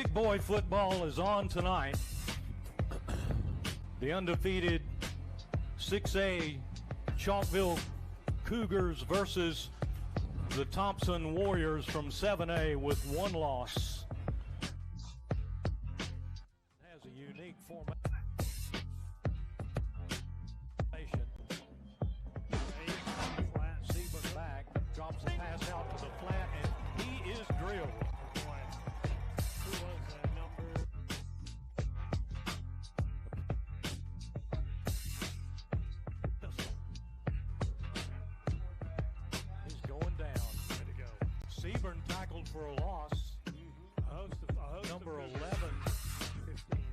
Big boy football is on tonight. The undefeated 6A Chalkville Cougars versus the Thompson Warriors from 7A with one loss. Has a unique formation. Seaburn back, drops the pass out to the flat, and he is drilled. Who was that number? He's going down. Way to go. Seaburn tackled for a loss. A host Number of 11 15.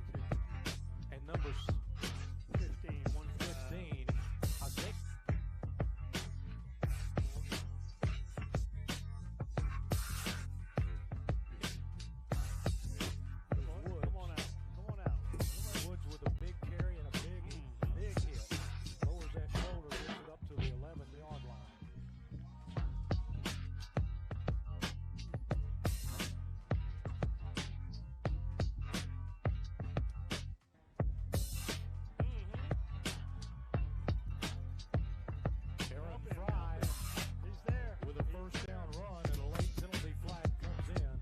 and number 15. 15. I think. Come on out. Come on out. Woods with a big carry and a big hit. Lowers that shoulder, gets it up to the 11-yard line. Aaron Fry He's there. with a first down run and a late penalty flag comes in.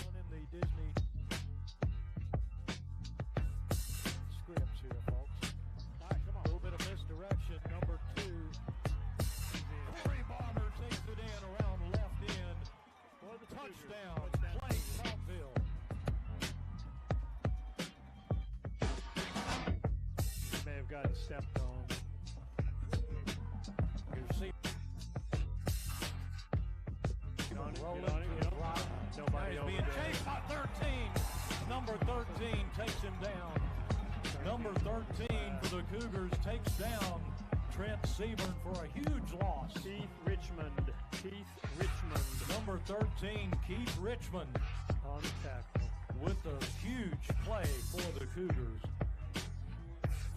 One in the Disney scripts here, folks. All right, come A on. little bit of misdirection. Number 2. Corey Barber takes it in around left end. For the Touchdown, Touchdown. Clay-Chalkville. He may have gotten stepped on. You see, Get on it. rolling Get on it. to Get the on it. right. Nobody He's over being there. chased by 13. Number 13 takes him down. Number 13 for the Cougars takes down Trent Seaburn for a huge loss. Keith Richmond. Number 13, Keith Richmond, On the tackle. with a huge play for the Cougars.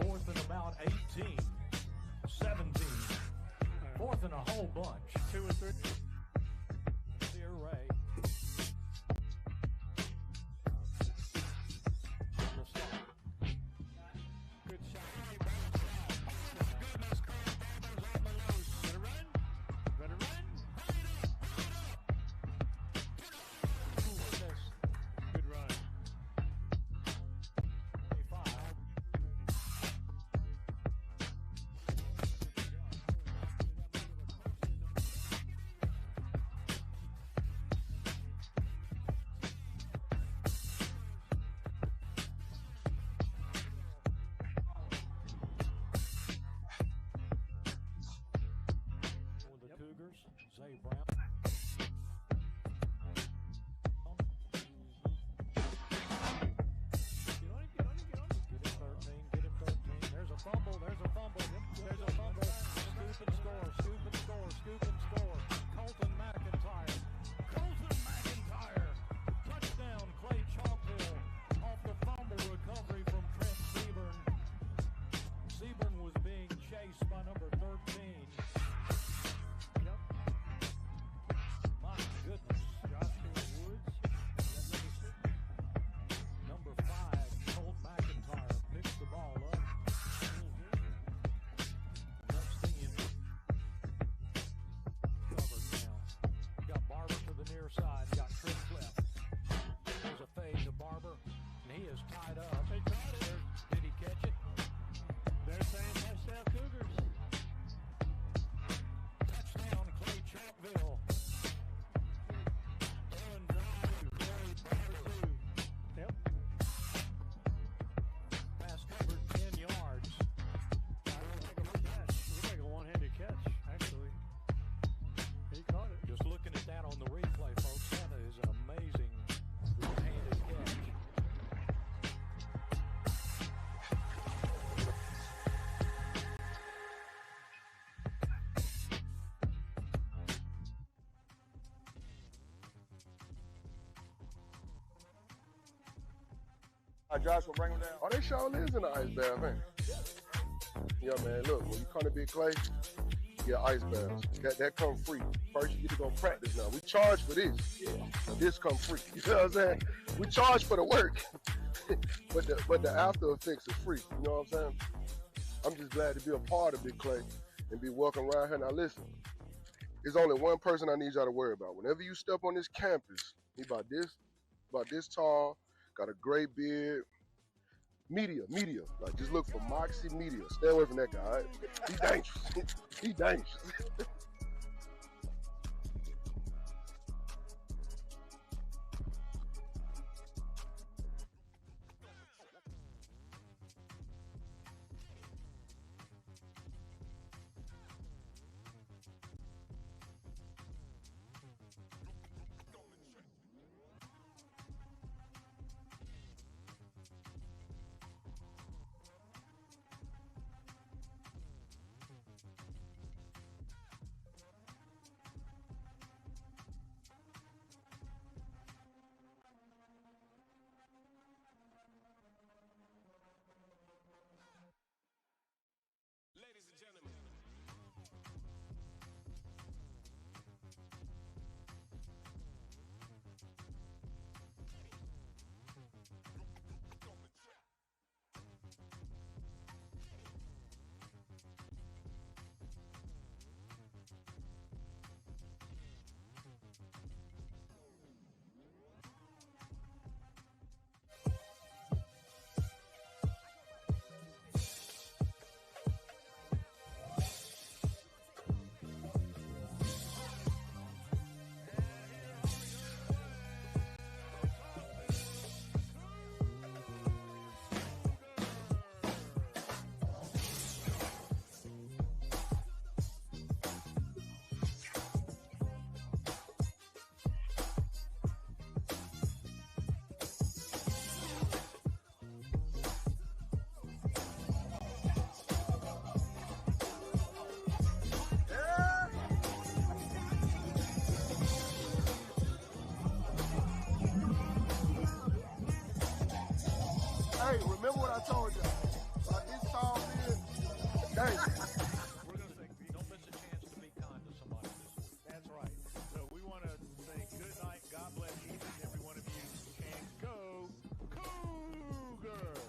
4th and about 18, 17. 4th and a whole bunch. 2 and 3. Here, Ray. The stop. Good shot. Better run. Good run. 25. For the Cougars, Zay Brown. Get on it. Get on it. Get on it. Get him 13, get him 13. There's a fumble, there's a fumble, there's a fumble. Scoop and score, scoop and score, scoop and score. Colton McIntyre. Touchdown, Clay-Chalkville. Off the fumble recovery from Trent Seaburn. Seaburn was being chased by number 13. Yep. My goodness. Joshua Woods. Number 5, Colt McIntyre picks the ball up. Next thing you know, covered now. You got Barber to the near side. You got Chris left. There's a fade to Barber, and he is tied up. They tried it. Did he catch it? They're saying touchdown Cougars. Touchdown, Clay-Chalkville. Aaron Drive, Yep. pass covered 10 yards. Looked like a one-handed catch, actually. He caught it. Just looking at that on the replay, folks, that is an amazing one-handed catch. Josh will bring him down. Oh, they sure is in the ice bath, man. Yeah, man, look, when you come to Big Clay, Yeah, ice baths. That come free. First, you get to go practice now. We charge for this. Yeah. This come free. You know what I'm saying? We charge for the work, but the after effects are free. You know what I'm saying? I'm just glad to be a part of Big Clay and be welcome around here. Now listen, there's only one person I need y'all to worry about. Whenever you step on this campus, he about this tall, got a gray beard. Media. Like, just look for Moxie Media. Stay away from that guy, all right? He's dangerous. He's dangerous. Hey, remember what I told you about this tall beard? Dangerous. We're going to say, don't miss a chance to be kind to somebody this week. That's right. So we want to say good night. God bless each and every one of you. And go Cougars!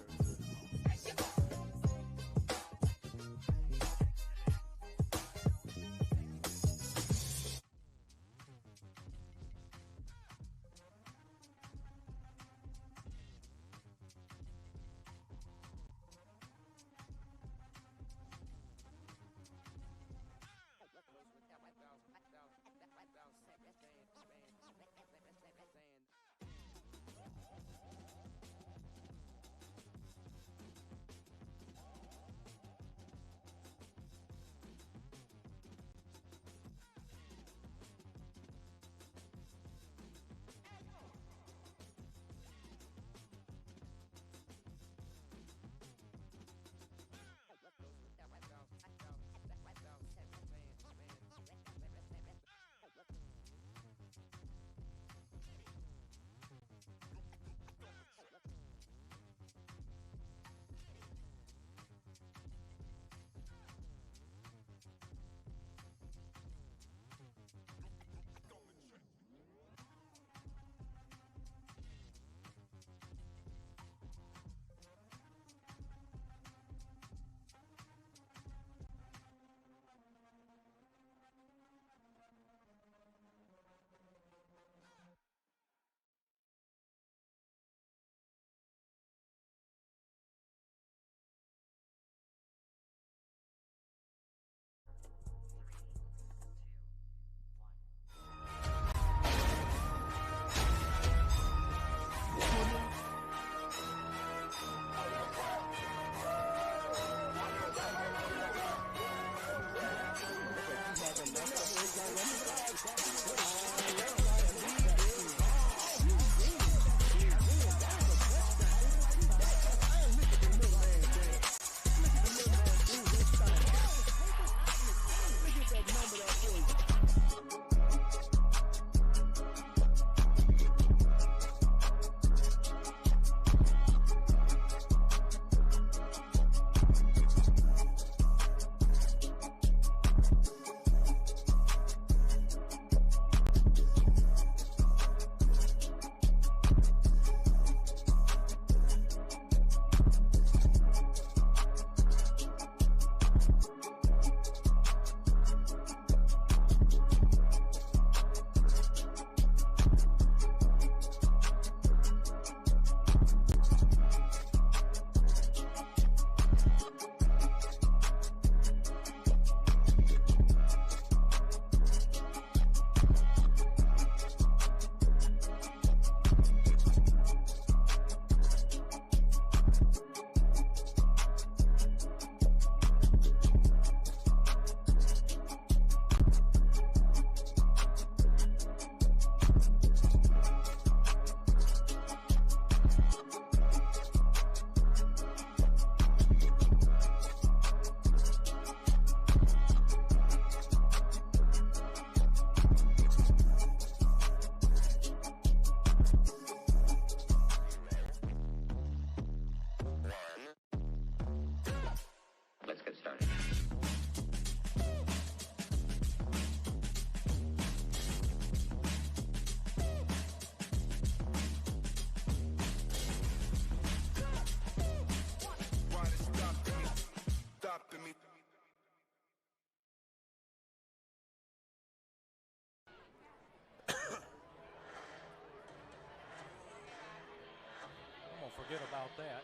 forget about that.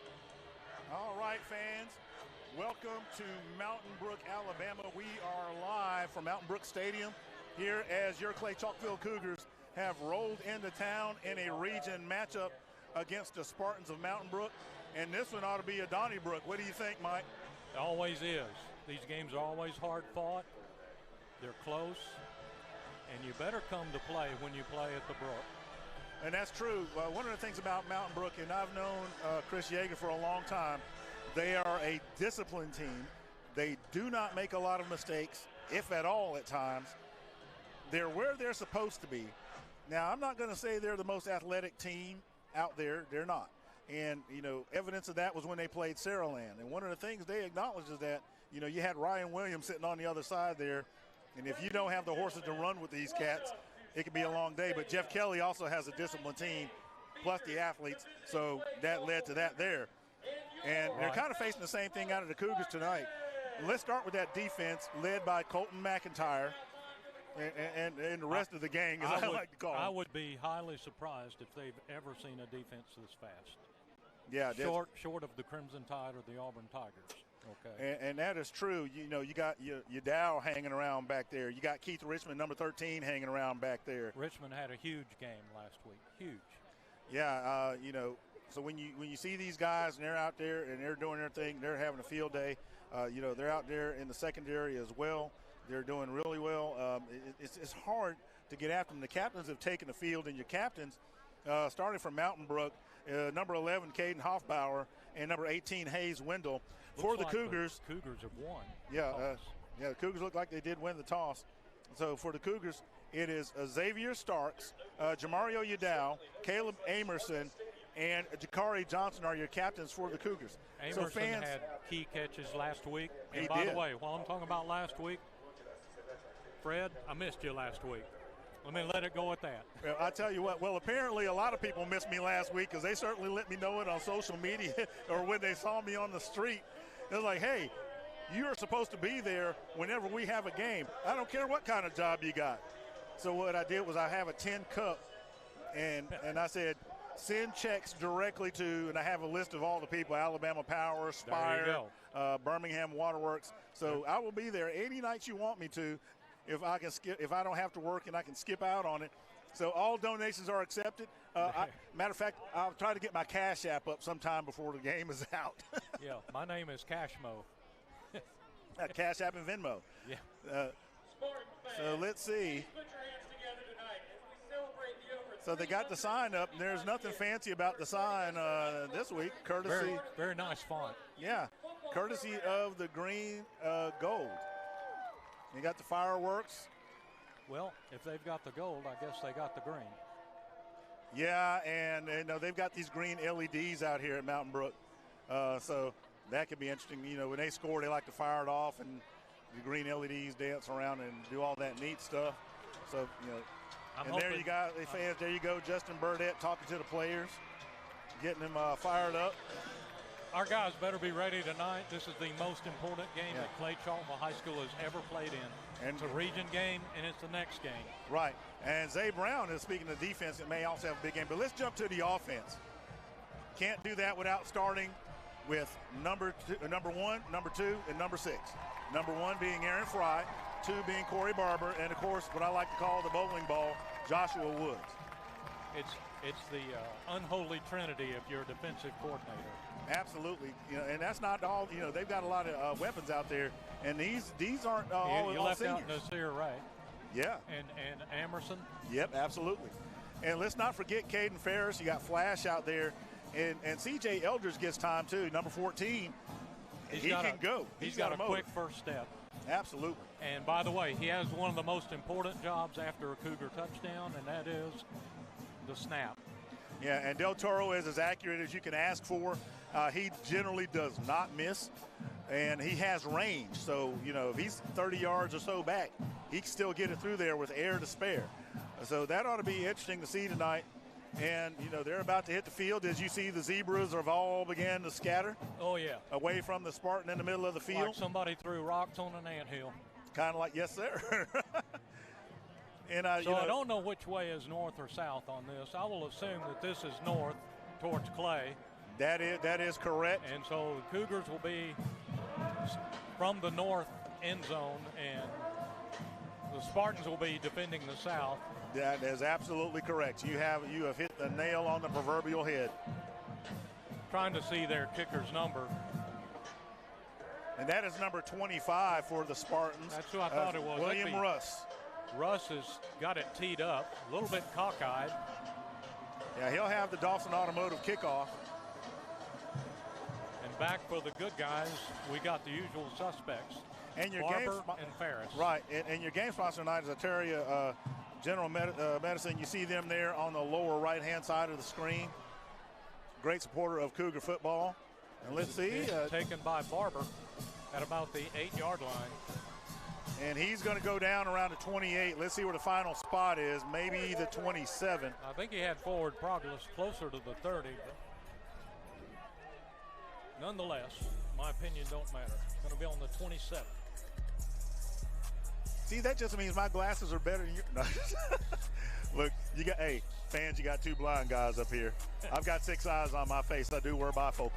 All right, fans. Welcome to Mountain Brook, Alabama. We are live from Mountain Brook Stadium here as your Clay-Chalkville Cougars have rolled into town in a region matchup against the Spartans of Mountain Brook. And this one ought to be a Donnybrook. What do you think, Mike? It always is. These games are always hard fought. They're close. And you better come to play when you play at the Brook. And that's true. One of the things about Mountain Brook, and I've known Chris Yeager for a long time, they are a disciplined team. They do not make a lot of mistakes, if at all at times. They're where they're supposed to be. Now, I'm not going to say they're the most athletic team out there. They're not. And, you know, evidence of that was when they played Saraland. And one of the things they acknowledged is that, you know, you had Ryan Williams sitting on the other side there. And if you don't have the horses to run with these cats, it could be a long day. But Jeff Kelly also has a disciplined team, plus the athletes. So that led to that there. And they're kind of facing the same thing out of the Cougars tonight. Let's start with that defense led by Colton McIntyre and the rest of the gang, as I like to call them. I would be highly surprised if they've ever seen a defense this fast. Yeah, short of the Crimson Tide or the Auburn Tigers. Okay. And that is true. You know, you got your Dow hanging around back there. You got Keith Richmond, number 13, hanging around back there. Richmond had a huge game last week. Huge. Yeah, you know, so when you see these guys and they're out there and they're doing their thing, they're having a field day. You know, they're out there in the secondary as well. They're doing really well. It's hard to get after them. The captains have taken the field, and your captains, starting from Mountain Brook, number 11, Caden Hoffbauer, and number 18, Hayes Wendell. For the Cougars. The Cougars have won. Yeah, the Cougars look like they did win the toss. So for the Cougars, it is Xavier Starks, Jamario Udow, Caleb Amerson, and Jakari Johnson are your captains for the Cougars. Amerson so fans had key catches last week. And he by did. the way, while I'm talking about last week, Fred, I missed you last week. Let me let it go at that. Well, I tell you what, well, apparently a lot of people missed me last week because they certainly let me know it on social media or when they saw me on the street. It was like, hey, you're supposed to be there whenever we have a game. I don't care what kind of job you got. So what I did was I have a tin cup, and I said, send checks directly to, and I have a list of all the people, Alabama Power, Spire, Birmingham Waterworks. So I will be there any nights you want me to. If I can skip, if I don't have to work and I can skip out on it. So all donations are accepted. Matter of fact, I'll try to get my Cash App up sometime before the game is out. Yeah, my name is Cashmo. Cash App and Venmo. Yeah. So let's see. So they got the sign up, and there's nothing fancy about the sign this week. Courtesy. Very nice font. Yeah, courtesy of the green gold. You got the fireworks. Well, if they've got the gold, I guess they got the green. Yeah, and you know, they've got these green LEDs out here at Mountain Brook. So that could be interesting. You know, when they score, they like to fire it off, and the green LEDs dance around and do all that neat stuff. So, you know, there you got the fans. There you go, Justin Burdette talking to the players, getting them fired up. Our guys better be ready tonight. This is the most important game that Clay-Chalkville High School has ever played in. And it's a region game, and it's the next game. Right. And Zay Brown is speaking of defense. It may also have a big game. But let's jump to the offense. Can't do that without starting with number 1, number 2, and number 6. Number 1 being Aaron Fry, 2 being Corey Barber, and, of course, what I like to call the bowling ball, Joshua Woods. It's the unholy trinity if you're a defensive coordinator. Absolutely, you know, and that's not all. You know, they've got a lot of weapons out there, and these aren't all you left seniors. out Nasir Ray. Yeah. And Amerson. Yep, absolutely. And let's not forget Caden Ferris. You got Flash out there, and C.J. Eldridge gets time too. Number 14. He can go. He's got a quick first step. Absolutely. And by the way, he has one of the most important jobs after a Cougar touchdown, and that is the snap. Yeah, and Del Toro is as accurate as you can ask for. He generally does not miss, and he has range. So, you know, if he's 30 yards or so back, he can still get it through there with air to spare. So that ought to be interesting to see tonight. And, you know, they're about to hit the field. As you see, the Zebras have all began to scatter. Oh, yeah. Away from the Spartan in the middle of the field. Like somebody threw rocks on an anthill. Kind of like, yes, sir. And so I don't know which way is north or south on this. I will assume that this is north towards Clay. That is correct. And so the Cougars will be from the north end zone, and the Spartans will be defending the south. That is absolutely correct. You have hit the nail on the proverbial head. Trying to see their kicker's number. And that is number 25 for the Spartans. That's who I thought it was. William Russ. Russ has got it teed up, a little bit cockeyed. Yeah, he'll have the Dawson Automotive kickoff. And back for the good guys, we got the usual suspects. And your Barber game and Ferris. Right, and your game sponsor tonight is Ateria General Medicine. You see them there on the lower right-hand side of the screen. Great supporter of Cougar football. And let's see. Taken by Barber at about the 8-yard line. And he's going to go down around the 28. Let's see where the final spot is. Maybe the 27. I think he had forward progress closer to the 30. But nonetheless, my opinion don't matter. It's going to be on the 27. See, that just means my glasses are better than yours. No. Look, fans, you got two blind guys up here. I've got 6 eyes on my face. I do wear bifocals.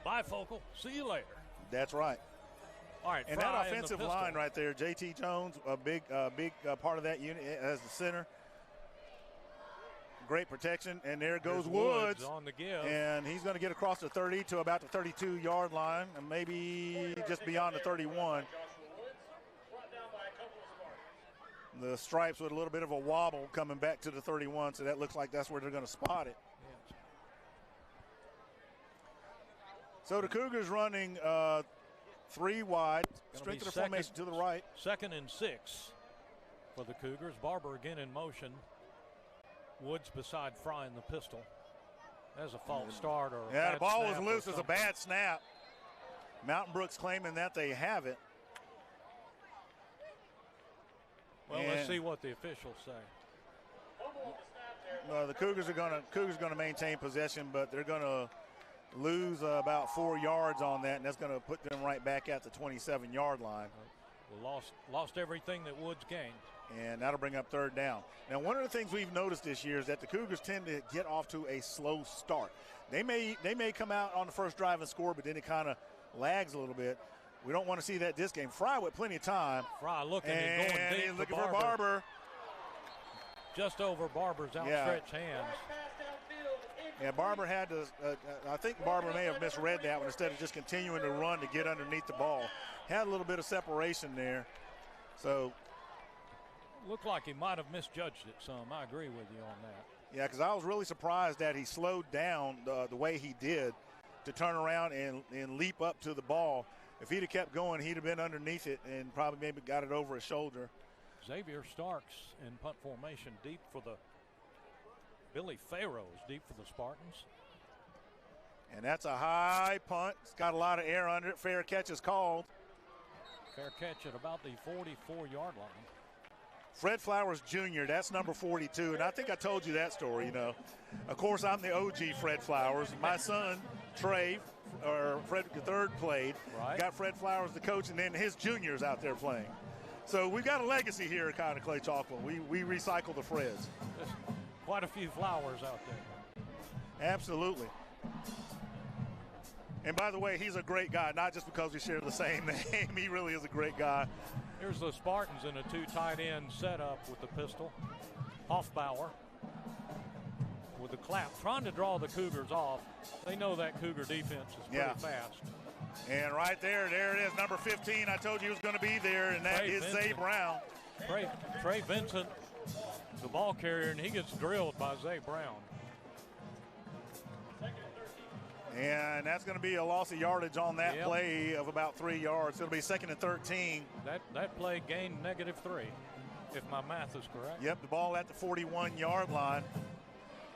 Bifocal. See you later. That's right. All right, and that offensive line right there, J.T. Jones, a big part of that unit as the center. Great protection, and there goes Woods on the give. And he's going to get across the 30 to about the 32-yard line, and maybe just beyond the 31. The stripes with a little bit of a wobble coming back to the 31, so that looks like that's where they're going to spot it. Yes. So the Cougars running 3 wide, strength of the formation to the right. 2nd and 6 for the Cougars. Barber again in motion. Woods beside Fry in the pistol. There's a false start. The ball was loose. It's a bad snap. Mountain Brook's claiming that they have it. Well, let's see what the officials say. The Cougars are going to maintain possession, but they're going to lose about 4 yards on that, and that's going to put them right back at the 27-yard line. Well, lost everything that Woods gained. And that'll bring up 3rd down. Now, one of the things we've noticed this year is that the Cougars tend to get off to a slow start. They may come out on the first drive and score, but then it kind of lags a little bit. We don't want to see that this game. Fry with plenty of time. Fry looking and going deep. He's looking for Barber. Just over Barber's outstretched hands. Yeah, Barber had to, I think Barber may have misread that one instead of just continuing to run to get underneath the ball. Had a little bit of separation there. So. Looked like he might have misjudged it some. I agree with you on that. Yeah, because I was really surprised that he slowed down the way he did to turn around and leap up to the ball. If he'd have kept going, he'd have been underneath it and probably maybe got it over his shoulder. Xavier Starks in punt formation deep for the Billy Farrows deep for the Spartans. And that's a high punt. It's got a lot of air under it. Fair catch is called. Fair catch at about the 44-yard line. Fred Flowers Jr., that's number 42, and I think I told you that story, you know. Of course, I'm the OG Fred Flowers. My son, Trey, or Fred III played. Right. Got Fred Flowers the coach, and then his juniors out there playing. So we've got a legacy here at kind of Clay-Chalkville. We recycle the Freds. There's quite a few Flowers out there. Absolutely. And by the way, he's a great guy, not just because we share the same name. He really is a great guy. Here's the Spartans in a 2 tight end setup with the pistol. Hoffbauer with the clap, trying to draw the Cougars off. They know that Cougar defense is pretty fast. And right there it is, number 15. I told you he was going to be there, and that is Zay Brown. Trey Vincent, the ball carrier, and he gets drilled by Zay Brown. And that's going to be a loss of yardage on that play of about 3 yards. It'll be 2nd and 13. That play gained -3, if my math is correct. Yep, the ball at the 41-yard line.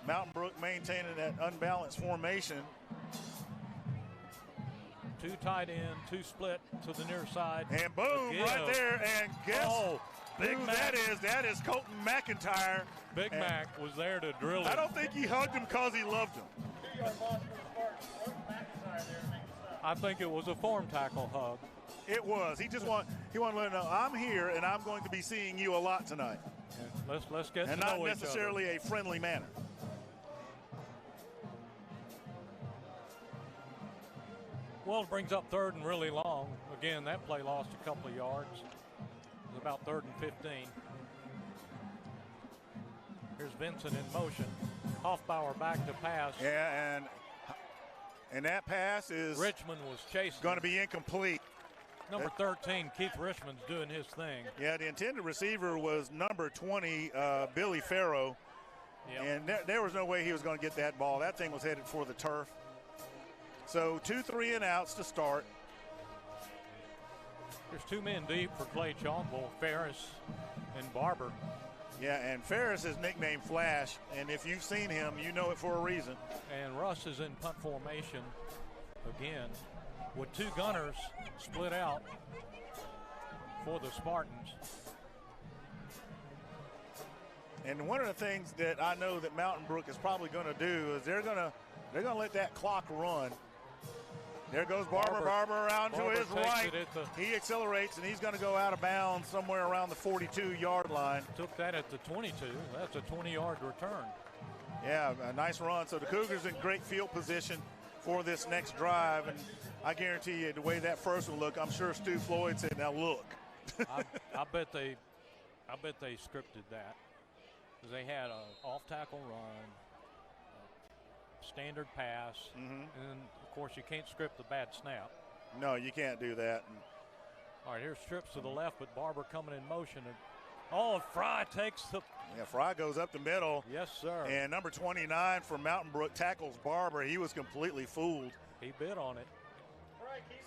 Mountain Brook maintaining that unbalanced formation. 2 tight end, 2 split to the near side. And boom, right there. And guess who that is Colton McIntyre. Big Mac was there to drill him. I don't think he hugged him because he loved him. I think it was a form tackle hug. It was. He wanted to let him know, I'm here and I'm going to be seeing you a lot tonight. Yeah, let's get and to know not each necessarily other. a friendly manner. Well, it brings up 3rd and really long. Again, that play lost a couple of yards. It was about 3rd and 15. Here's Vincent in motion. Hoffbauer back to pass. Yeah, and that pass is Richmond was chasing. Going to be incomplete. Number 13, Keith Richmond's doing his thing. Yeah, the intended receiver was number 20, Billy Farrow. Yep. And there was no way he was going to get that ball. That thing was headed for the turf. So 2 3-and-outs to start. There's 2 men deep for Clay-Chalkville, Ferris and Barber. Yeah, and Ferris is nicknamed Flash, and if you've seen him, you know it for a reason. And Russ is in punt formation again with 2 gunners split out for the Spartans. And one of the things that I know that Mountain Brook is probably going to do is they're going to let that clock run. There goes Barber around to his right. He accelerates, and he's going to go out of bounds somewhere around the 42-yard line. Took that at the 22. That's a 20-yard return. Yeah, a nice run. So the Cougars in great field position for this next drive. And I guarantee you, the way that first one looked, I'm sure Stu Floyd said, "Now look." I bet they scripted that, because they had an off-tackle run, a standard pass, and of course you can't script the bad snap. No, you can't do that. All right, here's strips to the left, but Barber coming in motion. And Fry takes the. Yeah, Fry goes up the middle. Yes, sir. And number 29 for Mountain Brook tackles Barber. He was completely fooled. He bid on it.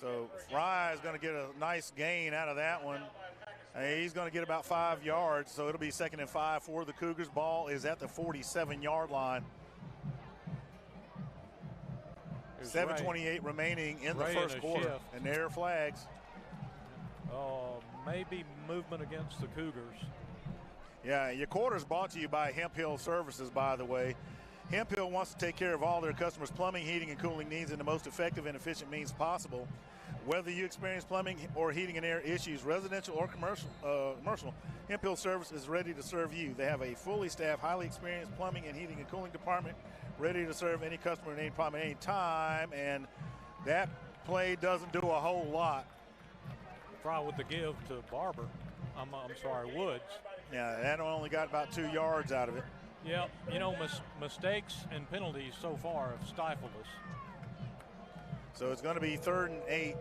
So Fry is going to get a nice gain out of that one. And he's going to get about 5 yards, so it'll be 2nd and 5 for the Cougars. Ball is at the 47-yard line. 7:28 remaining in the first quarter. Shift. And there are flags. Maybe movement against the Cougars. Yeah, your quarter's brought to you by Hemp Hill Services, by the way. Hemp Hill wants to take care of all their customers' plumbing, heating, and cooling needs in the most effective and efficient means possible. Whether you experience plumbing or heating and air issues, residential or commercial, Hemp Hill Service is ready to serve you. They have a fully staffed, highly experienced plumbing and heating and cooling department ready to serve any customer at any problem at any time, and that play doesn't do a whole lot. Fry with the give to Barber. I'm sorry, Woods. Yeah, that only got about 2 yards out of it. Yep, you know, mistakes and penalties so far have stifled us. So it's going to be 3rd and 8.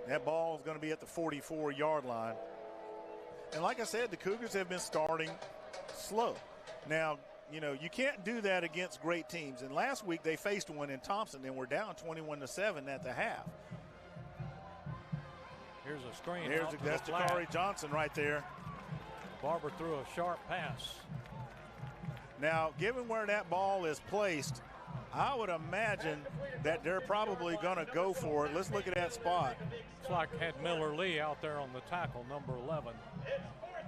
That ball is going to be at the 44-yard line. And like I said, the Cougars have been starting slow. Now, you know, you can't do that against great teams. And last week they faced one in Thompson and were down 21-7 at the half. Here's a screen. That's Jakari Johnson right there. Barber threw a sharp pass. Now, given where that ball is placed, I would imagine that they're probably going to go for it. Let's look at that spot. It's like had Miller Lee out there on the tackle, number 11.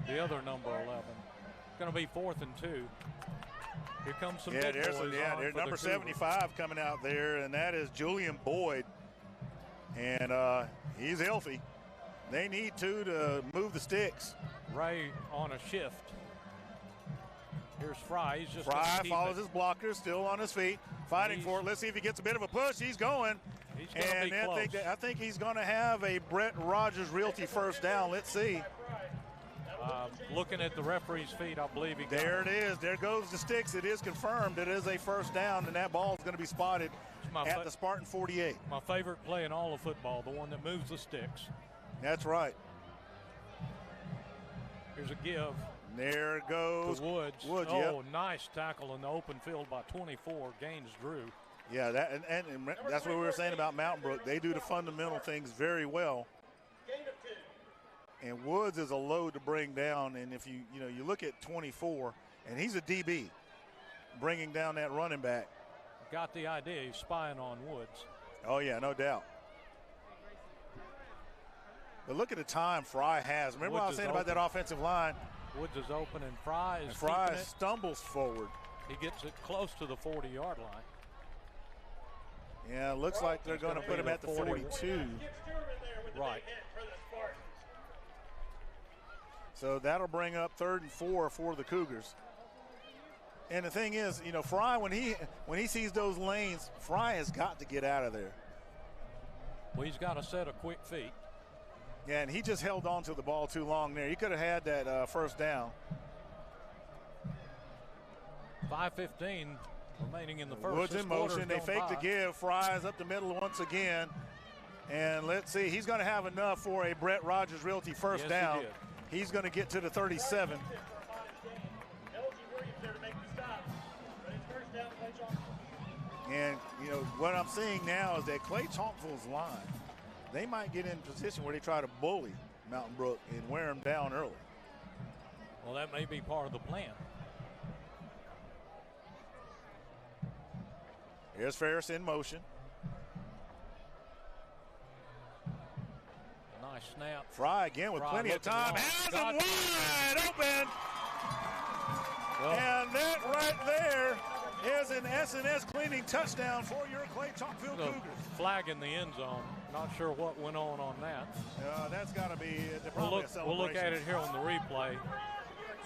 The other number 11. Going to be 4th and 2. Here comes some big boys. There's number 75 coming out there, and that is Julian Boyd. And he's healthy. They need to move the sticks. Ray on a shift. Here's Fry. He's just Fry follows his blocker, still on his feet, fighting for it. Let's see if he gets a bit of a push. He's going. He's going to be close. I think he's going to have a Brett Rogers Realty first down. Let's see. Looking at the referee's feet, I believe he got it. There it is. There goes the sticks. It is confirmed. It is a first down, and that ball is going to be spotted at the Spartan 48. My favorite play in all of football, the one that moves the sticks. That's right. Here's a give. There it goes. To Woods. Yep. Nice tackle in the open field by 24. Gaines Drew. Yeah, and that's what we were saying about Mountain Brook. They do the fundamental things very well. And Woods is a load to bring down. And if you look at 24, and he's a DB, bringing down that running back. Got the idea. He's spying on Woods. Oh, yeah, no doubt. But look at the time Fry has. Remember what I was saying about that offensive line? Woods is open, and Fry stumbles forward. He gets it close to the 40-yard line. Yeah, it looks like they're going to put him at the 42. Right. So that'll bring up 3rd and 4 for the Cougars. And the thing is, Fry, when he sees those lanes, Fry has got to get out of there. Well, he's got a set of quick feet. Yeah, and he just held on to the ball too long there. He could have had that first down. 5:15 remaining in the first. Woods in motion. They fake the give. Fry's up the middle once again. And let's see. He's going to have enough for a Brett Rogers Realty first down. He's going to get to the 37. And, you know, what I'm seeing now is that Clay-Chalkville's line, they might get in a position where they try to bully Mountain Brook and wear them down early. Well, that may be part of the plan. Here's Ferris in motion. Nice snap. Fry again with plenty of time. Has him wide open. Well, and that right there is an S&S cleaning touchdown for your Clay-Chalkville Cougars. Flag in the end zone. Not sure what went on that. That's got to be probably a celebration. We'll look at it here on the replay.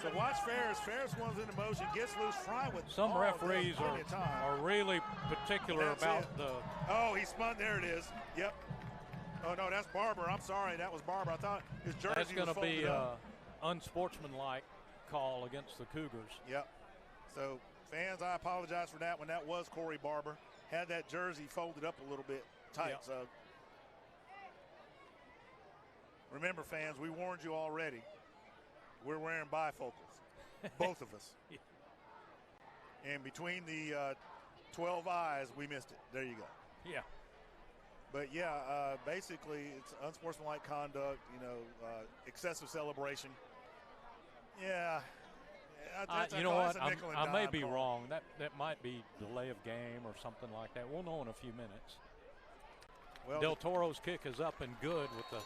So watch Ferris. Ferris one's into motion, gets loose. Fry with some referees are really particular about the. Oh, he spun. There it is. Yep. Oh no, that's Barber. I'm sorry, that was Barber. I thought his jersey was folded up. That's going to be unsportsmanlike call against the Cougars. Yep. So fans, I apologize for that one. That was Corey Barber. Had that jersey folded up a little bit tight. Yep. So remember, fans, we warned you already. We're wearing bifocals, both of us. Yeah. And between the 12 eyes, we missed it. There you go. Yeah. But yeah, basically it's unsportsmanlike conduct, excessive celebration. Yeah. You know what? I may be wrong. That might be delay of game or something like that. We'll know in a few minutes. Well, Del Toro's kick is up and good with the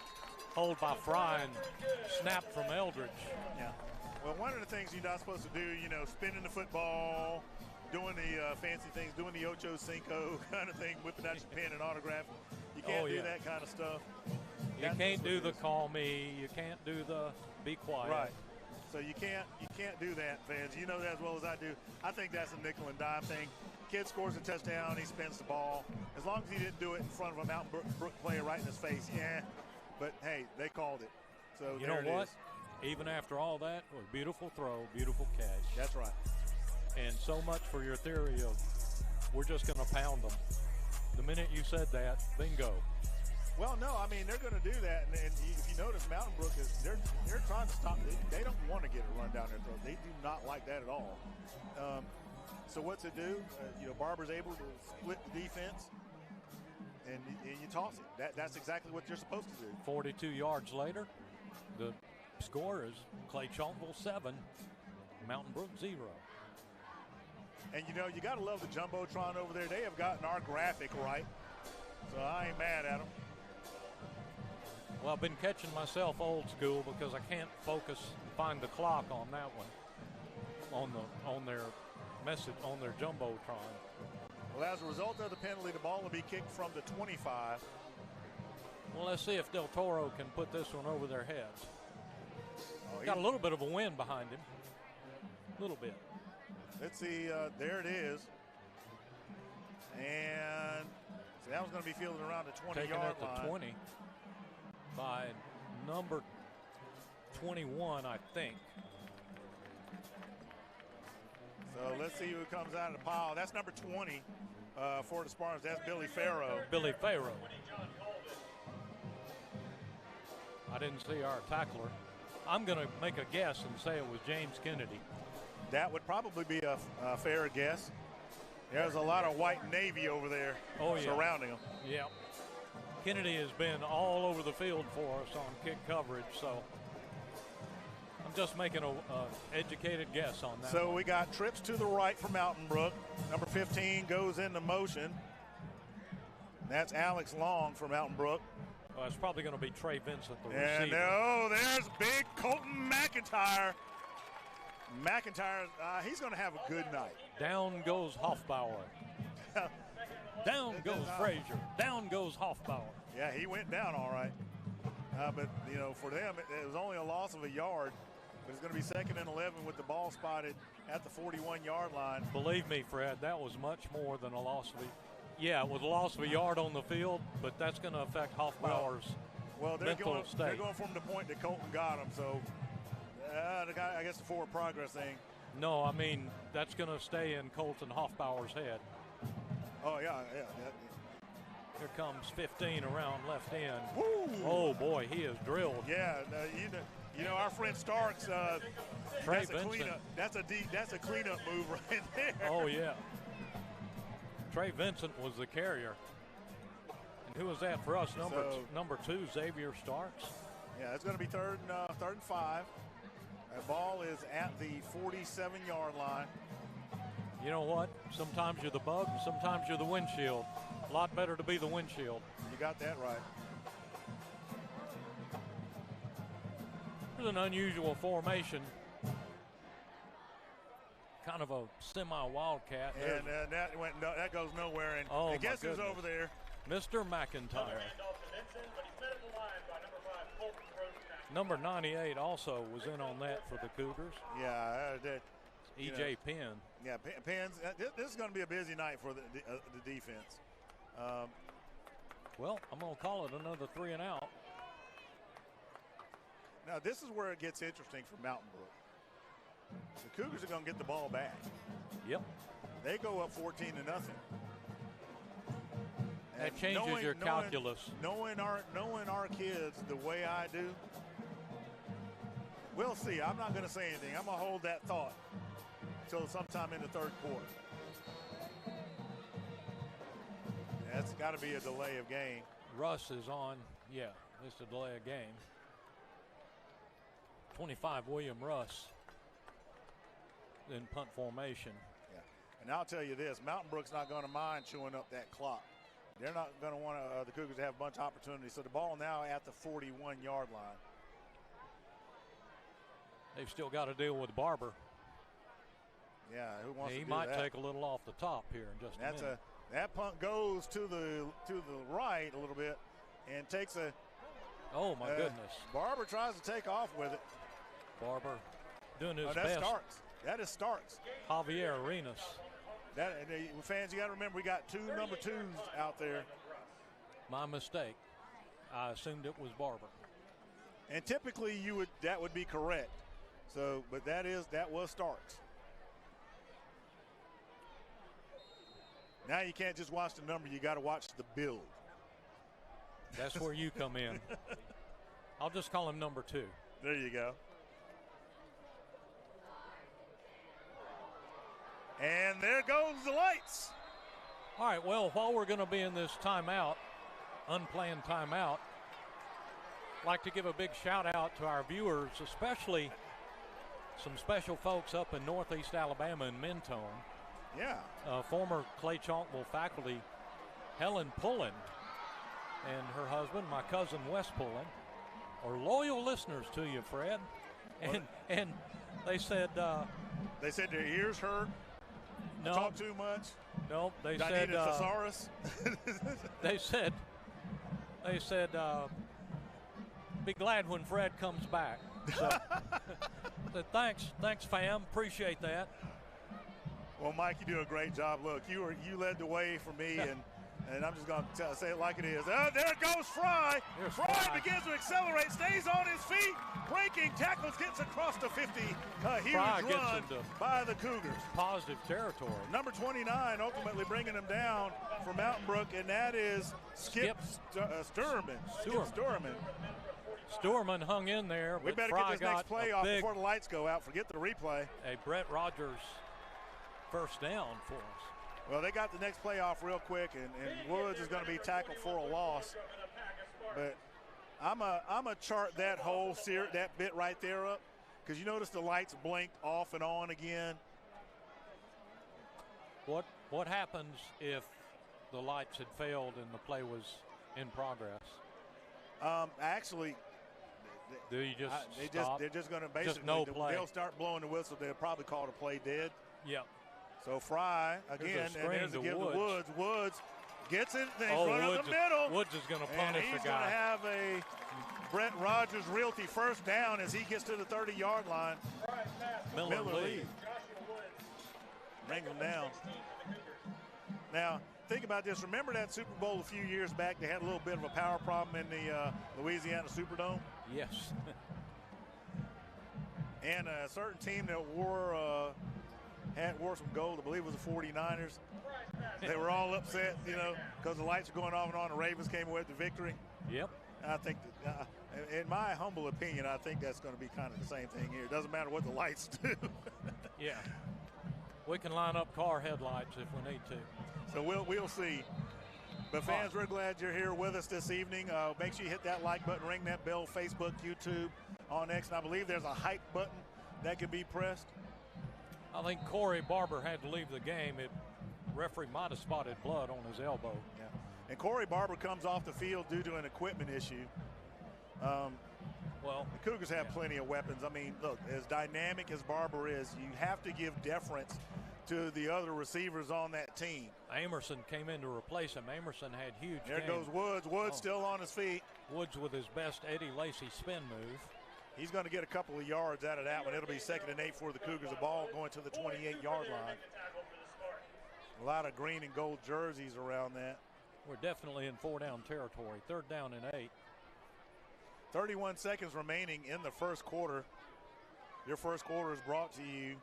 hold by Fry and snap from Eldridge. Yeah. Well, one of the things you're not supposed to do, spinning the football, doing the fancy things, doing the Ocho Cinco kind of thing, whipping out your pen and autograph. You can't do that kind of stuff. You can't do the call me. You can't do the be quiet. Right. So you can't do that, fans. You know that as well as I do. I think that's a nickel and dime thing. Kid scores a touchdown, he spins the ball. As long as he didn't do it in front of a Mountain Brook player right in his face, yeah. But hey, they called it. So you know what? Even after all that, it was a beautiful throw, beautiful catch. That's right. And so much for your theory of we're just going to pound them. The minute you said that, bingo. Well, no, I mean, they're going to do that. And if you notice, Mountain Brook is they're trying to stop. They don't want to get a run down their throat. They do not like that at all. So what's it do? Barber's able to split the defense. And you toss it. That's exactly what you're supposed to do. 42 yards later, the score is Clay-Chalkville 7, Mountain Brook 0. And you got to love the Jumbotron over there. They have gotten our graphic right. So I ain't mad at them. Well, I've been catching myself old school because I can't focus and find the clock on that one, on their message, on their Jumbotron. Well, as a result of the penalty, the ball will be kicked from the 25. Well, let's see if Del Toro can put this one over their heads. Got a little bit of a wind behind him. A little bit. Let's see. There it is. And so that was going to be fielded around the 20-yard line. Taken at the 20 by number 21, I think. So let's see who comes out of the pile. That's number 20 for the Spartans. That's Billy Farrow. Billy Farrow. I didn't see our tackler. I'm going to make a guess and say it was James Kennedy. That would probably be a fair guess. There's a lot of white Navy over there surrounding him. Yeah. Kennedy has been all over the field for us on kick coverage, so I'm just making an educated guess on that. So we got trips to the right for Mountain Brook. Number 15 goes into motion. That's Alex Long for Mountain Brook. Well, it's probably going to be Trey Vincent, the receiver. And there's big Colton McIntyre. He's going to have a good night. Down goes Hoffbauer. Down goes Frazier. Down goes Hoffbauer. Yeah, he went down all right. But, for them, it was only a loss of a yard. But it's going to be 2nd and 11 with the ball spotted at the 41-yard line. Believe me, Fred, that was much more than a loss of Yeah, with a loss of a yard on the field, but that's going to affect Hoffbauer's mental state. They're going from the point that Colton got him, so I guess the forward progress thing. No, I mean, that's going to stay in Colton Hoffbauer's head. Oh, yeah. Here comes 15 around left end. Woo! Oh, boy, he is drilled. Yeah, you know our friend Starks, that's a cleanup move right there. Oh, yeah. Trey Vincent was the carrier. And who was that for us? Number 2, Xavier Starks. Yeah, it's going to be third and 5. That ball is at the 47-yard line. You know what? Sometimes you're the bug, and sometimes you're the windshield. A lot better to be the windshield. You got that right. There's an unusual formation. Kind of a semi-wildcat. And that goes nowhere. And oh, guess who's over there? Mr. McIntyre. Number 98 also was in on that for the Cougars. Yeah, E.J. Penn. Yeah, Penn's. This is going to be a busy night for the defense. Well, I'm going to call it another 3 and out. Now, this is where it gets interesting for Mountain Brook. The Cougars are going to get the ball back. Yep. They go up 14-0. That changes your calculus. Knowing our kids the way I do, we'll see. I'm not going to say anything. I'm going to hold that thought until sometime in the third quarter. That's got to be a delay of game. Russ is on. Yeah, it's a delay of game. 25, William Russ in punt formation. Yeah, and I'll tell you this, Mountain Brook's not going to mind chewing up that clock. They're not going to want the Cougars to have a bunch of opportunities. So the ball now at the 41-yard line. They've still got to deal with Barber. Yeah, who wants to do He might that? take a little off the top here in just a minute. That punt goes to the right a little bit and takes a. Oh my goodness! Barber tries to take off with it. Barber doing his that's best. Starks. That is Starks. Javier Arenas. Fans, you got to remember we got 2 number 2s out there. My mistake. I assumed it was Barber. And typically that would be correct. So, but that was Starks. Now you can't just watch the number, you got to watch the build. That's where you come in. I'll just call him number 2. There you go. And there goes the lights. All right, well, while we're going to be in this timeout, unplanned timeout, I'd like to give a big shout out to our viewers, especially some special folks up in Northeast Alabama in Mentone. Yeah. Former Clay-Chalkville faculty Helen Pullen and her husband, my cousin Wes Pullen, are loyal listeners to you, Fred. And they said their ears hurt. No, talk too much. No, they I said need a thesaurus. they said be glad when Fred comes back. So, thanks, fam. Appreciate that. Well, Mike, you do a great job. Look, you led the way for me, and I'm just going to say it like it is. There goes Fry. Fry begins to accelerate, stays on his feet, breaking tackles, gets across the 50. A huge run by the Cougars. Positive territory. Number 29 ultimately bringing him down for Mountain Brook, and that is Skip Sturman. Sturman hung in there. We better get this next play off before the lights go out. Forget the replay. A Brett Rogers first down for us. Well, they got the next play off real quick, and Woods is going to be tackled for a loss. But I'm a chart that that bit right there up, because you notice the lights blinked off and on again. What happens if the lights had failed and the play was in progress? Actually, do you just stop? They're just going to basically no play. They'll start blowing the whistle. They'll probably call the play dead. Yep. So Fry again, and there's the give to Woods. Woods gets it. They run up the middle. Woods is going to punish the guy. He's going to have a Brett Rogers Realty first down as he gets to the 30-yard line. Miller lead. Bring him down. Now, think about this. Remember that Super Bowl a few years back? They had a little bit of a power problem in the Louisiana Superdome? Yes. And a certain team that wore some gold, I believe it was the 49ers. They were all upset, you know, because the lights were going off and on. The Ravens came away with the victory. Yep. I think, in my humble opinion, I think that's going to be kind of the same thing here. It doesn't matter what the lights do. Yeah. We can line up car headlights if we need to. So we'll see. But fans, we're glad you're here with us this evening. Make sure you hit that like button, ring that bell, Facebook, YouTube, on X. And I believe there's a hype button that can be pressed. I think Corey Barber had to leave the game. Referee might have spotted blood on his elbow. Yeah. And Corey Barber comes off the field due to an equipment issue. Well, the Cougars have plenty of weapons. I mean, look, as dynamic as Barber is, you have to give deference to the other receivers on that team. Amerson came in to replace him. Amerson had huge There game. goes Woods. Woods still on his feet. Woods with his best Eddie Lacy spin move. He's going to get a couple of yards out of that one. It'll be 2nd and 8 for the Cougars. The ball going to the 28-yard line. A lot of green and gold jerseys around that. We're definitely in 4-down territory. 3rd down and 8. 31 seconds remaining in the first quarter. Your first quarter is brought to you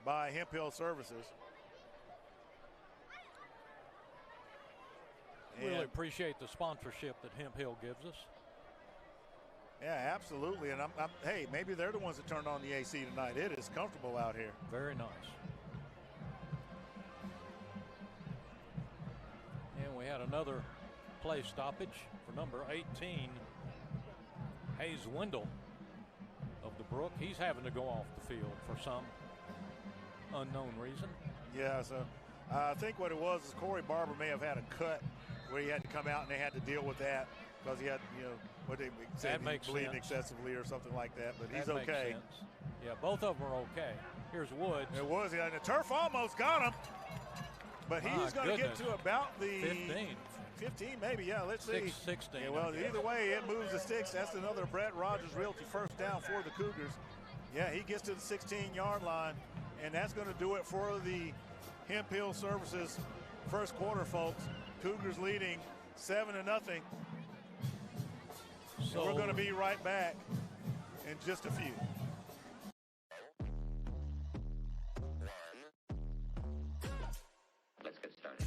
by Hemp Hill Services. Really appreciate the sponsorship that Hemp Hill gives us. Yeah, absolutely. And hey, maybe they're the ones that turned on the AC tonight. It is comfortable out here. Very nice. And we had another play stoppage for number 18, Hayes Wendell of the Brook. He's having to go off the field for some unknown reason. Yeah, so I think what it was is Corey Barber may have had a cut where he had to come out and they had to deal with that because he had, you know, what they said, he was bleeding excessively or something like that, but he's okay. Yeah, both of them are okay. Here's Woods. It was, and the turf almost got him, but he's going to get to about the 15 maybe, yeah, let's see. 16. Yeah, well, either way, it moves the sticks. That's another Brett Rogers Realty first down for the Cougars. Yeah, he gets to the 16-yard line, and that's going to do it for the Hemp Hill Services first quarter, folks. Cougars leading 7-0. So we're going to be right back in just a few. Let's get started.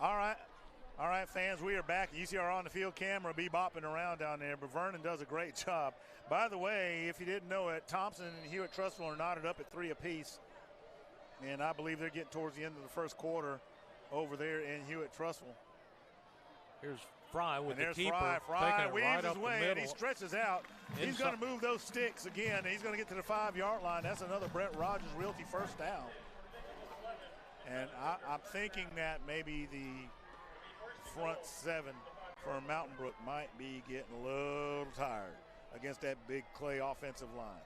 All right, fans, we are back. You see our on-the-field camera be bopping around down there, but Vernon does a great job. By the way, if you didn't know it, Thompson and Hewitt-Trussville are knotted up at 3 apiece, and I believe they're getting towards the end of the first quarter over there in Hewitt-Trussville. Here's Fry with the keeper. Fry weaves right his way, and he stretches out. He's going to move those sticks again, and he's going to get to the 5-yard line. That's another Brett Rogers Realty first down. And I'm thinking that maybe the front 7 for Mountain Brook might be getting a little tired against that big Clay offensive line.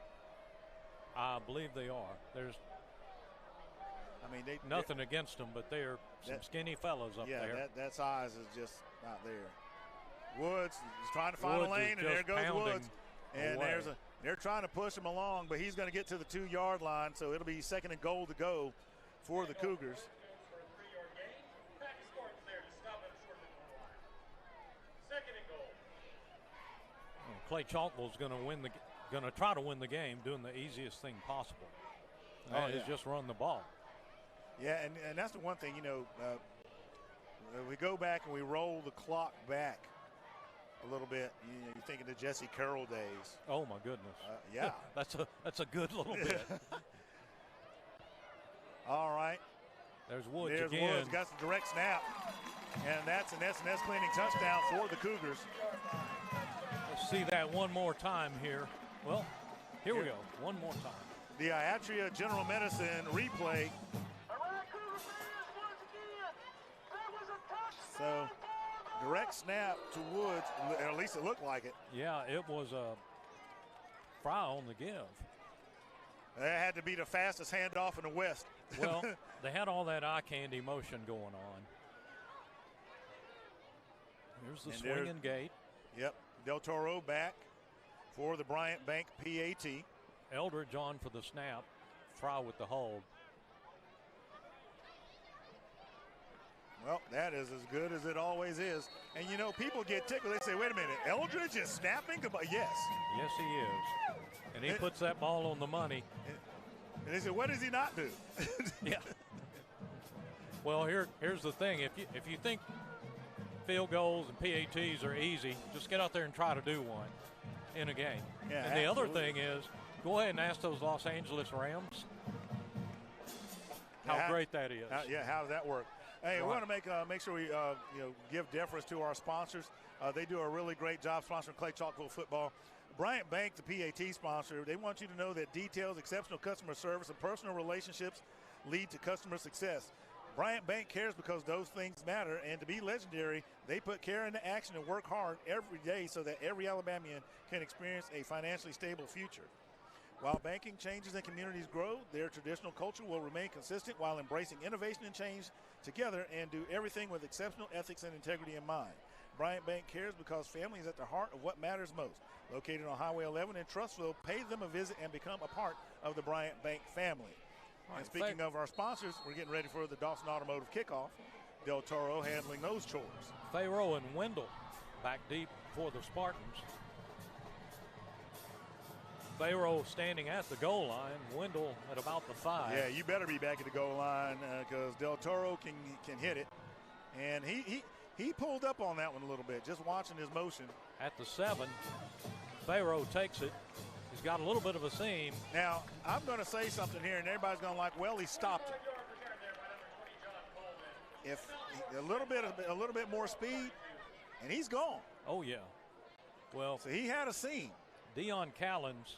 I believe they are. There's nothing against them, but they're some skinny fellows up there. Yeah, that size is just not there. Woods is trying to find a lane, and there goes Woods. And they're trying to push him along, but he's going to get to the 2-yard line, so it'll be 2nd and goal to go for the Cougars. Clay-Chalkville is going to try to win the game, doing the easiest thing possible. Is just run the ball. Yeah, and that's the one thing, we go back and we roll the clock back a little bit. You're thinking of Jesse Carroll days. Oh my goodness. Yeah. that's a good little bit. All right. There's Woods There's again. Woods, got the direct snap. And that's an S&S cleaning touchdown for the Cougars. Let's see that one more time here. Well, here we go. One more time. The Iatria General Medicine replay. So, direct snap to Woods, or at least it looked like it. Yeah, it was a Fry on the give. That had to be the fastest handoff in the West. Well, they had all that eye candy motion going on. Here's the swinging gate. Yep, Del Toro back for the Bryant Bank PAT. Eldridge on for the snap. Fry with the hold. Well, that is as good as it always is. And you know, people get tickled. They say, wait a minute, Eldridge is snapping the ball? Yes. Yes, he is. And he puts that ball on the money. And they say, what does he not do? Yeah. Well, here's the thing. If you think field goals and PATs are easy, just get out there and try to do one in a game. Yeah, and the absolutely. other thing is, go ahead and ask those Los Angeles Rams how great that is. How does that work? Hey, Right. we want to make sure we give deference to our sponsors. They do a really great job sponsoring Clay-Chalkville football. Bryant Bank, the PAT sponsor, they want you to know that details, exceptional customer service, and personal relationships lead to customer success. Bryant Bank cares because those things matter, and to be legendary, they put care into action and work hard every day so that every Alabamian can experience a financially stable future. While banking changes and communities grow, their traditional culture will remain consistent while embracing innovation and change together and do everything with exceptional ethics and integrity in mind. Bryant Bank cares because family is at the heart of what matters most. Located on Highway 11 in Trussville, pay them a visit and become a part of the Bryant Bank family. And speaking of our sponsors, we're getting ready for the Dawson Automotive kickoff. Del Toro handling those chores. Fayro and Wendell back deep for the Spartans. Fayro standing at the goal line. Wendell at about the 5. Yeah, you better be back at the goal line because Del Toro can hit it. And he pulled up on that one a little bit, just watching his motion. At the 7, Fayro takes it. He's got a little bit of a seam. Now, I'm going to say something here, and everybody's going to like, well, he stopped it. If a little bit more speed, and he's gone. Oh, yeah. Well, so he had a seam. Dion Callens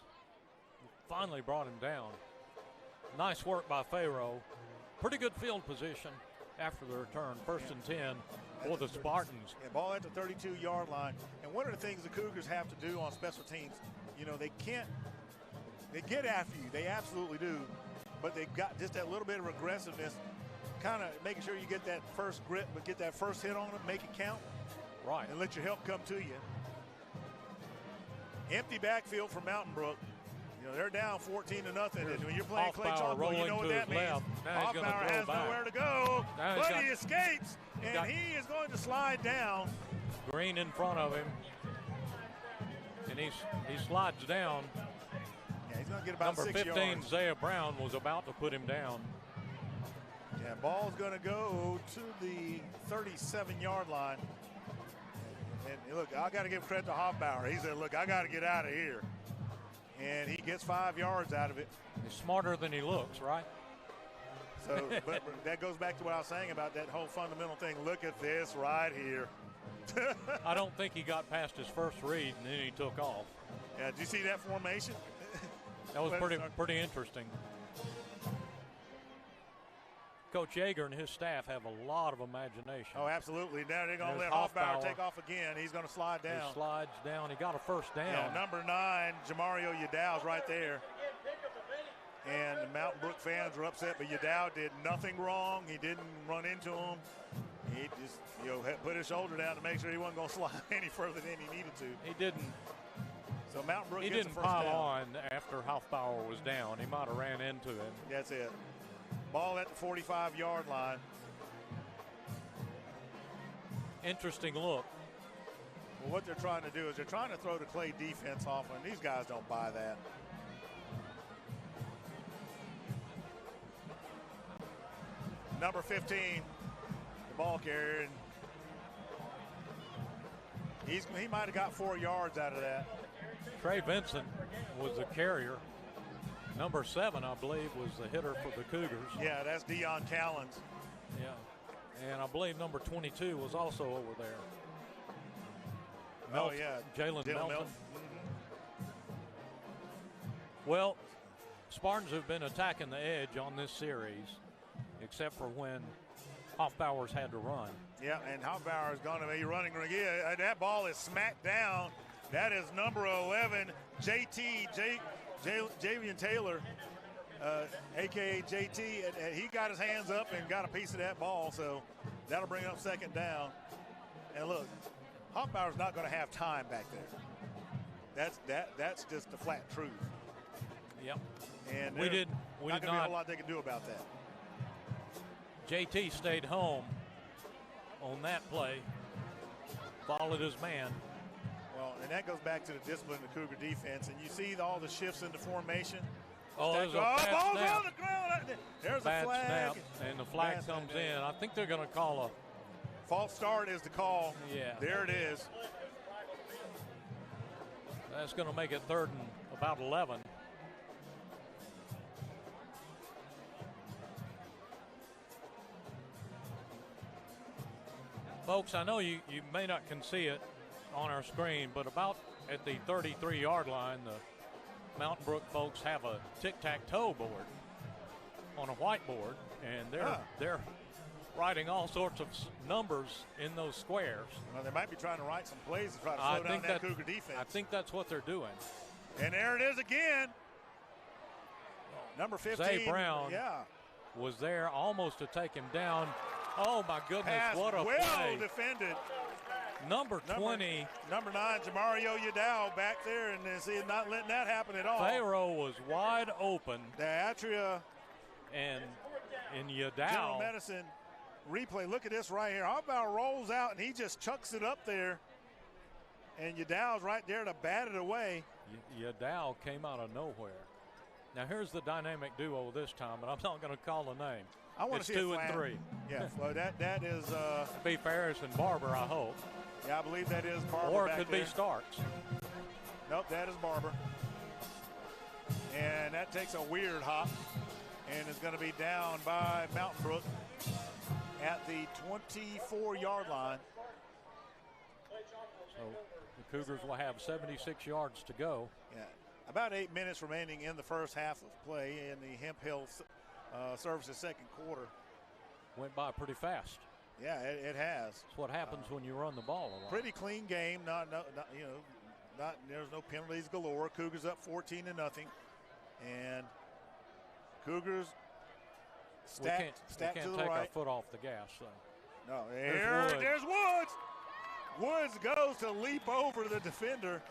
finally brought him down. Nice work by Fayro. Pretty good field position after the return. 1st and 10 for the Spartans. Yeah, ball at the 32-yard line. And one of the things the Cougars have to do on special teams, they get after you. They absolutely do. But they've got just that little bit of aggressiveness, kind of making sure you get that first grip, but get that first hit on it, make it count. Right. And let your help come to you. Empty backfield for Mountain Brook. They're down 14-0. And when you're playing Clay-Chalkville, you know what that means. Hoffbauer has nowhere to go, but he escapes, and he is going to slide down. Green in front of him, and he slides down. Yeah, he's going to get about 6 yards. Number 15, Zaya Brown, was about to put him down. Yeah, ball's going to go to the 37-yard line. And look, I got to give credit to Hoffbauer. He said, look, I got to get out of here. And he gets 5 yards out of it. He's smarter than he looks, right? So, but that goes back to what I was saying about that whole fundamental thing. Look at this right here. I don't think he got past his first read, and then he took off. Yeah, did you see that formation? That was pretty interesting. Coach Yeager and his staff have a lot of imagination. Oh, absolutely. Now they're going to let Hoffbauer take off again. He's going to slide down. He slides down. He got a first down. Yeah, number 9, Jamario Yadow's right there. And the Mountain Brook fans were upset, but Yadow did nothing wrong. He didn't run into him. He just, put his shoulder down to make sure he wasn't going to slide any further than he needed to. He didn't. So Mountain Brook He gets didn't the first pile down. on after Hoffbauer was down. He might have ran into him. That's it. Ball at the 45-yard line. Interesting look. Well, what they're trying to do is they're trying to throw the Clay defense off, and these guys don't buy that. Number 15, the ball carrier. He might have got 4 yards out of that. Trey Vincent was the carrier. Number 7, I believe, was the hitter for the Cougars. Yeah, that's Deion Callens. Yeah, and I believe number 22 was also over there. Oh, yeah. Jalen Melton. Mm-hmm. Well, Spartans have been attacking the edge on this series, except for when Hoffbauer's had to run. Yeah, and Hoffbauer is going to be running again. That ball is smacked down. That is number 11, Javian Taylor, a.k.a. JT. And he got his hands up and got a piece of that ball, so that'll bring up second down. And look, Hoffbauer's not going to have time back there. That's just the flat truth. Yep. And we did not going to be a whole lot they can do about that. JT stayed home on that play, followed his man. Well, and that goes back to the discipline of the Cougar defense. And you see all the shifts in the formation. Oh, there's a ball's snap. on the ground. There's Bad a flag. snap, and the flag Bad comes snap. in. I think they're going to call a false start is the call. Yeah. There it is. That's going to make it 3rd and about 11. Folks, I know you may not can see it on our screen, but about at the 33-yard line, the Mountain Brook folks have a tic-tac-toe board on a whiteboard, and they're writing all sorts of numbers in those squares. Well, they might be trying to write some plays to try to slow down that Cougar defense. I think that's what they're doing. And there it is again. Number 15. Zay Brown was there almost to take him down. Oh, my goodness, Pass what a well play. Defended. Number 20. Number 9, Jamario Yadao back there, and see, not letting that happen at all. Pharaoh was wide open. The Atria and General Yadao. Medicine replay. Look at this right here. Hoffbauer rolls out, and he just chucks it up there. And Yadao's right there to bat it away. Yadao came out of nowhere. Now, here's the dynamic duo this time, but I'm not going to call a name. I want it's to see 2 and 3. Yeah, well, that is. Be Ferris and Barber, I hope. Yeah, I believe that is Barber. Or it back could there. be Starks. Nope, that is Barber. And that takes a weird hop and is going to be down by Mountain Brook at the 24-yard line. So the Cougars will have 76 yards to go. Yeah, about 8 minutes remaining in the first half of play in the Hemp Hill Services second quarter. Went by pretty fast. Yeah, it has. That's what happens when you run the ball a lot. Pretty clean game. There's no penalties galore. Cougars up 14-0, and Cougars stacked to the right. We can't take our foot off the gas, though. No, There's Woods. Woods goes to leap over the defender.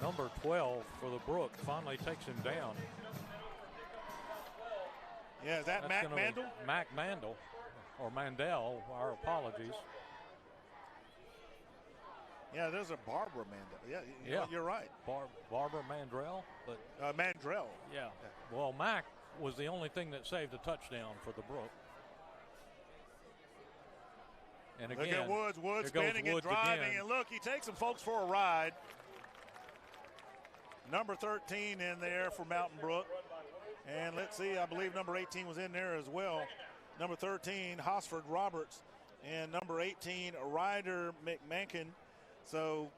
Number 12 for the Brook finally takes him down. Yeah, is that Mac Mandel? Mac Mandel, or Mandel, our apologies. Yeah, there's a Barbara Mandel. Yeah, you're right. Barbara Mandrell, but Mandrell. Yeah. Well, Mac was the only thing that saved a touchdown for the Brook. And again, look at Woods. Woods spinning and driving, again. and look, he takes some folks for a ride. Number 13 in there for Mountain Brook. And let's see, I believe number 18 was in there as well. Number 13, Hosford Roberts. And number 18, Ryder McMankin. So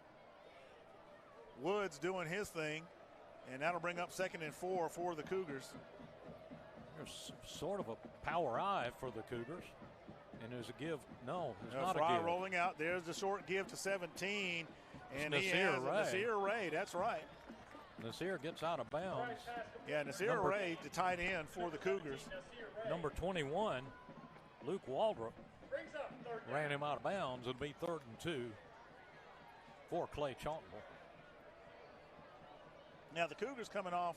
Woods doing his thing. And that'll bring up 2nd and 4 for the Cougars. There's sort of a power eye for the Cougars. And there's a give. No, there's not a Fry give. rolling out. There's the short give to 17. And it's he has Nasir Ray. That's right. Nasir gets out of bounds. Yeah, Nasir Ray, the tight end for the Cougars. Number 21, Luke Waldrop, ran him out of bounds. It'll be 3rd and 2 for Clay-Chalkville. Now the Cougars coming off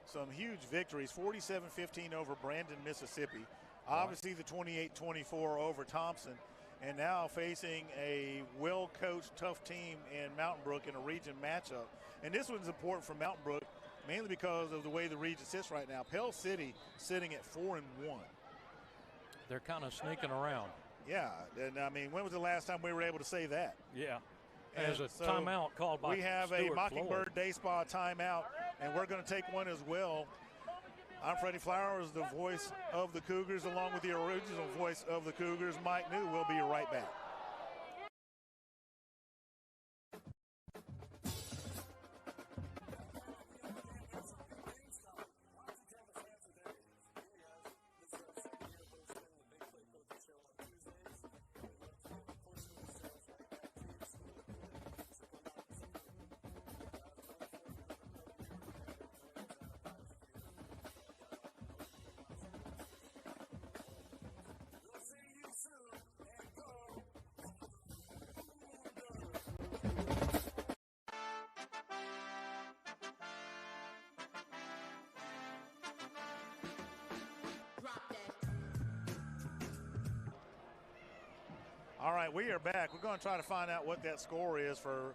some huge victories, 47-15 over Brandon, Mississippi. Obviously the 28-24 over Thompson. And now facing a well-coached, tough team in Mountain Brook in a region matchup. And this one's important for Mountain Brook, mainly because of the way the region sits right now. Pell City sitting at 4-1. They're kind of sneaking around. Yeah, and I mean, when was the last time we were able to say that? Yeah. As a timeout called by we have Stuart a Mockingbird Floyd. Day Spa timeout, and we're going to take one as well. I'm Freddie Flowers, the voice of the Cougars, along with the original voice of the Cougars, Mike New. We'll be right back. All right, we are back. We're going to try to find out what that score is for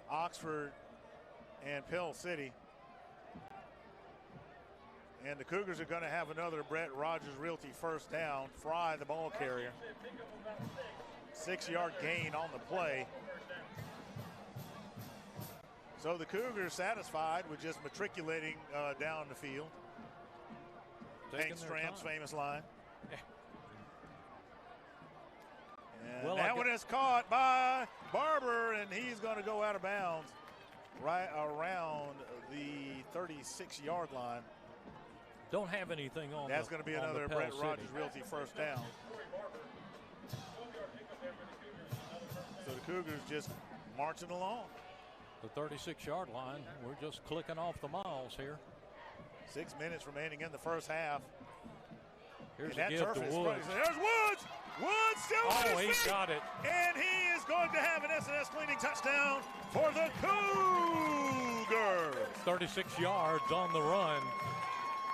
Oxford and Pell City. And the Cougars are going to have another Brett Rogers Realty first down. Fry, the ball carrier. 6-yard gain on the play. So the Cougars satisfied with just matriculating down the field. Hank Stramp's famous line. And that one is caught by Barber, and he's going to go out of bounds right around the 36-yard line. Don't have anything on. That's going to be another Brett Rogers Realty first down. So the Cougars just marching along. The 36-yard line. We're just clicking off the miles here. 6 minutes remaining in the first half. Here's a give to Woods. There's Woods. Woods still on his feet. He got it. And he is going to have an S&S cleaning touchdown for the Cougars. 36 yards on the run.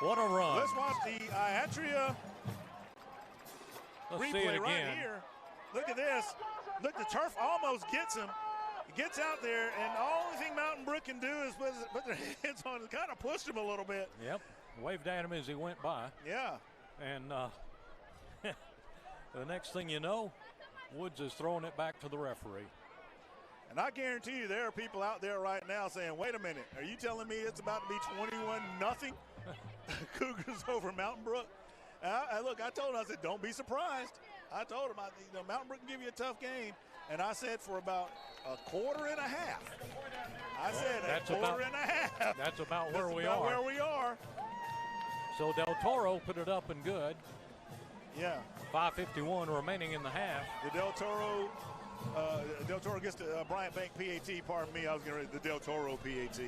What a run. Let's watch the Iatria replay right here. Look at this. Look, the turf almost gets him. He gets out there, and the only thing Mountain Brook can do is put their hands on him, kind of pushed him a little bit. Yep. Waved at him as he went by. Yeah. And the next thing you know, Woods is throwing it back to the referee. And I guarantee you there are people out there right now saying, wait a minute, are you telling me it's about to be 21-0 Cougars over Mountain Brook? Look, I told him, I said, don't be surprised. I told him, Mountain Brook can give you a tough game. And I said for about a quarter and a half. I said a quarter and a half. That's about where we are. So Del Toro put it up and good. Yeah. 5:51 remaining in the half. The Del Toro gets the Bryant Bank PAT. Pardon me, I was going to read the Del Toro PAT.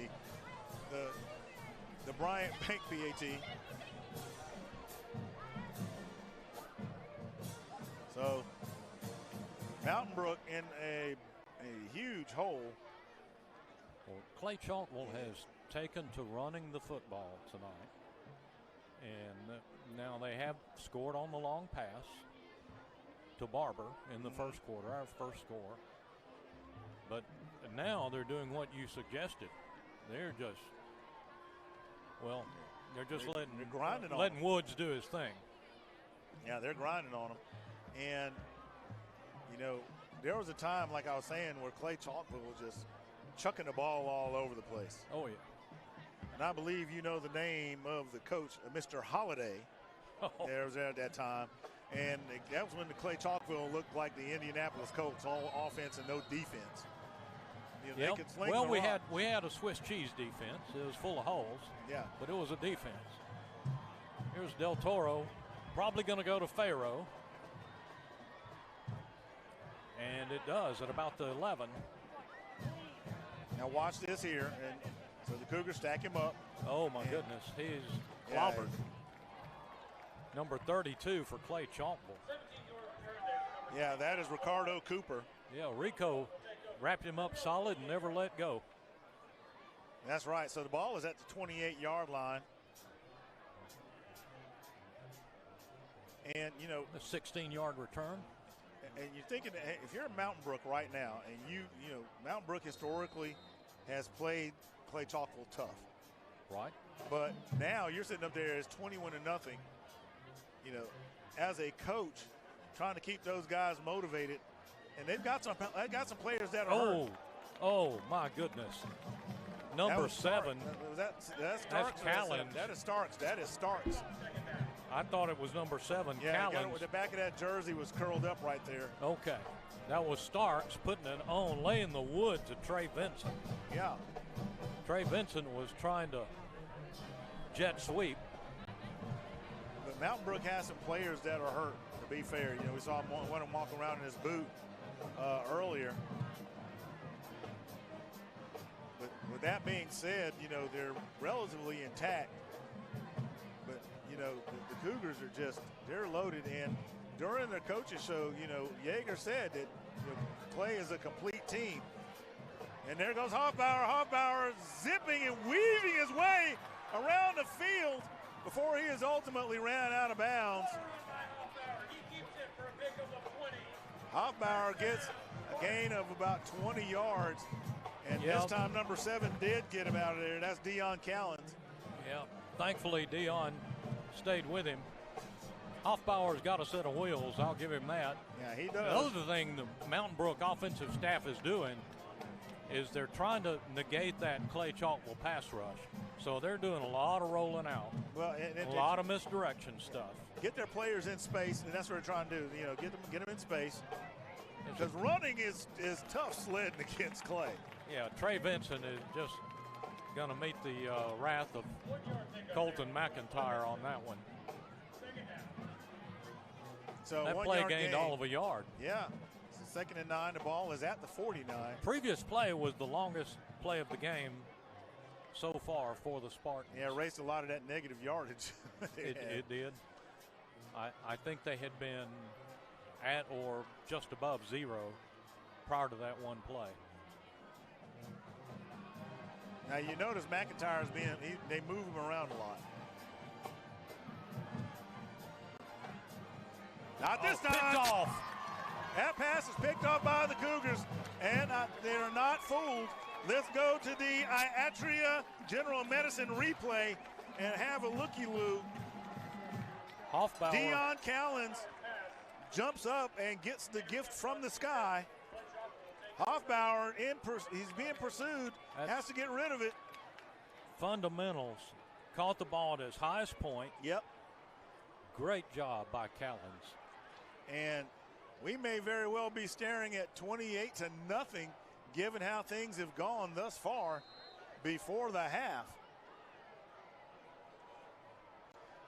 The Bryant Bank PAT. So Mountain Brook in a huge hole. Well, Clay-Chalkville has taken to running the football tonight. And now they have scored on the long pass to Barber in the first quarter, our first score. But now they're doing what you suggested. They're just, letting Woods do his thing. Yeah, they're grinding on him. And, there was a time, like I was saying, where Clay-Chalkville was just chucking the ball all over the place. Oh, yeah. And I believe you know the name of the coach, Mr. Holliday. There was there at that time. And that was when the Clay-Chalkville looked like the Indianapolis Colts, all offense and no defense. They could sling the rock. we had a Swiss cheese defense. It was full of holes. Yeah. But it was a defense. Here's Del Toro, probably going to go to Faro. And it does at about the 11. Now watch this here. And so the Cougars stack him up. Oh, my goodness. He's clobbered. Number 32 for Clay-Chalkville. Yeah, that is Ricardo Cooper. Yeah, Rico wrapped him up solid and never let go. That's right. So the ball is at the 28-yard line. And, a 16-yard return. And you're thinking, hey, if you're at Mountain Brook right now, and Mountain Brook historically has played Clay-Chalkville tough. Right. But now you're sitting up there as 21-0. As a coach, trying to keep those guys motivated And they've got some players that are hurt. Oh, my goodness. Number 7. That's Callens. That is Starks. That is Starks. I thought it was number 7, Callens. The back of that jersey was curled up right there. Okay. That was Starks putting it on, laying the wood to Trey Vincent. Yeah. Trey Vincent was trying to jet sweep. But Mountain Brook has some players that are hurt, to be fair. We saw one of them walk around in his boot earlier. But with that being said, they're relatively intact. But, the Cougars are they're loaded. And during the coaches show, Yeager said that Clay is a complete team. And there goes Hoffbauer. Hoffbauer zipping and weaving his way around the field before he is ultimately ran out of bounds. Hoffbauer gets a gain of about 20 yards. And this time number 7 did get him out of there. That's Deion Callens. Yeah, thankfully Deion stayed with him. Hoffbauer's got a set of wheels. I'll give him that. Yeah, he does. The other thing the Mountain Brook offensive staff is doing is they're trying to negate that Clay-Chalkville pass rush. So they're doing a lot of rolling out. Well, a lot of misdirection stuff. Get their players in space, and that's what they're trying to do. Get them in space. Because running is tough sledding against Clay. Yeah, Trey Vincent is just going to meet the wrath of Colton McIntyre on that one. So that play gained all of a yard. Yeah. It's 2nd and 9. The ball is at the 49. Previous play was the longest play of the game so far for the Spartans. Yeah, erased a lot of that negative yardage. It did. I think they had been at or just above 0 prior to that one play. Now you notice McIntyre's they move him around a lot. Not this time. Picked off. That pass is picked off by the Cougars, and they are not fooled. Let's go to the Iatria General Medicine replay and have a looky-loo. Hoffbauer. Deion Callens jumps up and gets the gift from the sky. Hoffbauer, he's being pursued, has to get rid of it. Fundamentals. Caught the ball at his highest point. Yep. Great job by Callens. And we may very well be staring at 28-0, given how things have gone thus far before the half.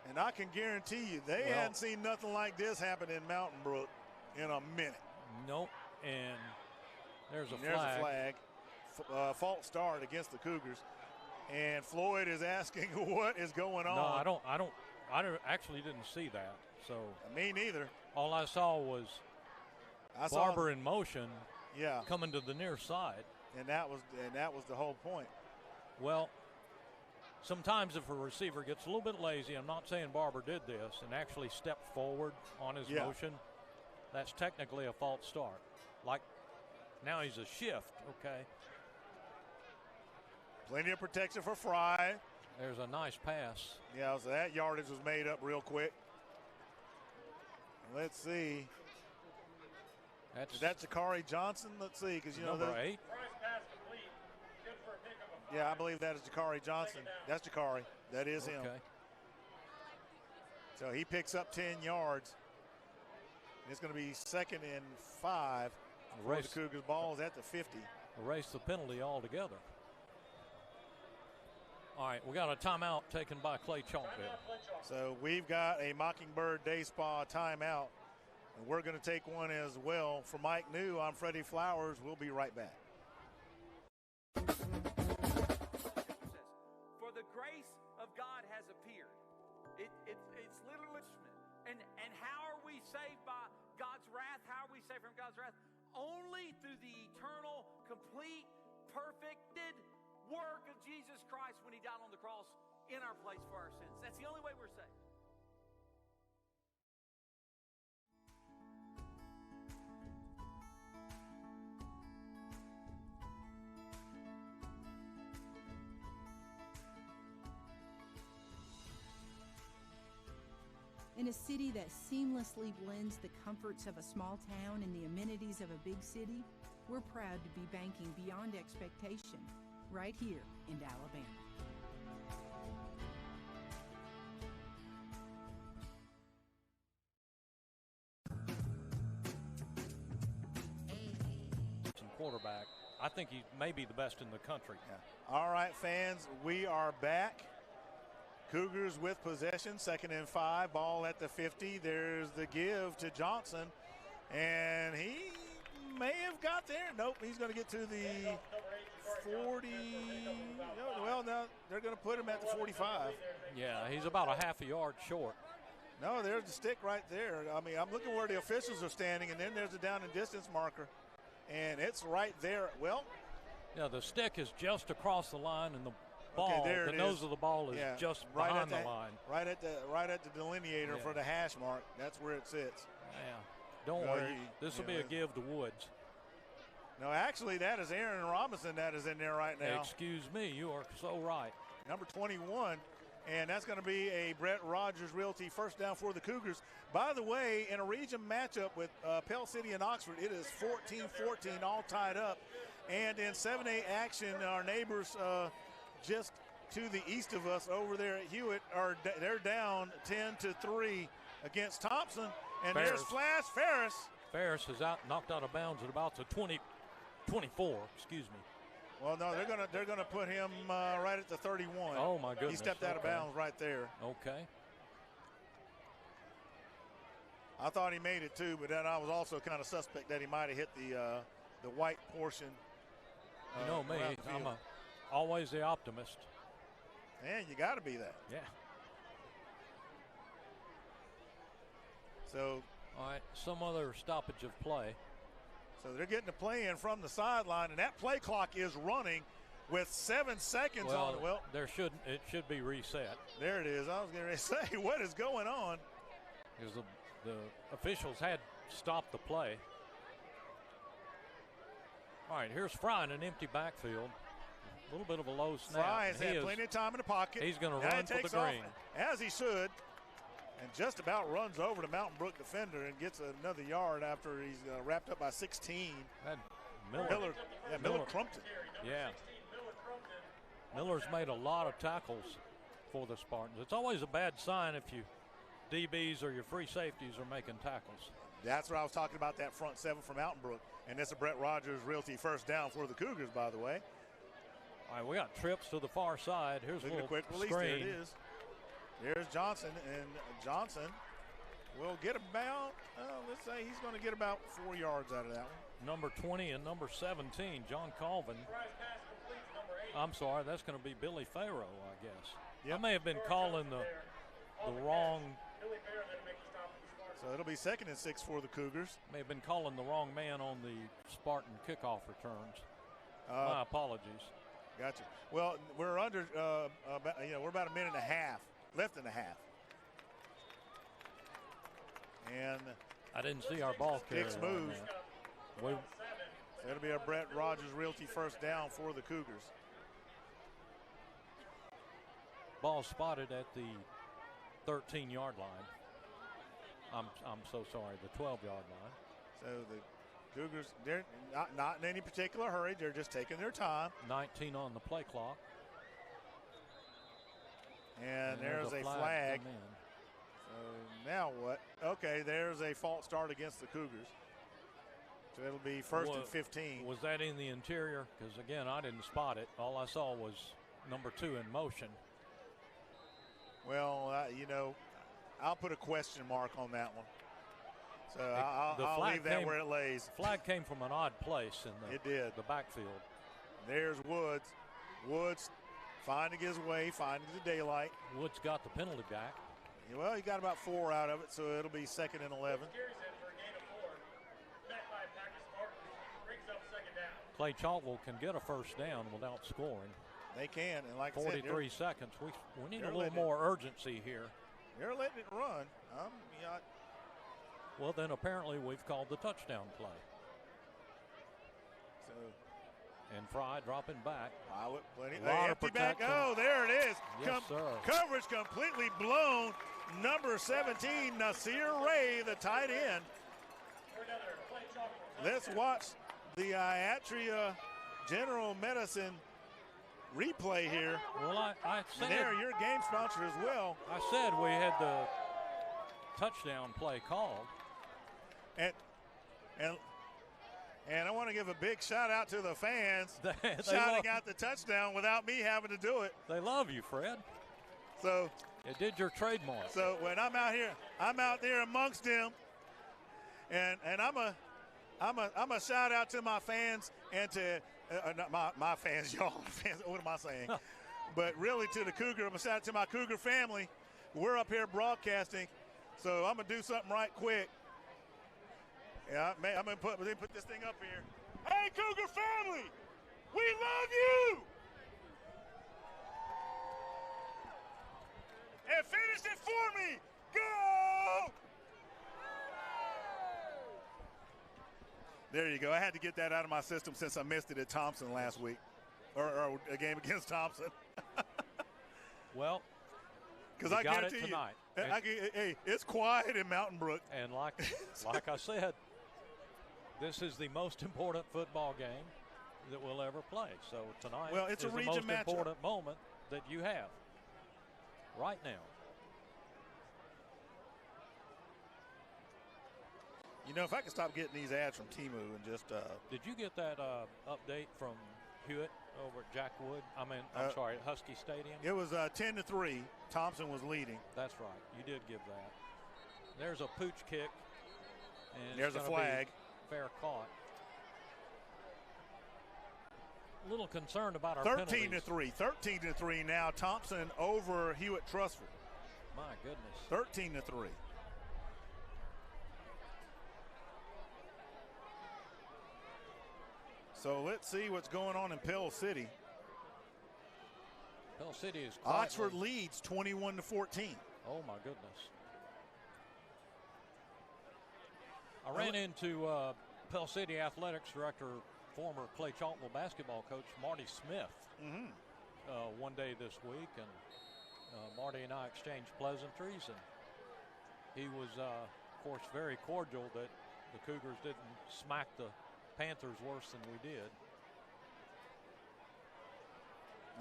And I can guarantee you, they hadn't seen nothing like this happen in Mountain Brook in a minute. Nope. And there's a flag. False start against the Cougars. And Floyd is asking what is going on. No, I actually didn't see that. So me neither. All I saw was Barber in motion. Yeah. Coming to the near side. And that was the whole point. Well, sometimes if a receiver gets a little bit lazy, I'm not saying Barber did this, and actually stepped forward on his motion, that's technically a false start. Like now he's a shift, okay? Plenty of protection for Fry. There's a nice pass. Yeah, so that yardage was made up real quick. Let's see. Is that Jakari Johnson? Let's see, because number 8. Yeah, I believe that is Jakari Johnson. That's Jakari. That is him. So he picks up 10 yards. It's going to be 2nd and 5 for the Cougars. Ball is at the 50. Erase the penalty altogether. All right, we got a timeout taken by Clay-Chalkville. So we've got a Mockingbird Day Spa timeout, and we're going to take one as well. For Mike New, I'm Freddie Flowers. We'll be right back. For the grace of God has appeared. It's literally, and how are we saved by God's wrath? How are we saved from God's wrath? Only through the eternal, complete, perfected work of Jesus Christ when he died on the cross in our place for our sins. That's the only way we're saved. In a city that seamlessly blends the comforts of a small town and the amenities of a big city, we're proud to be banking beyond expectation right here in Alabama. Quarterback. I think he may be the best in the country. Yeah. All right, fans, we are back. Cougars with possession, 2nd and 5, ball at the 50. There's the give to Johnson, and he may have got there. Nope, he's going to get to the 40. Well, now they're going to put him at the 45. Yeah, he's about a half a yard short. No, there's the stick right there. I mean, I'm looking where the officials are standing, and then there's a down and distance marker. And it's right there. Well, yeah, the stick is just across the line, and the ball, the nose of the ball is just right behind at the line. Right at the delineator for the hash mark. That's where it sits. Yeah. Don't worry. This will be a give to Woods. No, actually, that is Aaron Robinson that is in there right now. Excuse me. You are so right. Number 21. And that's going to be a Brett Rogers Realty first down for the Cougars. By the way, in a region matchup with Pell City and Oxford, it is 14-14, all tied up. And in 7A action, our neighbors just to the east of us over there at Hewitt, they're down 10-3 against Thompson. And there's Flash Ferris. Ferris is knocked out of bounds at about the 24, excuse me. Well, no, they're gonna put him right at the 31. Oh my goodness! He stepped out of bounds right there. Okay. I thought he made it too, but then I was also kind of suspect that he might have hit the white portion. You know me, I'm always the optimist. And you got to be that. Yeah. So. All right, some other stoppage of play. So they're getting the play in from the sideline, and that play clock is running with 7 seconds on it. Well, it should be reset. There it is. I was going to say, what is going on? Because the officials had stopped the play. All right, here's Fry in an empty backfield. A little bit of a low snap. Fry has had plenty of time in the pocket. He's going to run for the green. As he should. And just about runs over the Mountain Brook defender and gets another yard after he's wrapped up by 16. Miller Crumpton. Yeah. Miller's made a lot of tackles for the Spartans. It's always a bad sign if you DBs or your free safeties are making tackles. That's what I was talking about, that front seven from Mountain Brook. And that's a Brett Rogers Realty first down for the Cougars, by the way. All right, we got trips to the far side. Here's a little quick release. screen. There it is. There's Johnson, and Johnson will get about, let's say he's going to get about 4 yards out of that one. Number 20 and number 17, John Colvin. I'm sorry, that's going to be Billy Farrow, I guess. Yep. I may have been calling the wrong. So it'll be 2nd and 6 for the Cougars. May have been calling the wrong man on the Spartan kickoff returns. My apologies. Gotcha. Well, we're under, we're about a minute and a half. Left and a half. And I didn't see our ball carrier. Sticks move. So it'll be a Brett Rogers Realty first down for the Cougars. Ball spotted at the 13-yard line. I'm so sorry, the 12-yard line. So the Cougars, they're not in any particular hurry. They're just taking their time. 19 on the play clock. And there's a flag. So now what? Okay, there's a false start against the Cougars. So it'll be 1st and 15. Was that in the interior? Because, again, I didn't spot it. All I saw was number 2 in motion. Well, I'll put a question mark on that one. So I'll leave that where it lays. The flag came from an odd place in the backfield. There's Woods. Woods finding his way, finding the daylight. Woods got the penalty back. Well, he got about 4 out of it, so it'll be 2nd and 11. Clay-Chalkville can get a first down without scoring. They can, and like 43 seconds. We need a little more urgency here. They're letting it run. Well, then apparently we've called the touchdown play. So And Fry dropping back. Empty back. Oh, there it is. Yes, sir. Coverage completely blown. Number 17, Nasir Ray, the tight end. Let's watch the Iatria General Medicine replay here. Well, I said they're your game sponsor as well. I said we had the touchdown play called. And I want to give a big shout out to the fans shouting out the touchdown without me having to do it. They love you, Fred. So it did your trademark. So when I'm out there amongst them, and I'm a shout out to my fans and to not my fans, y'all fans. What am I saying? But really to the Cougar. I'm a shout out to my Cougar family. We're up here broadcasting, so I'm gonna do something right quick. Yeah, I'm gonna put this thing up here. Hey, Cougar family, we love you. And finish it for me. Go! There you go. I had to get that out of my system since I missed it at Thompson last week, or a game against Thompson. Well, because I got guarantee it tonight. Hey, it's quiet in Mountain Brook. And like I said, this is the most important football game that we'll ever play. So tonight it's is a region the most matchup. important moment that you have right now. You know, if I could stop getting these ads from Temu and just Did you get that update from Hewitt over at Jackwood? I'm sorry, at Husky Stadium? It was 10-3. Thompson was leading. That's right. You did give that. There's a pooch kick. And there's a flag. Fair caught. A little concerned about our 13-3. 13-3 now. Thompson over Hewitt Trustful. My goodness. 13-3. So let's see what's going on in Pell City. Pell City is Oxford leads 21-14. Oh my goodness. I ran into Pell City Athletics Director, former Clay-Chalkville basketball coach Marty Smith one day this week, and Marty and I exchanged pleasantries, and he was, of course, very cordial that the Cougars didn't smack the Panthers worse than we did.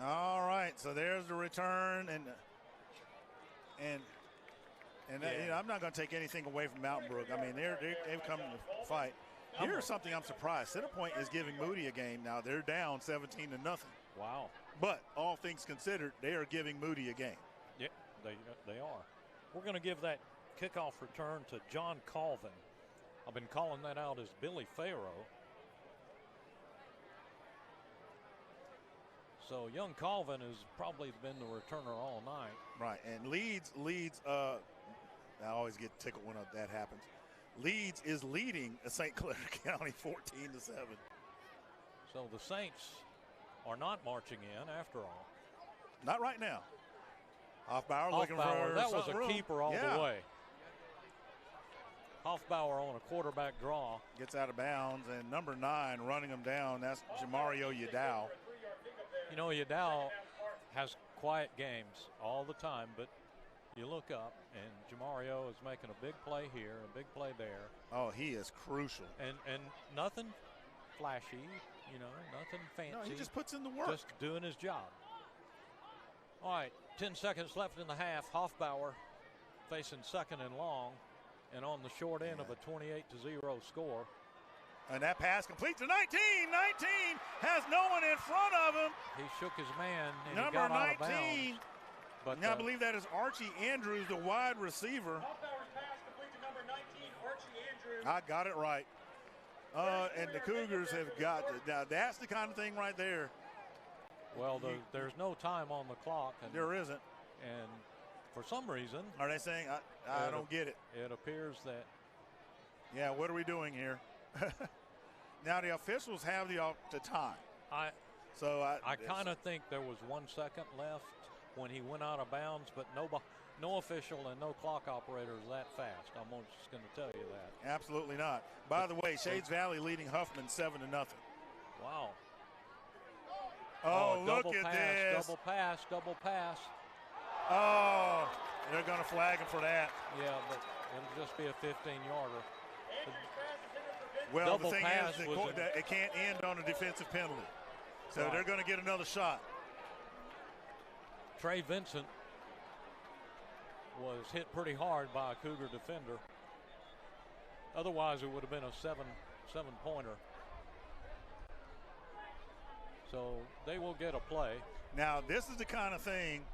All right, so there's the return, and you know, I'm not going to take anything away from Mountain Brook. I mean, they've come to fight. Here's something I'm surprised. Centerpoint is giving Moody a game now. They're down 17-0. Wow. But all things considered, they are giving Moody a game. Yeah, they are. We're going to give that kickoff return to John Colvin. I've been calling that out as Billy Farrow. So young Colvin has probably been the returner all night. Right, and Leeds. I always get tickled when that happens. Leeds is leading St. Clair County 14-7. So the Saints are not marching in after all. Not right now. Hoffbauer looking for that was a room. keeper all the way. Hoffbauer on a quarterback draw. Gets out of bounds, and number 9 running him down. That's Jamario Yadao. You know, Yadao has quiet games all the time, but you look up, and Jamario is making a big play here, a big play there. Oh, he is crucial. And nothing flashy, you know, nothing fancy. No, he just puts in the work. Just doing his job. All right, 10 seconds left in the half. Hoffbauer facing second and long, and on the short end of a 28-0 score. And that pass complete to 19. 19 has no one in front of him. He shook his man, and number he got 19. out of bounds. But I believe that is Archie Andrews, the wide receiver. Hoffbauer's pass complete to number 19, Archie Andrews. I got it right. And the Cougars have got it. Now, that's the kind of thing right there. Well, there's no time on the clock. And there isn't. And for some reason. Are they saying, I don't get it? It appears that. Yeah, what are we doing here? Now, the officials have the time. I kind of think there was 1 second left when he went out of bounds, but no official and no clock operator is that fast. I'm just going to tell you that. Absolutely not. By the way, Shades Valley leading Huffman 7-0. Wow. Oh, look double at pass, this. double pass, double pass. Oh, they're going to flag him for that. Yeah, but it'll just be a 15-yarder. Well, Double the thing pass is was that it can't end on a defensive penalty. So Right. they're going to get another shot. Trey Vincent was hit pretty hard by a Cougar defender. Otherwise, it would have been a seven-pointer. So they will get a play. Now, this is the kind of thing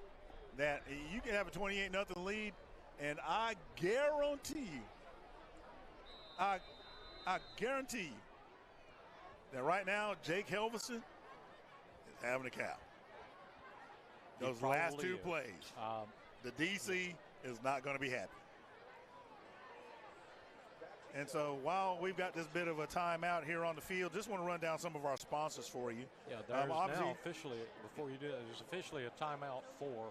that you can have a 28-0 lead, and I guarantee you, I guarantee you that right now Jake Helveson is having a cow. Those last two plays. The DC is not going to be happy. And so while we've got this bit of a timeout here on the field, just want to run down some of our sponsors for you. Yeah, there's now officially, before you do that, there's officially a timeout for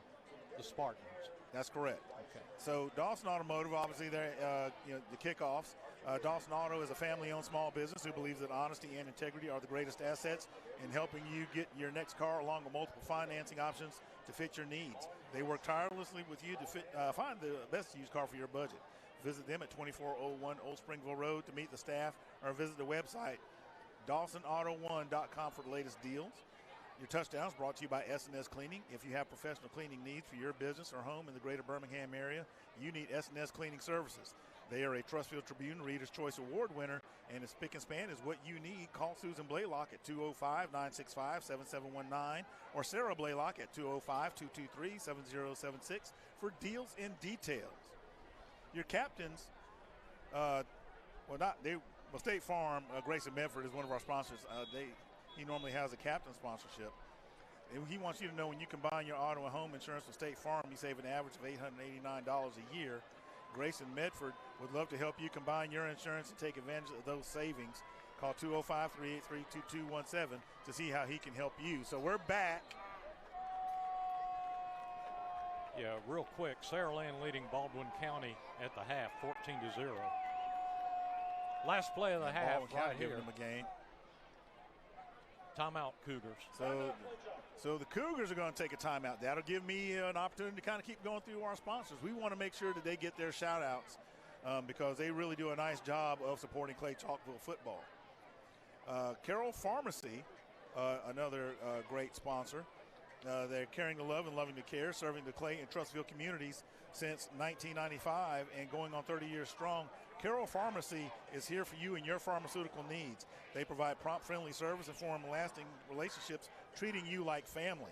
the Spartans. That's correct. Okay. So Dawson Automotive, obviously, they're the kickoffs. Dawson Auto is a family-owned small business who believes that honesty and integrity are the greatest assets in helping you get your next car, along with multiple financing options to fit your needs. They work tirelessly with you to find the best used car for your budget. Visit them at 2401 Old Springville Road to meet the staff, or visit the website DawsonAuto1.com for the latest deals. Your touchdowns brought to you by S&S Cleaning. If you have professional cleaning needs for your business or home in the greater Birmingham area, you need S&S Cleaning Services. They are a Trustfield Tribune Reader's Choice Award winner, and if spick and span is what you need, call Susan Blaylock at 205-965-7719 or Sarah Blaylock at 205-223-7076 for deals in details. Your captains, State Farm, Grayson Medford is one of our sponsors. He normally has a captain sponsorship. And he wants you to know when you combine your auto and home insurance with State Farm, you save an average of $889 a year. Grayson Medford would love to help you combine your insurance and take advantage of those savings. Call 205-383-2217 to see how he can help you. So we're back. Yeah, real quick, Saraland leading Baldwin County at the half, 14-0. Last play of the half, right here. Them a game. Timeout, Cougars. So the Cougars are going to take a timeout. That'll give me an opportunity to kind of keep going through our sponsors. We want to make sure that they get their shout-outs because they really do a nice job of supporting Clay-Chalkville football. Carroll Pharmacy, another great sponsor. They're carrying the love and loving the care, serving the Clay and Trustville communities since 1995 and going on 30 years strong. Carroll Pharmacy is here for you and your pharmaceutical needs. They provide prompt, friendly service and form lasting relationships, treating you like family.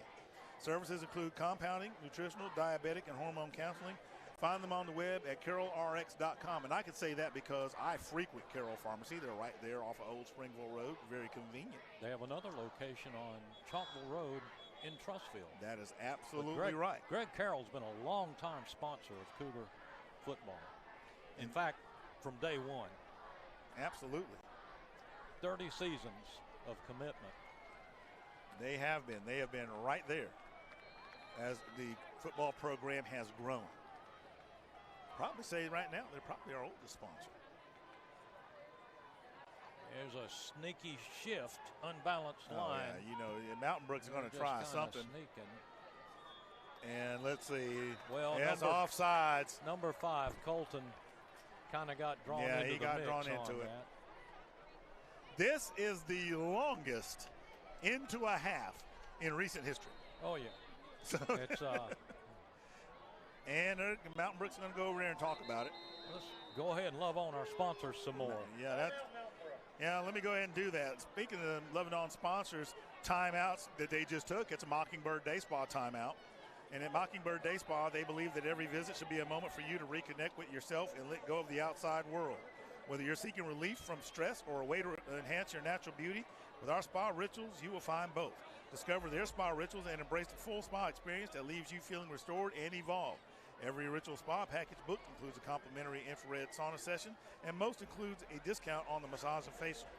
Services include compounding, nutritional, diabetic, and hormone counseling. Find them on the web at carrollrx.com. And I can say that because I frequent Carroll Pharmacy. They're right there off of Old Springville Road. Very convenient. They have another location on Chalkville Road in Trustfield. That is absolutely right. Greg Carroll's been a long-time sponsor of Cougar football. In fact, from day one. Absolutely. 30 seasons of commitment. They have been. They have been right there as the football program has grown. Probably say right now they're probably our oldest sponsor. There's a sneaky shift, unbalanced line. Yeah, you know, Mountain Brook's going to try something. Sneaking. And let's see. Well, that's offsides. Number 5, Colton, kind of got drawn into the mix. Yeah, he got drawn into it. This is the longest into a half in recent history. Oh, yeah. So it's and Mountain Brook's going to go over there and talk about it. Let's go ahead and love on our sponsors some more. Yeah, let me go ahead and do that. Speaking of loving on sponsors, timeouts that they just took, it's a Mockingbird Day Spa timeout. And at Mockingbird Day Spa, they believe that every visit should be a moment for you to reconnect with yourself and let go of the outside world. Whether you're seeking relief from stress or a way to enhance your natural beauty, with our spa rituals, you will find both. Discover their spa rituals and embrace the full spa experience that leaves you feeling restored and evolved. Every ritual spa package booked includes a complimentary infrared sauna session, and most includes a discount on the massage and facial.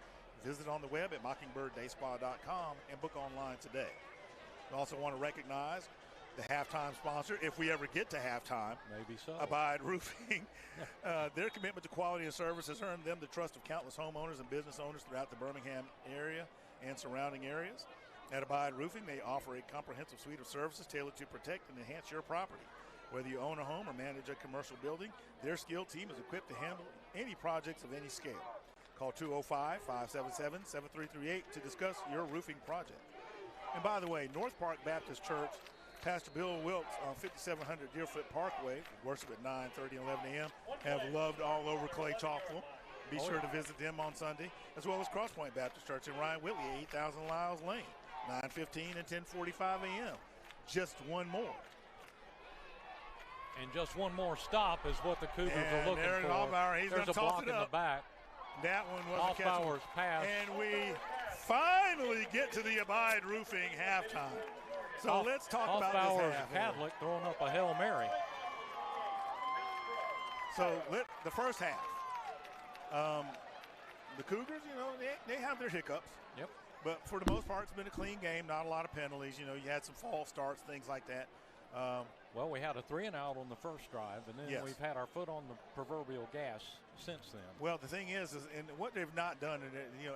Visit on the web at mockingbirddaySpa.com and book online today. We also want to recognize the halftime sponsor, if we ever get to halftime. Maybe so. Abide Roofing. Their commitment to quality and service has earned them the trust of countless homeowners and business owners throughout the Birmingham area and surrounding areas. At Abide Roofing, they offer a comprehensive suite of services tailored to protect and enhance your property. Whether you own a home or manage a commercial building, their skilled team is equipped to handle any projects of any scale. Call 205-577-7338 to discuss your roofing project. And by the way, North Park Baptist Church, Pastor Bill Wilkes on 5700 Deerfoot Parkway, worship at 9:30 and 11 a.m., have loved all over Clay-Chalkville. Be sure to visit them on Sunday, as well as Crosspoint Baptist Church in Ryan Whitley, 8,000 Lyles Lane, 9:15 and 10:45 a.m. Just one more. And just one more stop is what the Cougars are looking there's for. Allbauer. He's There's a block in the back. That one was a catch. Allbauer's pass. And we finally get to the Abide Roofing halftime. So let's talk about this half. Catholic throwing up a Hail Mary. So the first half, the Cougars, they have their hiccups. Yep. But for the most part, it's been a clean game. Not a lot of penalties. You had some false starts, things like that. Well, we had a 3-and-out on the first drive, and then Yes. we've had our foot on the proverbial gas since then. Well, the thing is and what they've not done,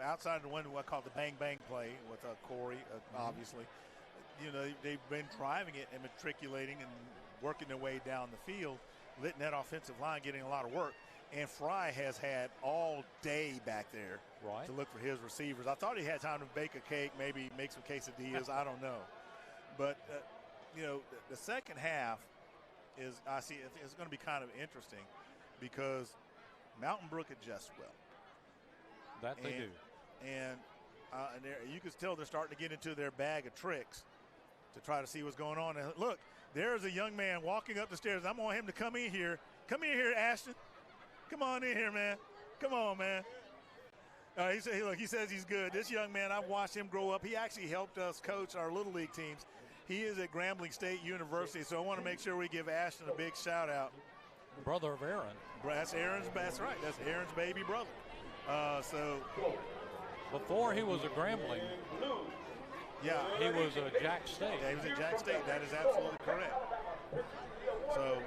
outside of the one what I call the bang-bang play with Corey, obviously, they've been driving it and matriculating and working their way down the field, letting that offensive line getting a lot of work. And Fry has had all day back there to look for his receivers. I thought he had time to bake a cake, maybe make some quesadillas. I don't know. But, the second half is, I see, it's going to be kind of interesting because Mountain Brook adjusts well. That they do. And you can tell they're starting to get into their bag of tricks to try to see what's going on. And look, there's a young man walking up the stairs. I'm on him to come in here. Come in here, Ashton. Come on in here, man. Come on, man. He says he's good. This young man, I've watched him grow up. He actually helped us coach our Little League teams. He is at Grambling State University, so I want to make sure we give Ashton a big shout out. Brother of Aaron. That's right. That's Aaron's baby brother. Before he was a Grambling, he was a Jack State. Yeah, he was at Jack State. That is absolutely correct. So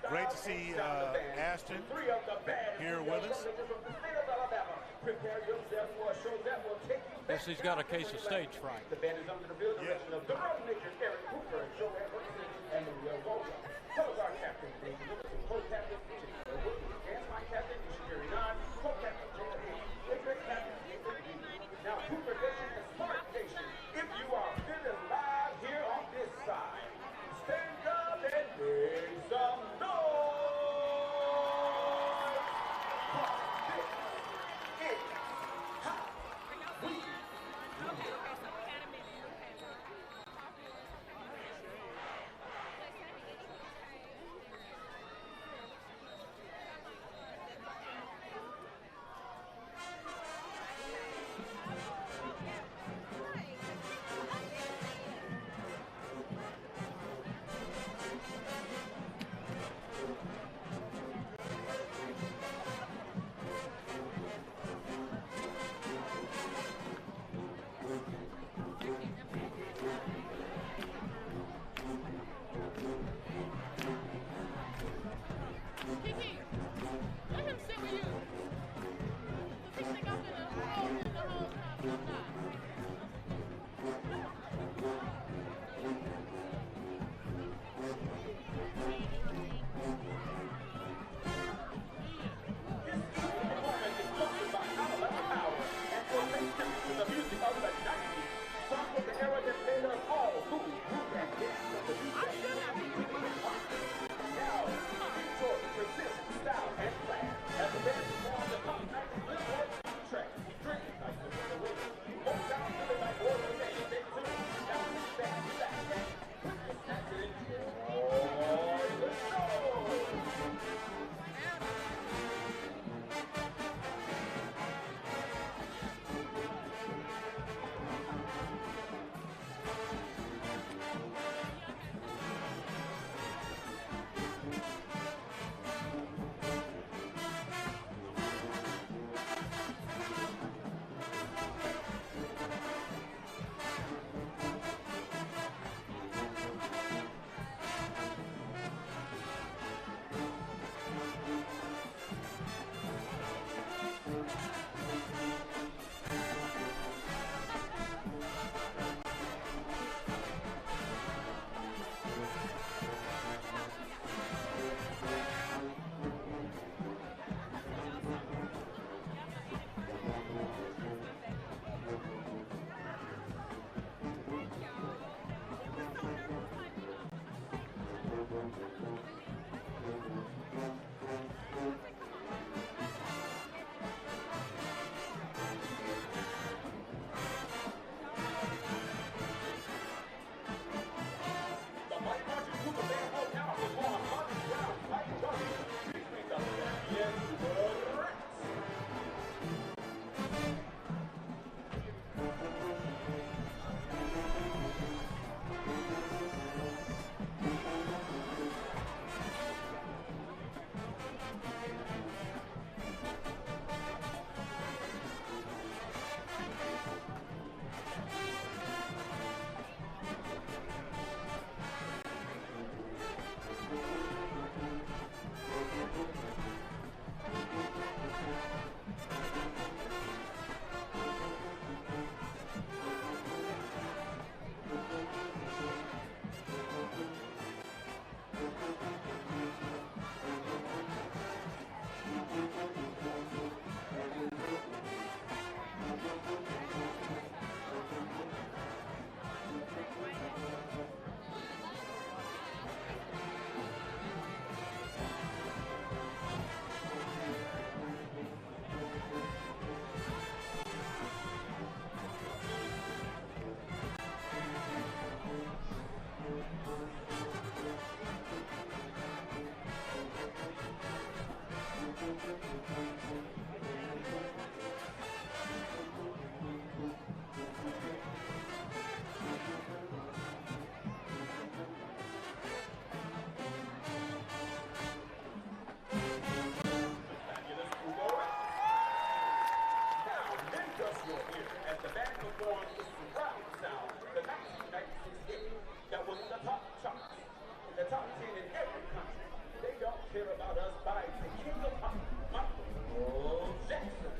great to see Ashton here with us. Guess he's got a case of stage fright. If you are feeling live here on this side, stand up and make some noise. This is how we in every country. They don't care about us by the king of pop, Michael Jackson.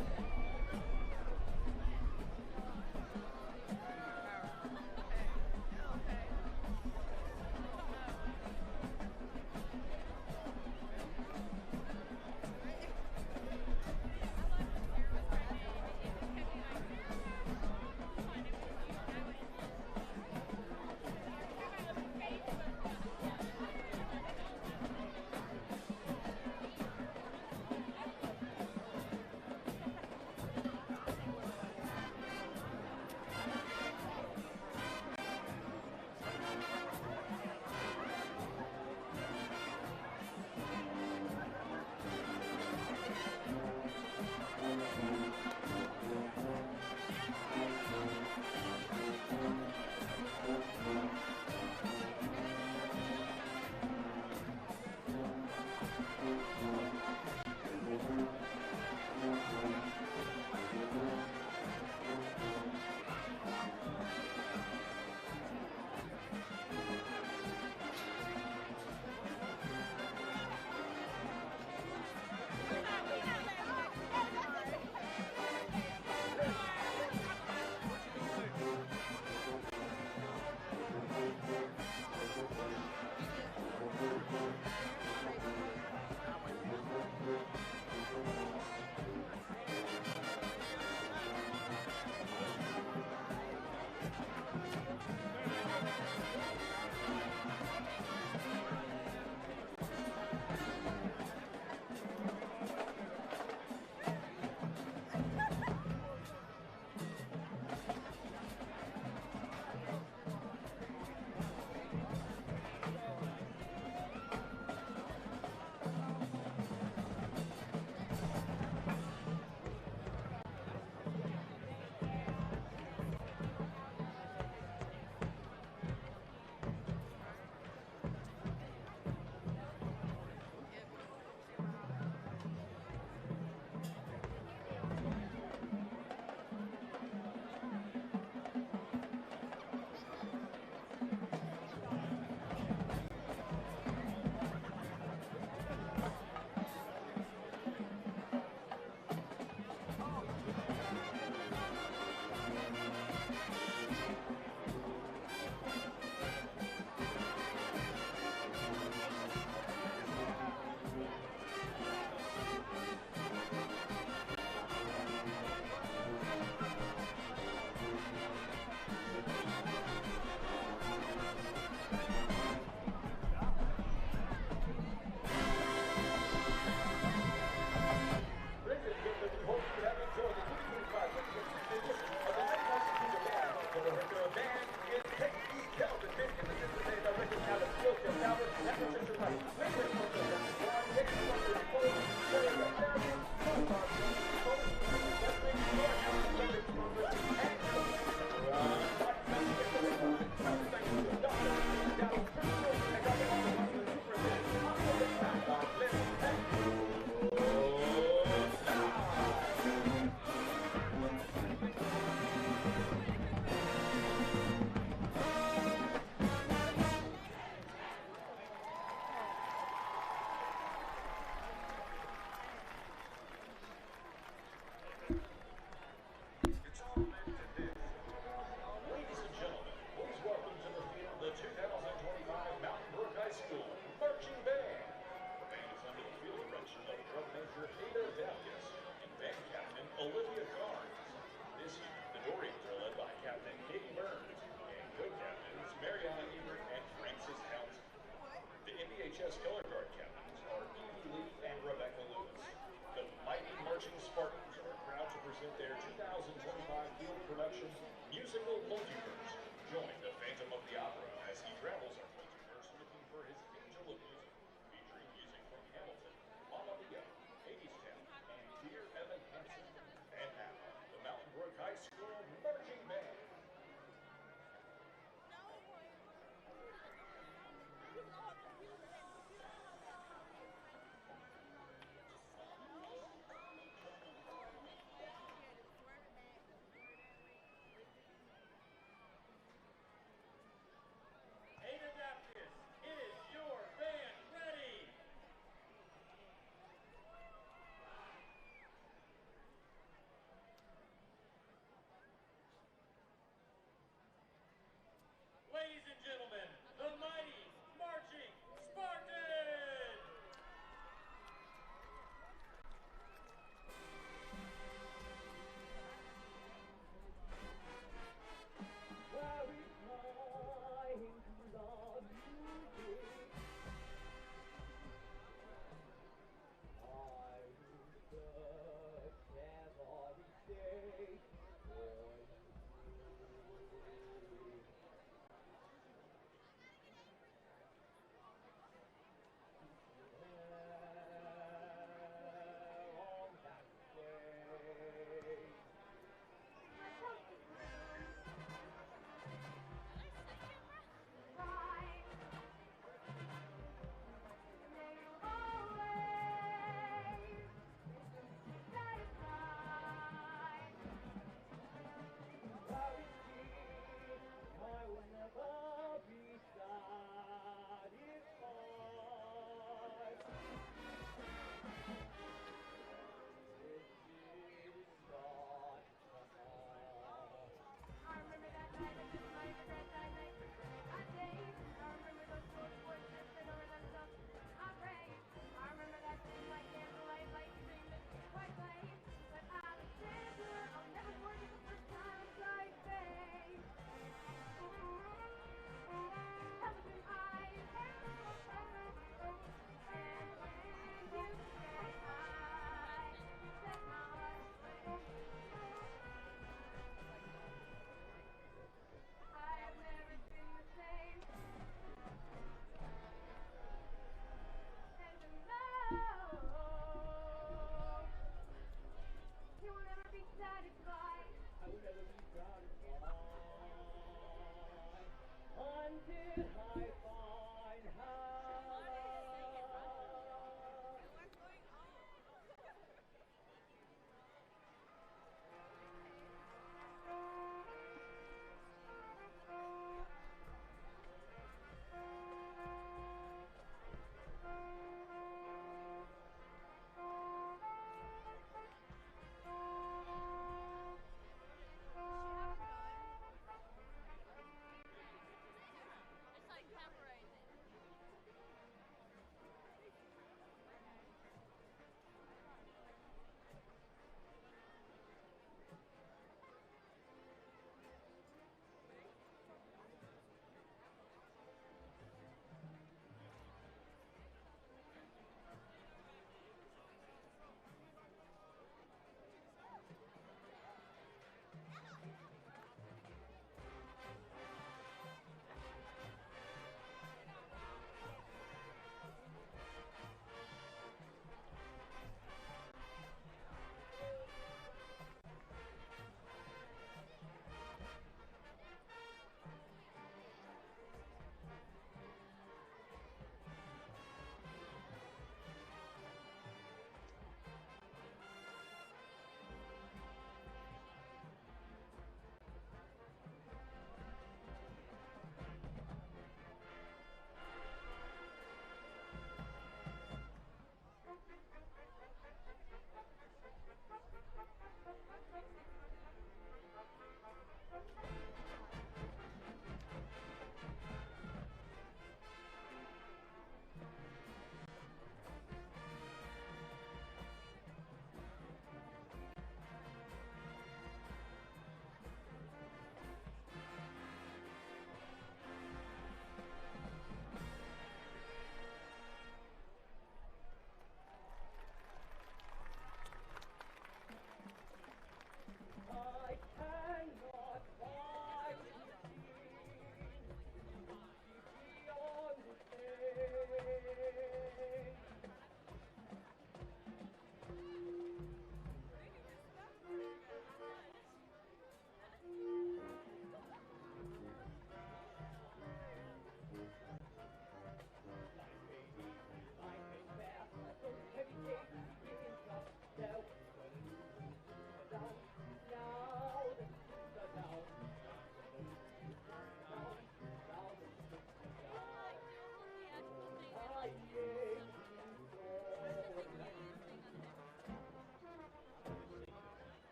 Brook Spartans are proud to present their 2025 field production musical multiverse. Join the Phantom of the Opera as he travels our multiverse looking for his angel of music, featuring music from Hamilton, Mamma Mia, Hadestown, and Dear Evan Hansen. And now, the Mountain Brook High School Marching Band. Aiden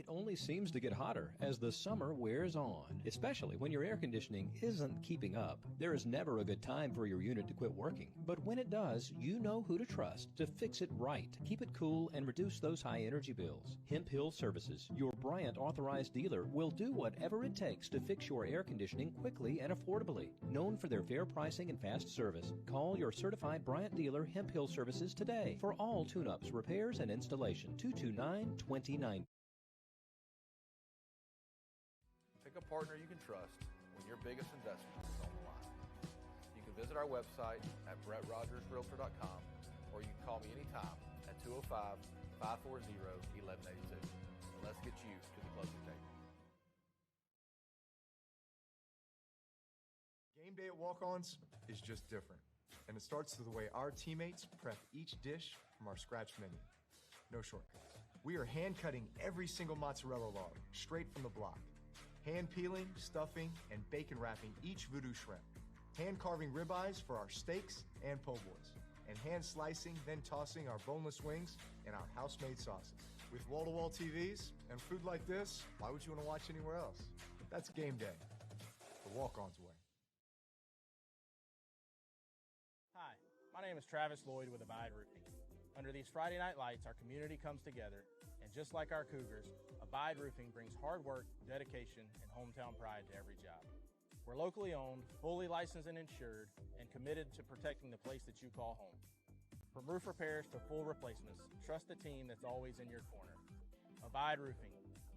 It only seems to get hotter as the summer wears on, especially when your air conditioning isn't keeping up. There is never a good time for your unit to quit working, but when it does, you know who to trust to fix it right. Keep it cool and reduce those high energy bills. Hemp Hill Services, your Bryant authorized dealer, will do whatever it takes to fix your air conditioning quickly and affordably. Known for their fair pricing and fast service, call your certified Bryant dealer Hemp Hill Services today for all tune-ups, repairs, and installation. 229-2090. Pick a partner you can trust when your biggest investment is on the line. You can visit our website at BrettRogersRealtor.com, or you can call me anytime at 205-540-1182. And let's get you to the closing table. Game day at Walk-Ons is just different, and it starts with the way our teammates prep each dish from our scratch menu. No shortcuts. We are hand-cutting every single mozzarella log straight from the block, hand-peeling, stuffing, and bacon wrapping each voodoo shrimp, hand-carving ribeyes for our steaks and po' boys, and hand-slicing, then tossing our boneless wings in our house-made sauces. With wall-to-wall TVs and food like this, why would you want to watch anywhere else? That's game day, the Walk-Ons way. Hi, my name is Travis Lloyd with Abide Roofing. Under these Friday night lights, our community comes together, and just like our Cougars, Abide Roofing brings hard work, dedication, and hometown pride to every job. We're locally owned, fully licensed and insured, and committed to protecting the place that you call home. From roof repairs to full replacements, trust the team that's always in your corner. Abide Roofing,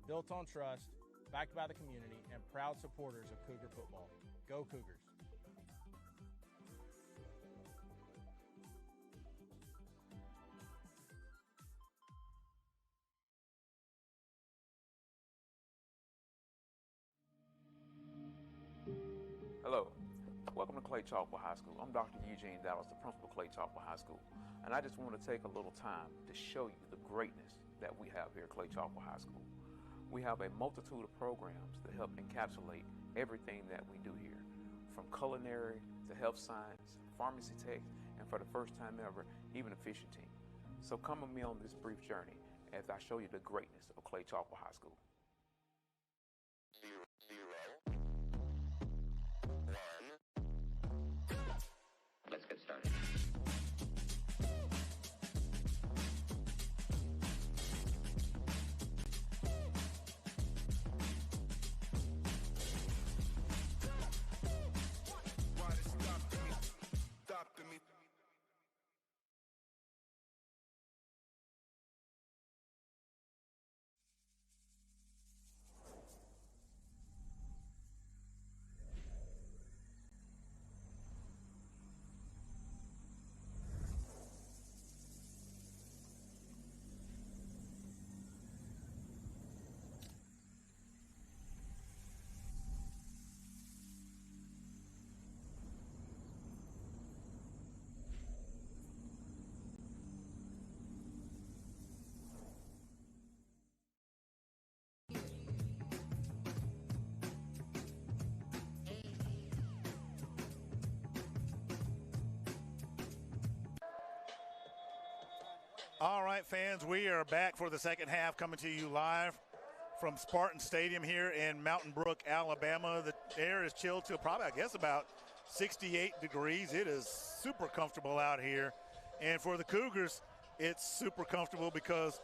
built on trust, backed by the community, and proud supporters of Cougar football. Go Cougars. Hello, welcome to Clay-Chalkville High School. I'm Dr. Eugene Dallas, the principal of Clay-Chalkville High School, and I just want to take a little time to show you the greatness that we have here at Clay-Chalkville High School. We have a multitude of programs that help encapsulate everything that we do here, from culinary to health science, pharmacy tech, and for the first time ever, even a fishing team. So come with me on this brief journey as I show you the greatness of Clay-Chalkville High School. Let's get started. All right, fans, we are back for the second half, coming to you live from Spartan Stadium here in Mountain Brook, Alabama. The air is chilled to probably, I guess, about 68 degrees. It is super comfortable out here. And for the Cougars, it's super comfortable because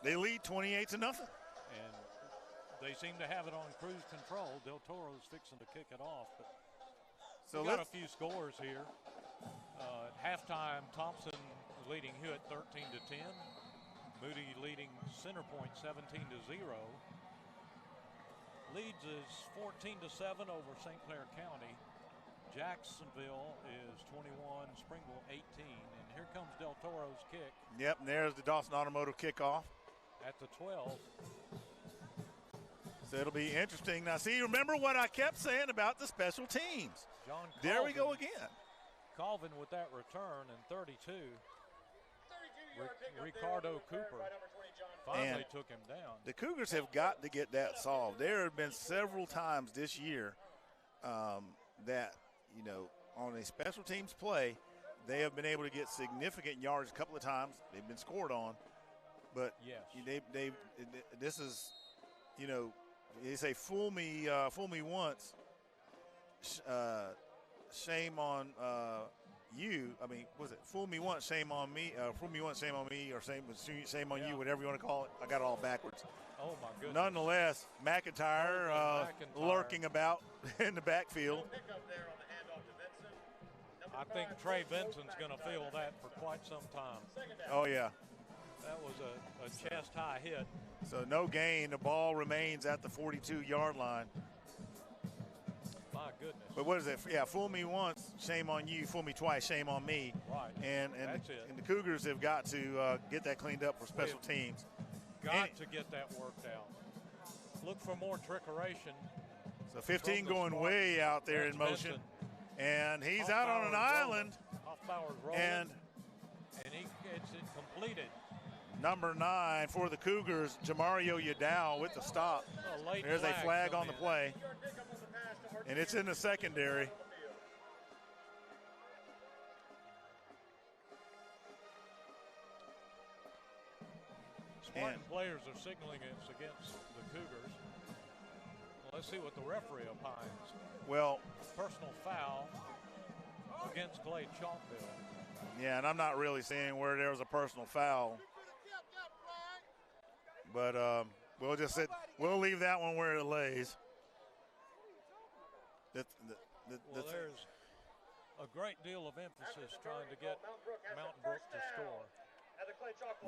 they lead 28-0. And they seem to have it on cruise control. Del Toro's fixing to kick it off. But we got a few scores here. At halftime, Thompson leading Hewitt 13-10. Moody leading Centerpoint 17-0. Leeds is 14-7 over St. Clair County. Jacksonville is 21, Springville 18, and here comes Del Toro's kick. Yep, and there's the Dawson Automotive kickoff. At the 12. So it'll be interesting. Now, see, remember what I kept saying about the special teams. John Colvin, there we go again. Colvin with that return, and 32. Ricardo Cooper finally took him down. The Cougars have got to get that solved. There have been several times this year that, you know, on a special teams play, they have been able to get significant yards a couple of times. They've been scored on. But yes. This is, you know, they say fool me once, shame on you. I mean, what was it? Fool me once, shame on me. Fool me once, shame on me, or shame on you, whatever you want to call it. I got it all backwards. Oh my goodness. Nonetheless, McIntyre lurking about in the backfield. I think Trey Benson's going to feel that for quite some time. Oh, yeah. That was a chest-high hit. So no gain. The ball remains at the 42-yard line. My goodness. But what is it? Yeah, fool me once, shame on you. Fool me twice, shame on me. Right. And that's it. And the Cougars have got to get that cleaned up for special teams. Got to get that worked out. Look for more trickeration. So 15 going way out there in motion. Benson. And he's out on an island. Hoffbauer's rolling. And he gets it completed. Number 9 for the Cougars, Jamario Yadao with the stop. There's a flag on the play. And it's in the secondary. Spartan players are signaling it's against the Cougars. Let's see what the referee opines. Well, personal foul against Clay-Chalkville. Yeah, and I'm not really seeing where there was a personal foul. But we'll leave that one where it lays. There's a great deal of emphasis trying to get Mountain Brook to score.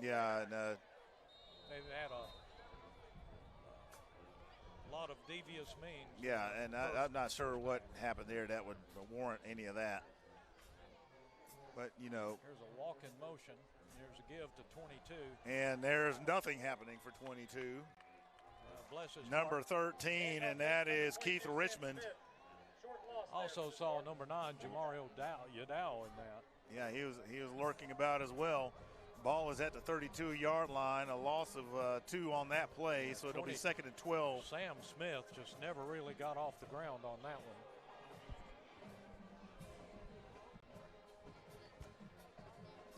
Yeah, and they've had a lot of devious means. Yeah, and I'm not sure what happened there that would warrant any of that. But, you know. Here's a walk in motion. There's a give to 22. And there's nothing happening for 22. Bless his number heart. 13, and that is Keith Richmond. Also saw number 9, Jamario Yadao in that. Yeah, he was lurking about as well. Ball is at the 32-yard line, a loss of 2 on that play, so it'll be 2nd and 12. Sam Smith just never really got off the ground on that one.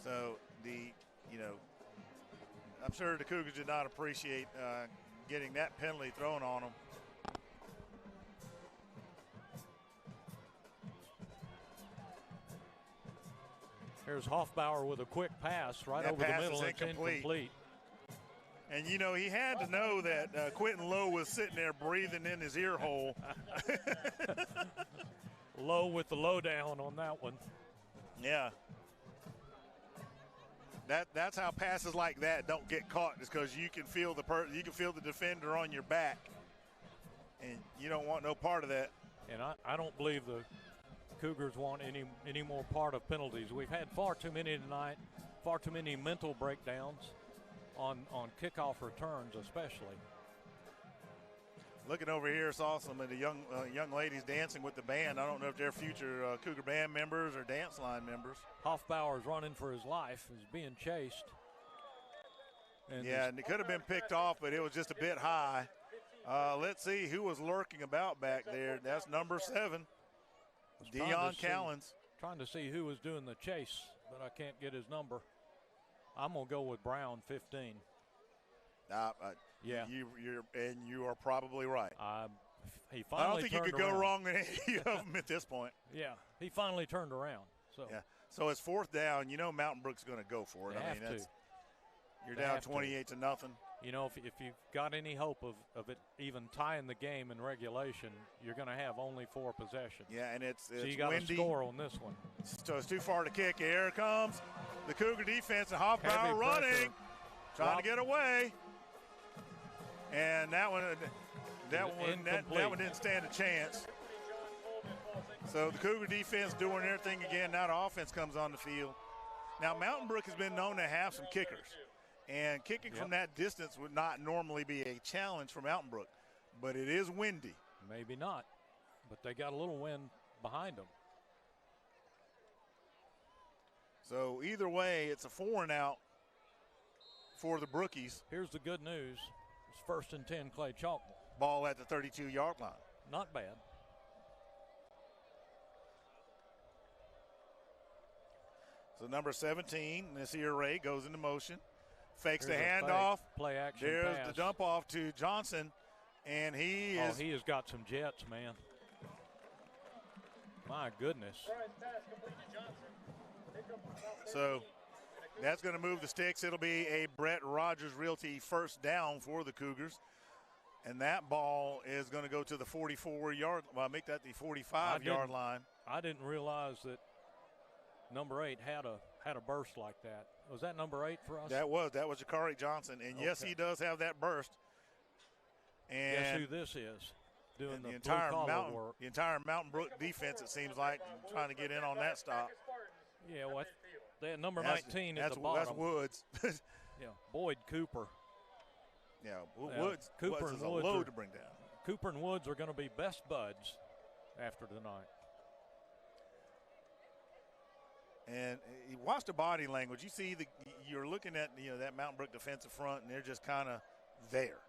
So I'm sure the Cougars did not appreciate getting that penalty thrown on them. Here's Hoffbauer with a quick pass right over the middle. It's incomplete. And, you know, he had to know that Quentin Lowe was sitting there breathing in his ear hole. Lowe with the lowdown on that one. Yeah. That's how passes like that don't get caught, is because you can feel the defender on your back, and you don't want no part of that. And I don't believe the Cougars want any more part of penalties. We've had far too many tonight, far too many mental breakdowns on kickoff returns especially. Looking over here, saw some of the young ladies dancing with the band. I don't know if they're future Cougar band members or dance line members. Hoffbauer's running for his life. He's being chased. And it could have been picked off, but it was just a bit high. Let's see who was lurking about back there. That's number 7, Dion Callens. Trying to see who was doing the chase, but I can't get his number. I'm going to go with Brown, 15. Yeah, you are probably right. He finally I don't think you could go wrong with any of them at this point. Yeah, he finally turned around. So yeah, so it's 4th down. You know Mountain Brook's going to go for it. You're down 28 to nothing. You know, if you've got any hope of it even tying the game in regulation, you're going to have only 4 possessions. Yeah, and it's so you got to score on this one. So it's too far to kick. Here comes the Cougar defense, and Hoffbauer running, trying to get away. And that one didn't stand a chance. So the Cougar defense doing their thing again. Now the offense comes on the field. Now Mountain Brook has been known to have some kickers, and kicking from that distance would not normally be a challenge for Mountain Brook, but it is windy. Maybe not, but they got a little wind behind them. So either way, it's a 4-and-out for the Brookies. Here's the good news. It's 1st and 10, Clay-Chalkville. Ball at the 32-yard line. Not bad. So number 17, Nasir Ray, goes into motion. Fakes the Here's a handoff. Play action There's pass. the dump off to Johnson, and he has got some jets, man. My goodness. So that's going to move the sticks. It'll be a Brett Rogers Realty first down for the Cougars. And that ball is going to go to the 44-yard. Well, make that the 45-yard line. I didn't realize that number 8 had a burst like that. Was that number 8 for us? That was Jakari Johnson, and yes, he does have that burst. And guess who this is doing the entire blue-collar work? The entire Mountain Brook defense, it seems like, trying to get in on that stop. Yeah, well, that number 19 at the bottom. That's Woods. Yeah, Boyd Cooper. Yeah, Woods is a load to bring down. Cooper and Woods are going to be best buds after tonight. And you watch the body language. You see you're looking at that Mountain Brook defensive front, and they're just kind of there.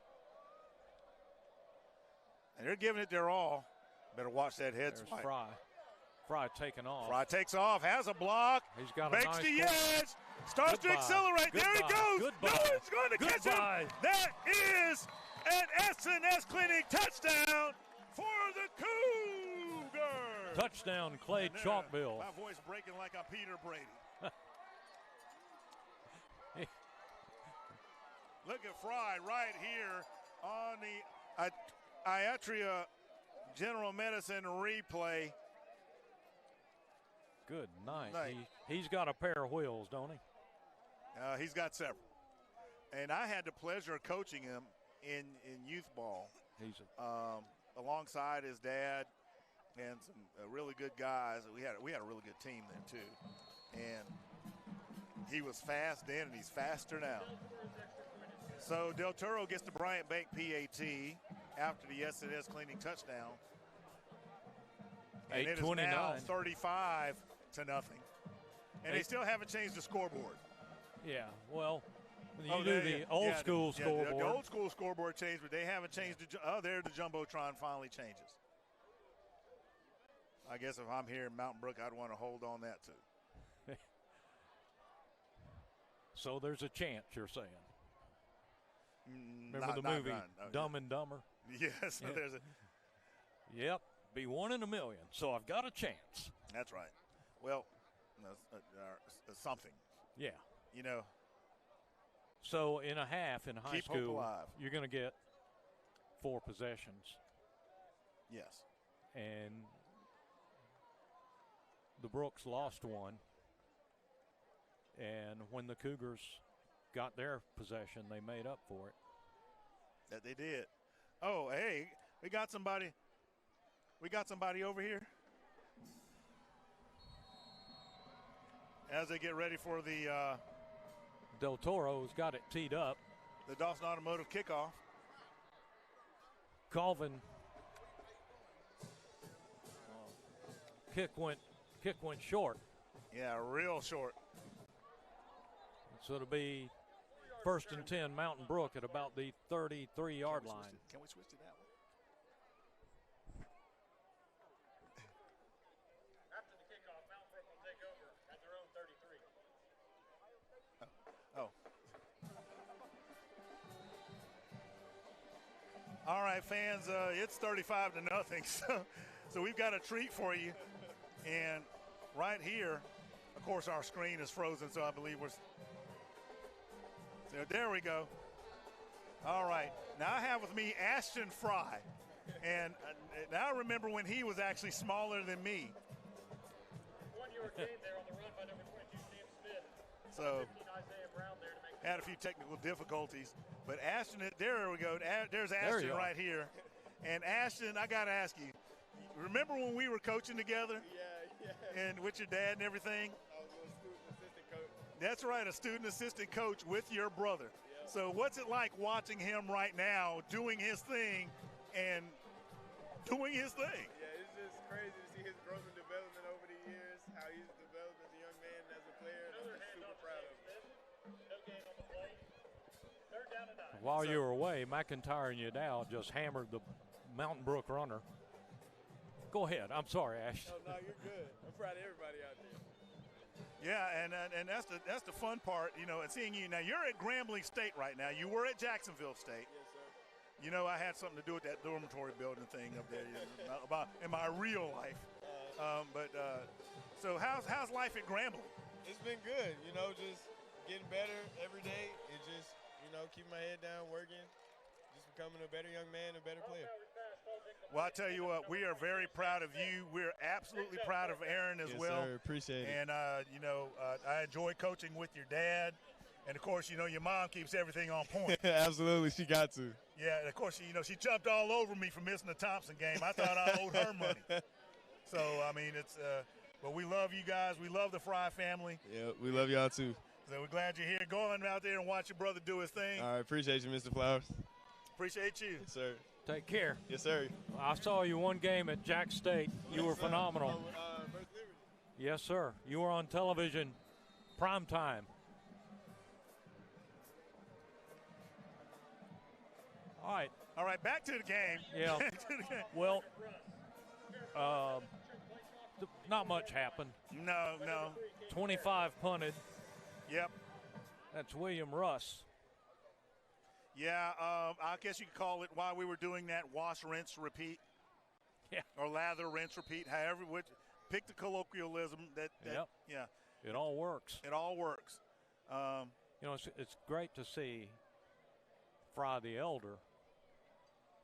And they're giving it their all. Better watch that head spike. Fry taking off. Fry takes off, has a block. He's got makes a nice the edge. Starts to accelerate. There he goes. Goodbye. No one's going to catch him. That is an S&S Clinic touchdown for the Cougars. Touchdown, Clay-Chalkville. My voice breaking like a Peter Brady. Look at Fry right here on the Iatria General Medicine replay. Good night. He's got a pair of wheels, don't he? He's got several. And I had the pleasure of coaching him in youth ball. He's alongside his dad and some really good guys. We had a really good team then too. And he was fast then, and he's faster now. So Del Toro gets the Bryant Bank PAT after the S&S cleaning touchdown. And it is now 35-0. And they still haven't changed the scoreboard. Yeah, well, you do the old school scoreboard. The old school scoreboard changed, but they haven't changed there the Jumbotron finally changes. I guess if I'm here in Mountain Brook, I'd want to hold on that too. So there's a chance, you're saying. Remember the movie Dumb and Dumber? Yes. Yeah. There's Yep, be 1 in a million, so I've got a chance. That's right. Well, something. Yeah. You So in a half in high keep hope school, alive. you're going to get 4 possessions. Yes. And the Brooks lost 1. And when the Cougars got their possession, they made up for it. That they did. Oh, hey, we got somebody over here. As they get ready for the Del Toro's got it teed up. The Dawson Automotive kickoff. Colvin kick went short. Yeah, real short. So it'll be 1st and 10 Mountain Brook at about the 33-yard line. Can we switch to that one? After the kickoff, Mountain Brook will take over at their own 33. Oh. All right, fans, it's 35-0. So we've got a treat for you. And right here, of course, our screen is frozen, so I believe we're. So there we go. All right. Now I have with me Ashton Fry. And now I remember when he was actually smaller than me. One you were gained there on the run by number 22, Sam Smith. So 15, Isaiah Brown there to make had a few technical difficulties. But Ashton, there we go. There's Ashton right here. And Ashton, I got to ask you, remember when we were coaching together? Yeah. And with your dad and everything? I was a student assistant coach. That's right, a student assistant coach with your brother. Yeah. So what's it like watching him right now doing his thing and doing his thing? Yeah, it's just crazy to see his growth and development over the years, how he's developed as a young man and as a player. I'm just super proud of him. no gain on the play. 3rd down and 9. While you were away, McIntyre and Udall just hammered the Mountain Brook runner. Go ahead. I'm sorry, Ash. No, you're good. I'm proud of everybody out there. Yeah, and that's the fun part, and seeing you. Now, you're at Grambling State right now. You were at Jacksonville State. Yes, sir. I had something to do with that dormitory building thing up there about in my real life. So how's life at Grambling? It's been good, just getting better every day. It just, keeping my head down, working, just becoming a better young man, a better player. Well, I tell you what, we are very proud of you. We're absolutely proud of Aaron as well. Yes, sir. Appreciate it. And, I enjoy coaching with your dad. And, of course, your mom keeps everything on point. Absolutely. She got to. Yeah, and, of course, she jumped all over me for missing the Thompson game. I thought I owed her money. So, it's but we love you guys. We love the Fry family. Yeah, we love y'all, too. So we're glad you're here. Go on out there and watch your brother do his thing. All right. Appreciate you, Mr. Flowers. Appreciate you. Yes, sir. Take care. Yes, sir. I saw you one game at Jack State. You were phenomenal. Yes, sir. You were on television, prime time. All right, back to the game. Yeah. Well, not much happened. No. 25 punted. Yep. That's William Russ. Yeah, I guess you could call it while we were doing that wash, rinse, repeat. Yeah. Or lather, rinse, repeat. However, pick the colloquialism. Yep. Yeah. It all works. It all works. It's great to see Fry the Elder.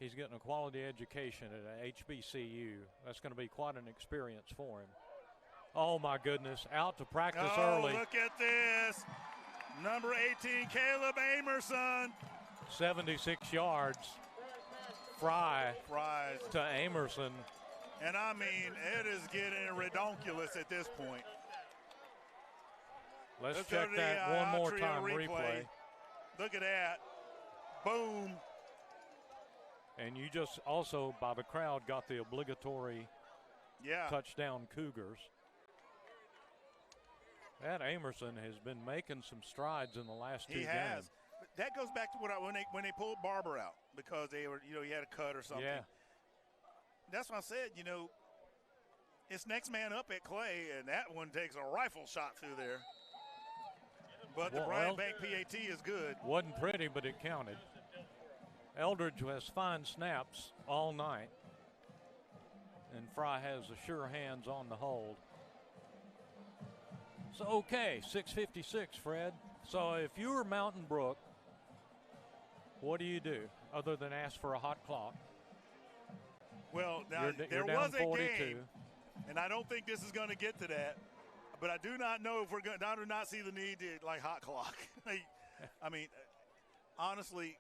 He's getting a quality education at HBCU. That's going to be quite an experience for him. Oh, my goodness. Out to practice early. Look at this. Number 18, Caleb Amerson. 76 yards. Fries to Amerson. And, it is getting redonkulous at this point. Let's check that one more time, replay. Look at that. Boom. And you just also, by the crowd, got the obligatory touchdown Cougars. That Amerson has been making some strides in the last two games. He has. But that goes back to when they pulled Barber out because they were, he had a cut or something. Yeah. That's what I said, it's next man up at Clay, and that one takes a rifle shot through there. But the Bryant Bank PAT is good. Wasn't pretty, but it counted. Eldridge has fine snaps all night, and Fry has the sure hands on the hold. So, okay, 6:56, Fred. So if you were Mountain Brook, what do you do other than ask for a hot clock? Well, now, you're there was down 42. a game, and I don't think this is going to get to that, but I do not know if we're going to – I do not see the need to, hot clock. Honestly,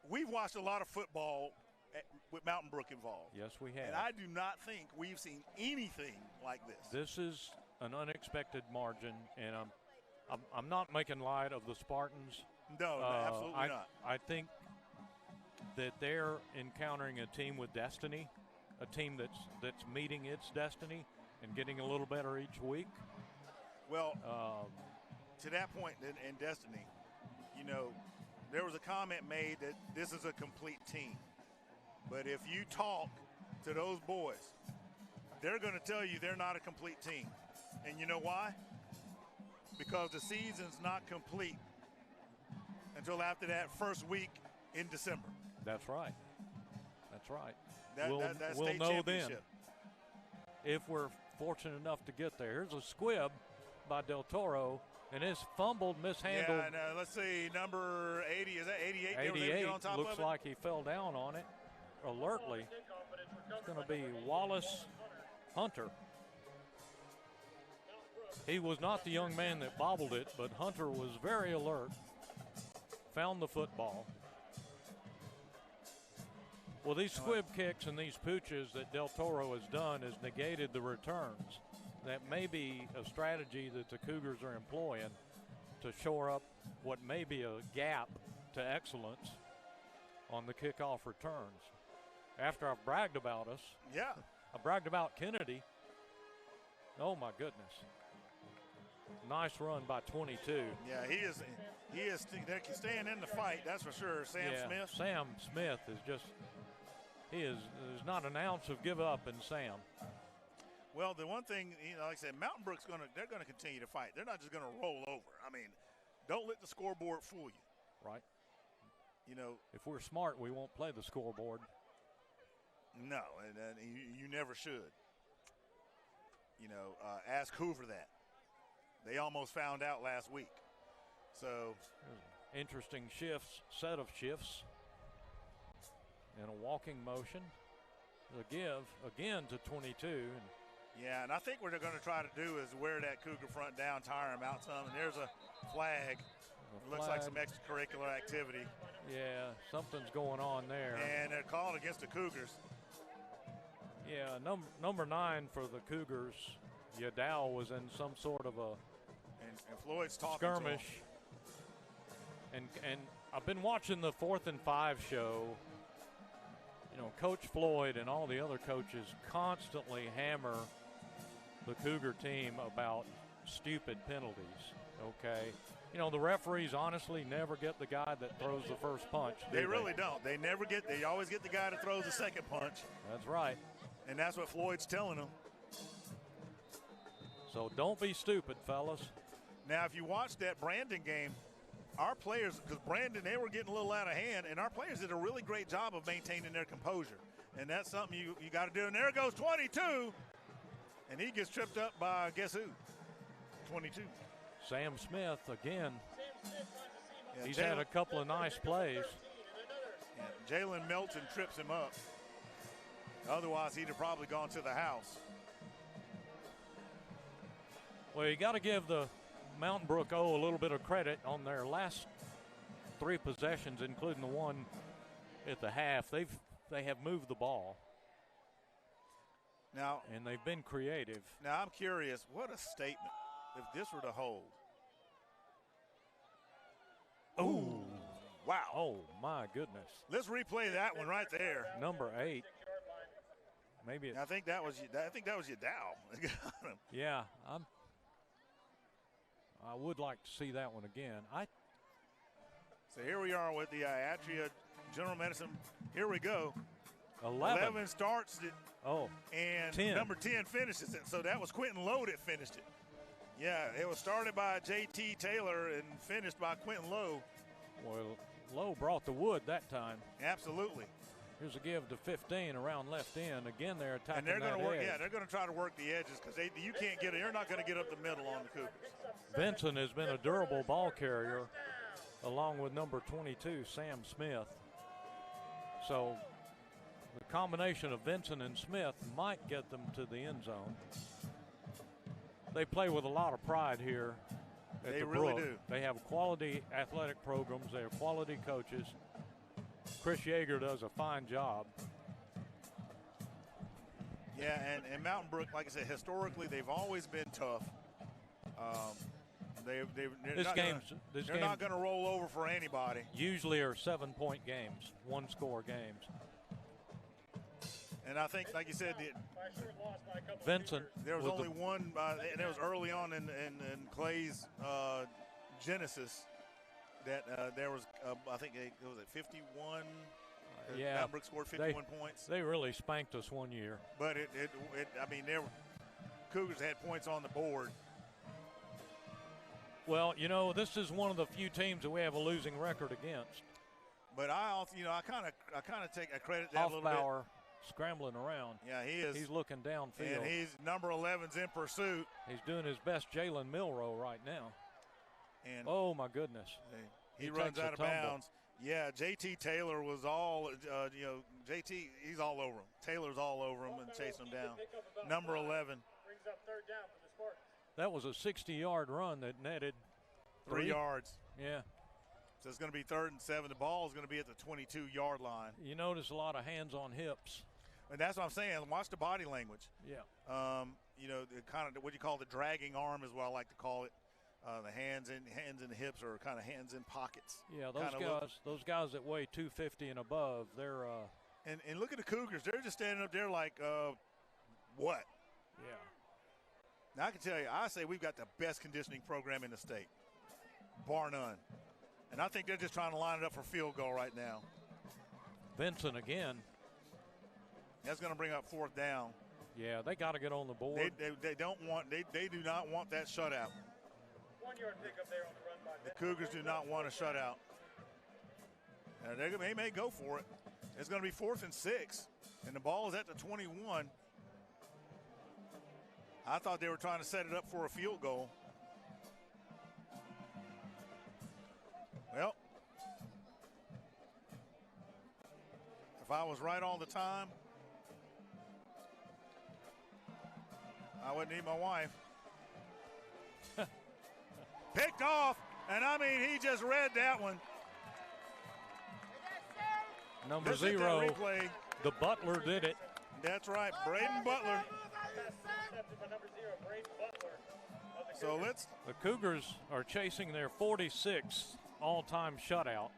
we've watched a lot of football with Mountain Brook involved. Yes, we have. And I do not think we've seen anything like this. This is an unexpected margin, and I'm not making light of the Spartans. No, absolutely not. I think that they're encountering a team with destiny, a team that's meeting its destiny and getting a little better each week. Well, to that point in destiny, there was a comment made that this is a complete team. But if you talk to those boys, they're going to tell you they're not a complete team. And you know why? Because the season's not complete until after that first week in December. That's right. That's right. We'll know then if we're fortunate enough to get there. Here's a squib by Del Toro, and it's fumbled, mishandled. Yeah, and let's see, number 80, is that 88? 88 on top looks of it? like he fell down on it alertly. It's going to be Wallace Hunter. He was not the young man that bobbled it, but Hunter was very alert, found the football. Well, these squib kicks and these pooches that Del Toro has done has negated the returns. That may be a strategy that the Cougars are employing to shore up what may be a gap to excellence on the kickoff returns. After I've bragged about us, I bragged about Kennedy. Oh my goodness! Nice run by 22. Yeah, he is they're staying in the fight. That's for sure. Smith. Sam Smith is just. There's not an ounce of give up in Sam. Well, the one thing, like I said, Mountain Brook's they're gonna continue to fight. They're not just gonna roll over. I mean, don't let the scoreboard fool you. Right. If we're smart, we won't play the scoreboard. No, and you never should. Ask Hoover that. They almost found out last week. So interesting set of shifts. And a walking motion. The give again to 22. And I think what they're going to try to do is wear that Cougar front down, tire them out some. And there's a flag. Looks like some extracurricular activity. Yeah, something's going on there. And they're calling against the Cougars. Yeah, number 9 for the Cougars, Yadow, was in some sort of a and Floyd's talking skirmish. And I've been watching the 4th and 5 show. Coach Floyd and all the other coaches constantly hammer the Cougar team about stupid penalties, okay? The referees honestly never get the guy that throws the first punch. They really don't. They always get the guy that throws the second punch. That's right. And that's what Floyd's telling them. So don't be stupid, fellas. Now, if you watch that Brandon game, our players, because Brandon, they were getting a little out of hand, and our players did a really great job of maintaining their composure. And that's something you got to do. And there goes 22. And he gets tripped up by, guess who? 22. Sam Smith again. He's had a couple of nice plays. Jalen Melton trips him up. Otherwise, he'd have probably gone to the house. Well, you got to give the Mountain Brook a little bit of credit on their last 3 possessions, including the one at the half. They have moved the ball. Now, and they've been creative. Now, I'm curious, what a statement if this were to hold. Oh, wow. Oh, my goodness. Let's replay that one right there. Number 8. Maybe I think that was Yadow. Yeah, I would like to see that one again. So here we are with the Atria General Medicine. Here we go. 11 starts it. Oh, and 10. Number 10 finishes it. So that was Quentin Lowe that finished it. Yeah, it was started by J.T. Taylor and finished by Quentin Lowe. Well, Lowe brought the wood that time. Absolutely. Here's a give to 15 around left end. Again, they're attacking. And they're going to work. Edge. Yeah, they're going to try to work the edges because you can't get it. You're not going to get up the middle on the Cougars. Vincent has been a durable ball carrier, along with number 22, Sam Smith. So the combination of Vincent and Smith might get them to the end zone. They play with a lot of pride here at the really Brook. do. They have quality athletic programs. They have quality coaches. Chris Yeager does a fine job. Yeah, and Mountain Brook, like I said, historically they've always been tough. They're not going to roll over for anybody. Usually are 7-point games, 1-score games. And I think, like you said, Vincent. There was only one, and it was early on in Clay's genesis that there was, I think it was at 51. Yeah, Mountain Brook scored 51 points. They really spanked us one year. But Cougars had points on the board. Well, this is one of the few teams that we have a losing record against. But I kind of take a credit that a little bit. Hoffbauer scrambling around. Yeah, he is. He's looking downfield. And he's number 11's in pursuit. He's doing his best Jalen Milroe right now. And oh my goodness, he runs out of bounds. Yeah, J.T. Taylor was all, J.T. he's all over him. Taylor's all over him and chasing him down. Number 11. Brings up 3rd down for the Spartans. That was a 60-yard run that netted 3 yards. Yeah. So it's going to be 3rd and 7. The ball is going to be at the 22-yard line. You notice a lot of hands on hips. And that's what I'm saying. Watch the body language. Yeah. Kind of what you call the dragging arm is what I like to call it. The hands and the hips are kind of hands in pockets. Yeah, those guys that weigh 250 and above, they're. And look at the Cougars. They're just standing up there like, what? Yeah. Now I can tell you, I say we've got the best conditioning program in the state, bar none. And I think they're just trying to line it up for field goal right now. Vincent again. That's going to bring up 4th down. Yeah, they got to get on the board. They do not want that shutout. 1-yard pickup there on the run by The Cougars do not want a shutout. Now they may go for it. It's going to be 4th and 6, and the ball is at the 21. I thought they were trying to set it up for a field goal. Well, if I was right all the time, I wouldn't need my wife. Picked off, and I mean, he just read that one. Number 0, the Butler did it. That's right, Braden Butler. So the Cougars are chasing their 46th all-time shutout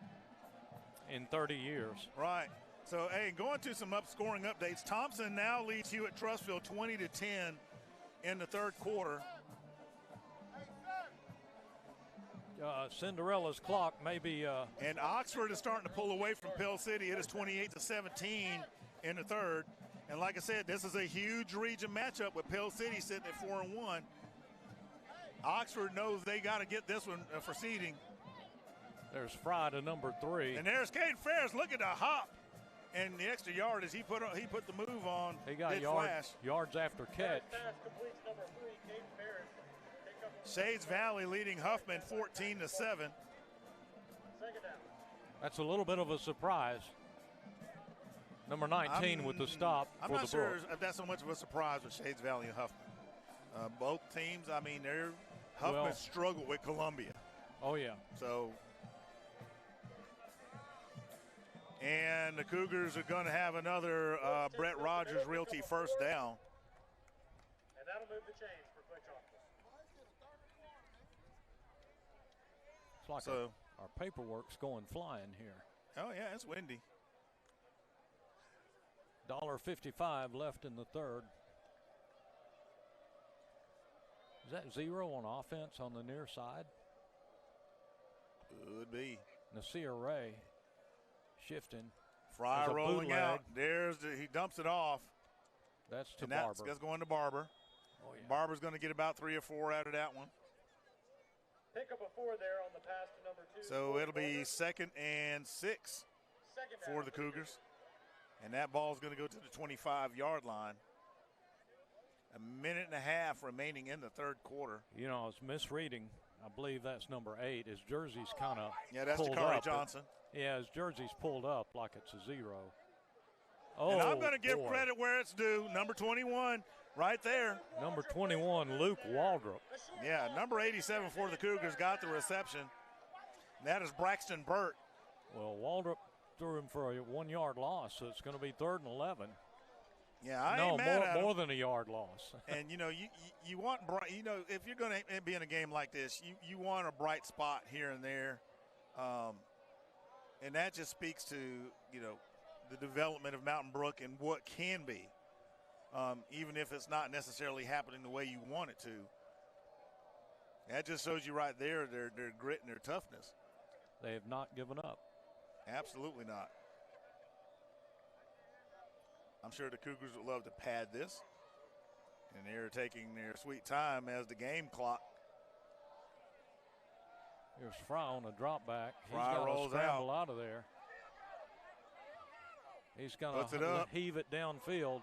in 30 years. Right. So, hey, going to some scoring updates. Thompson now leads Hewitt-Trussville 20-10 in the third quarter. Cinderella's clock may be. And Oxford is starting to pull away from Pell City. It is 28-17 in the third. And like I said, this is a huge region matchup with Pell City sitting at 4-1. Oxford knows they got to get this one for seeding. There's Fry to number 3. And there's Caden Ferris. Look at the hop and the extra yard as he put the move on. He got yards after catch. Shades Valley leading Huffman 14-7. That's a little bit of a surprise. Number 19 with the stop I'm for not the sure Brook. if that's so much of a surprise with Shades Valley and Huffman. Both teams, I mean, Huffman struggled with Columbia. Oh, yeah. So, and the Cougars are going to have another Brett Rogers Realty first down. And that'll move the chains for Clay-Chalkville. It's like our paperwork's going flying here. Oh, yeah, it's windy. $1.55 left in the third. Is that 0 on offense on the near side? Could be. Nasir Ray shifting. Fry rolling out. He dumps it off. That's to Barber. That's going to Barber. Oh, yeah. Barber's going to get about 3 or 4 out of that one. Pick up a 4 there on the pass to number 2. So it'll be 2nd and 6 for the Cougars. And that ball is going to go to the 25-yard line. A minute and a half remaining in the third quarter. You know, I was misreading. I believe that's number 8. His jersey's kind of that's Jakari Johnson. Yeah, his jersey's pulled up like it's a 0. Oh, and I'm going to give credit where it's due. Number 21 right there. Number 21, Luke Waldrop. Yeah, number 87 for the Cougars got the reception. And that is Braxton Burt. Well, Waldrop threw him for a 1-yard loss, so it's going to be 3rd and 11. Yeah, I ain't mad at him. More than a yard loss. And, you know, you want, you know, if you're going to be in a game like this, you want a bright spot here and there. And that just speaks to, you know, the development of Mountain Brook and what can be, even if it's not necessarily happening the way you want it to. That just shows you right there their grit and their toughness. They have not given up. Absolutely not. I'm sure the Cougars would love to pad this. And they're taking their sweet time as the game clock. Here's Fry on a drop back. Fry rolls scramble out of there. He's going to heave it downfield.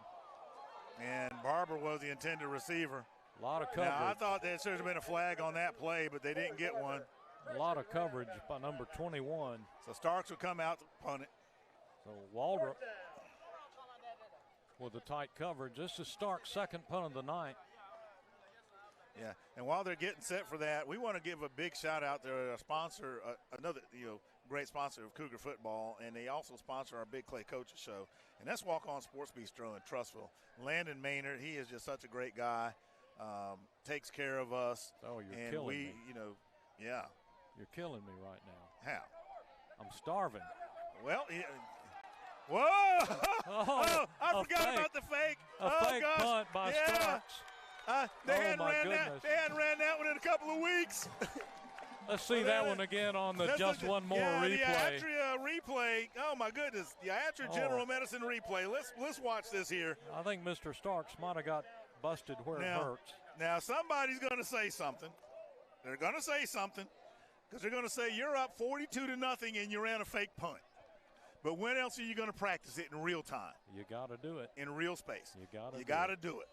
And Barber was the intended receiver. A lot of coverage. Now, I thought there should have been a flag on that play, but they didn't get one. A lot of coverage by number 21. So Starks will come out to punt it. So Waldrop with the tight coverage. This is Stark's second punt of the night. Yeah, and while they're getting set for that, we want to give a big shout out to our sponsor, another great sponsor of Cougar football, and they also sponsor our Big Clay Coaches Show, and that's Walk On Sports Bistro in Trussville. Landon Maynard, he is just such a great guy, takes care of us. Oh, you're killing me. Yeah. You're killing me right now. How? I'm starving. Well, whoa! Oh, I forgot about the fake. Fake gosh. Punt by Starks. They hadn't ran that one in a couple of weeks. Let's see that one again on the Just One More replay. The Atria replay. Oh my goodness, the Iatria General Medicine replay. Let's watch this here. I think Mr. Starks might have got busted where it hurts. Now somebody's going to say something. They're going to say something because they're going to say you're up 42-0 and you ran a fake punt. But when else are you going to practice it in real time? You got to do it in real space. You got to do it.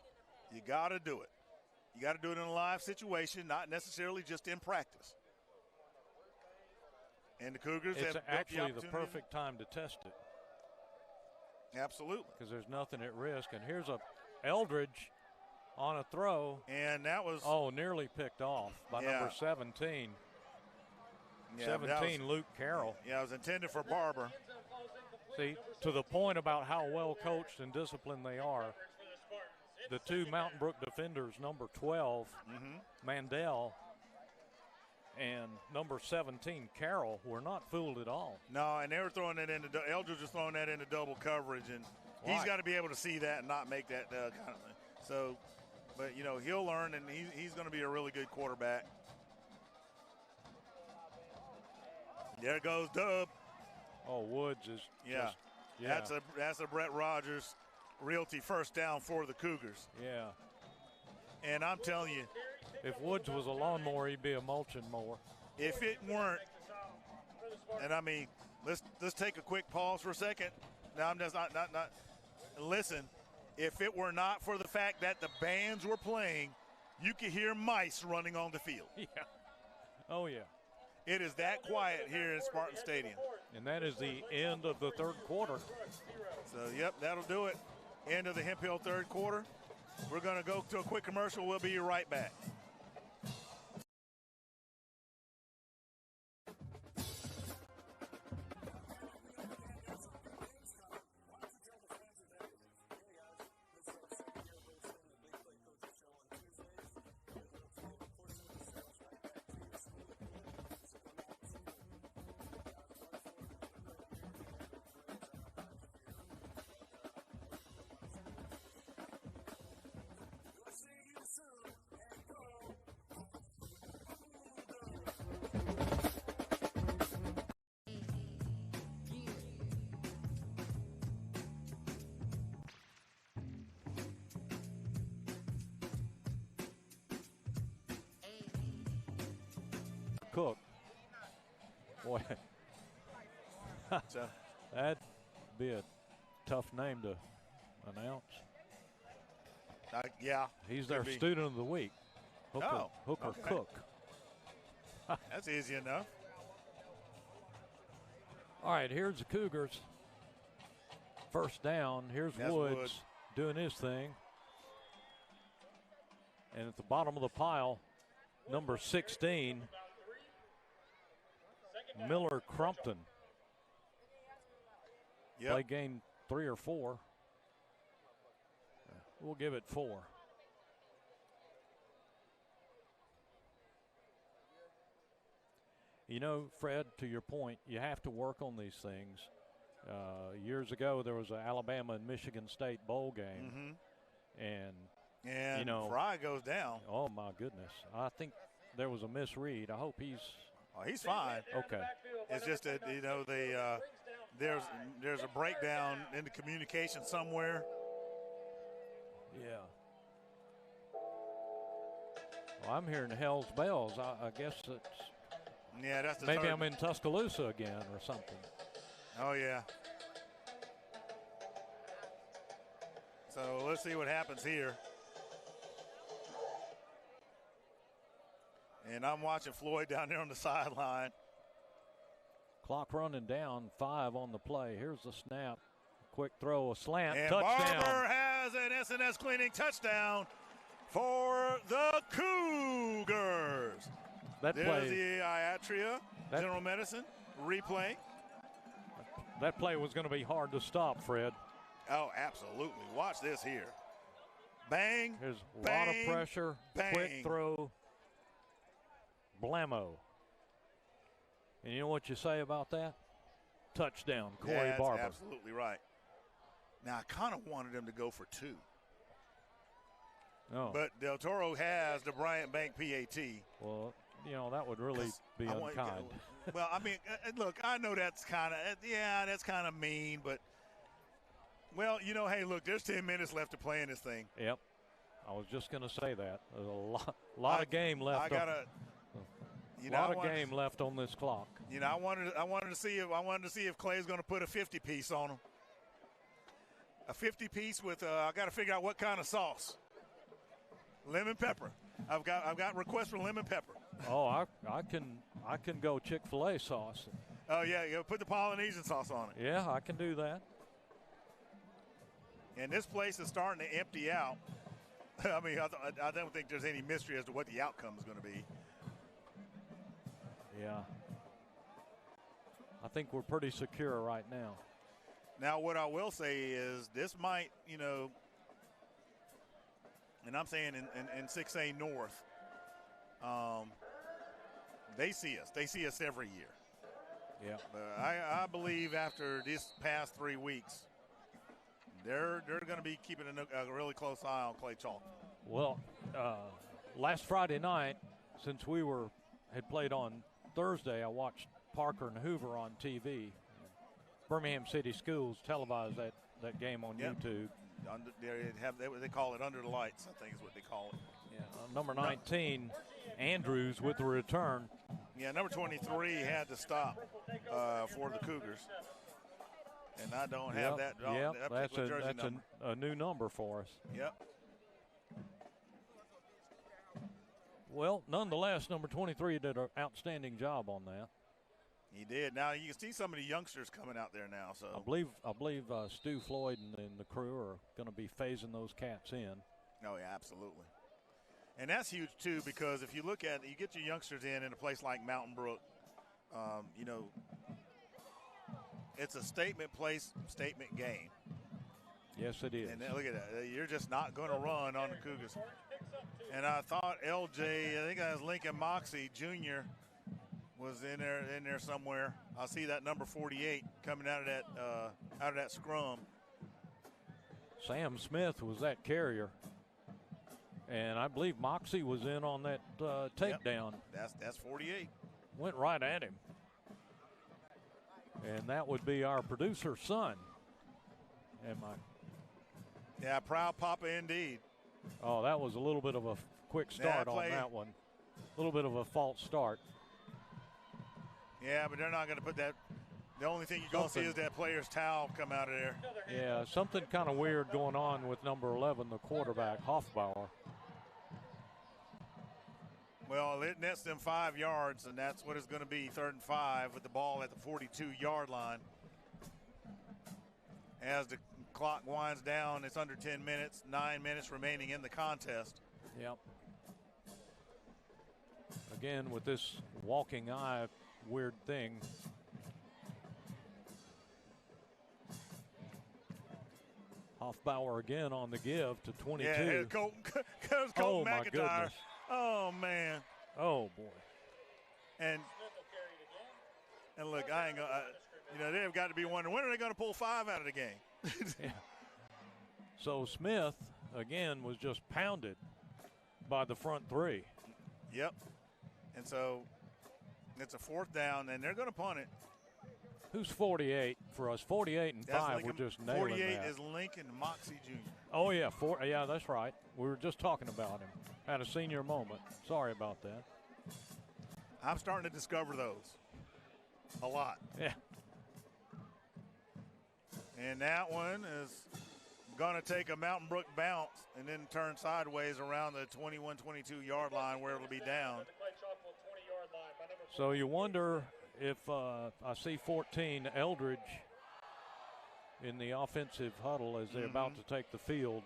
You got to do it. You got to do it in a live situation, not necessarily just in practice. And the Cougars it's have actually the perfect time to test it. Absolutely. Because there's nothing at risk. And here's a Eldridge on a throw. And that was nearly picked off by number 17. 17, Luke Carroll. Yeah, it was intended for Barber. See, to the point about how well coached and disciplined they are, the two Mountain Brook defenders, number 12, Mandel, and number 17, Carroll, were not fooled at all. No, and they were throwing that into – Eldridge was throwing that into double coverage, and he's got to be able to see that and not make that kind of thing. So, but, you know, he'll learn, and he's going to be a really good quarterback. There goes Dub. Oh, Woods is That's a Brett Rogers Realty first down for the Cougars. Yeah. And I'm telling you, if Woods was a lawnmower, he'd be a mulching mower. If it weren't, and I mean, let's take a quick pause for a second. Now I'm just not. Listen, if it were not for the fact that the bands were playing, you could hear mice running on the field. Yeah. Oh yeah. It is that quiet here in Spartan Stadium. And that is the end of the third quarter. So, yep, that'll do it. End of the Hemp Hill third quarter. We're going to go to a quick commercial. We'll be right back. Cook. Boy, that'd be a tough name to announce. Yeah. He's their student of the week. Hooker Cook. That's easy enough. All right, here's the Cougars. First down. Here's Woods doing his thing. And at the bottom of the pile, number 16, Miller Crumpton. Yep. Play game 3 or 4. We'll give it 4. You know, Fred, to your point, you have to work on these things. Years ago, there was an Alabama and Michigan State bowl game. And you know, Fry goes down. Oh, my goodness. I think there was a misread. I hope he's – he's fine. Okay. It's just that, you know, there's a breakdown in the communication somewhere. Yeah. Well, I'm hearing Hell's Bells. I guess it's that's the maybe I'm in Tuscaloosa again or something. Oh, yeah. So let's see what happens here. And I'm watching Floyd down there on the sideline. Clock running down, 5 on the play. Here's the snap. Quick throw, a slant, and touchdown. Barber has an SNS cleaning touchdown for the Cougars. There's the Iatria General Medicine replay. That play was going to be hard to stop, Fred. Oh, absolutely. Watch this here. Bang. There's a lot of pressure. Bang. Quick throw. Blammo. And you know what you say about that? Touchdown, Corey Barber. That's absolutely right. Now, I kind of wanted him to go for 2. Oh. But Del Toro has the Bryant Bank PAT. Well, that would really be unkind. Well, I mean, look, I know that's kind of mean, but well, hey, look, there's 10 minutes left to play in this thing. Yep, I was just going to say that. There's a lot of game left. Game left on this clock. I wanted to see if Clay's going to put a 50-piece on him. A 50-piece with I got to figure out what kind of sauce. Lemon pepper. I've got requests for lemon pepper. Oh, I can go Chick-fil-A sauce. Oh yeah, put the Polynesian sauce on it. Yeah, I can do that. And this place is starting to empty out. I mean, I don't think there's any mystery as to what the outcome is going to be. Yeah. I think we're pretty secure right now. Now, what I will say is this might, and I'm saying in 6A North, they see us. They see us every year. Yeah. But I believe after this past 3 weeks, they're going to be keeping a really close eye on Clay-Chalkville. Well, last Friday night, since we had played on Thursday, I watched Parker and Hoover on TV. Birmingham City Schools televised that game on YouTube. They call it Under the Lights, I think is what they call it. Yeah, number 19, Andrews with the return. Yeah, number 23 had to stop for the Cougars. And I don't have that. That's a new number for us. Yep. Well, nonetheless, number 23 did an outstanding job on that. He did. Now you can see some of the youngsters coming out there now. So I believe Stu Floyd and the crew are going to be phasing those cats in. Oh yeah, absolutely. And that's huge too, because if you look at you get your youngsters in a place like Mountain Brook, it's a statement place, statement game. Yes, it is. And look at that. You're just not going to run on the Cougars. And I thought LJ, I think that was Lincoln Moxie Jr. was in there somewhere. I see that number 48 coming out of that scrum. Sam Smith was that carrier, and I believe Moxie was in on that takedown. Yep. That's 48. Went right at him, and that would be our producer's son. Yeah, proud papa indeed. Oh, that was a little bit of a quick start on that one. A little bit of a false start. Yeah, but they're not going to put that. The only thing you're going to see is that player's towel come out of there. Yeah, something kind of weird going on with number 11, the quarterback, Hoffbauer. Well, it nets them 5 yards, and that's what it's going to be, 3rd and 5 with the ball at the 42-yard line. As the clock winds down, it's under 10 minutes, 9 minutes remaining in the contest. Yep. Again, with this walking eye weird thing. Hoffbauer again on the give to 22. Yeah, Colton oh, McIntyre. My goodness. Oh, man. Oh, boy. And look, I ain't going to, they've got to be wondering, when are they going to pull 5 out of the game? Yeah. So Smith, again, was just pounded by the front 3. Yep. And so it's a 4th down, and they're going to punt it. Who's 48 for us? 48 and 5. We're just nailing 48 that. is Lincoln Moxie Jr. Oh, yeah. Yeah, that's right. We were just talking about him. Had a senior moment. Sorry about that. I'm starting to discover those a lot. Yeah. And that one is going to take a Mountain Brook bounce and then turn sideways around the 21-22-yard line where it'll be down. So you wonder if I see 14 Eldridge in the offensive huddle as they're about to take the field.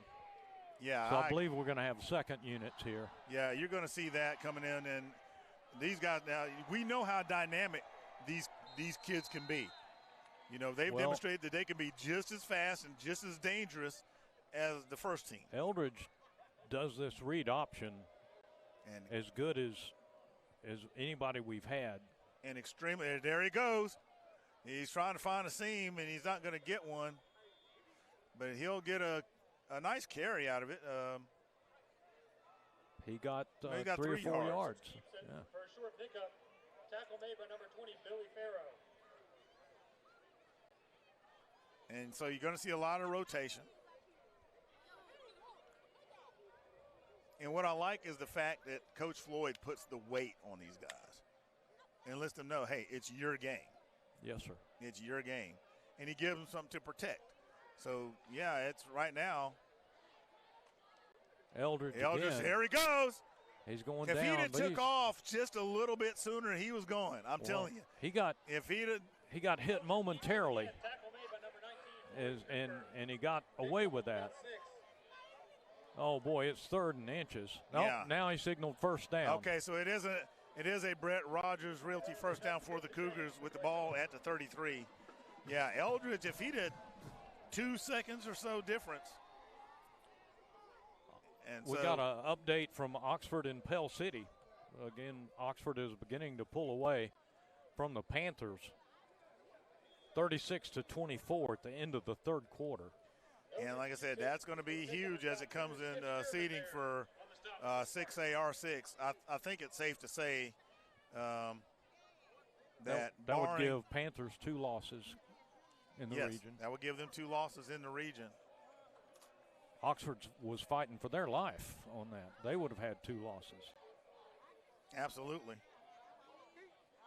Yeah. So I believe we're going to have second units here. Yeah, you're going to see that coming in. And these guys now, we know how dynamic these kids can be. They've demonstrated that they can be just as fast and just as dangerous as the first team. Eldridge does this read option and as good as anybody we've had. And extremely, there he goes. He's trying to find a seam, and he's not going to get one. But he'll get a nice carry out of it. He got 3 or 4 yards. Yeah. short pickup. Tackle made by number 20, Billy Farrow. And so you're going to see a lot of rotation. And what I like is the fact that Coach Floyd puts the weight on these guys and lets them know, hey, it's your game. Yes, sir. It's your game. And he gives them something to protect. So, yeah, it's right now. Eldridge again. Here he goes. He's going if down. If he'd have took off just a little bit sooner, he was going. I'm telling you. He got hit momentarily. And he got away with that. Oh, boy, it's 3rd and inches. Nope, yeah. Now he signaled first down. Okay, so it is a Brett Rogers Realty first down for the Cougars with the ball at the 33. Yeah, Eldridge, if he'd had 2 seconds or so difference. And we got an update from Oxford and Pell City. Again, Oxford is beginning to pull away from the Panthers. 36-24 at the end of the 3rd quarter. And like I said, that's going to be huge as it comes in seeding for 6AR6. I think it's safe to say that would give Panthers 2 losses in the region. That would give them 2 losses in the region. Oxford was fighting for their life on that. They would have had 2 losses. Absolutely.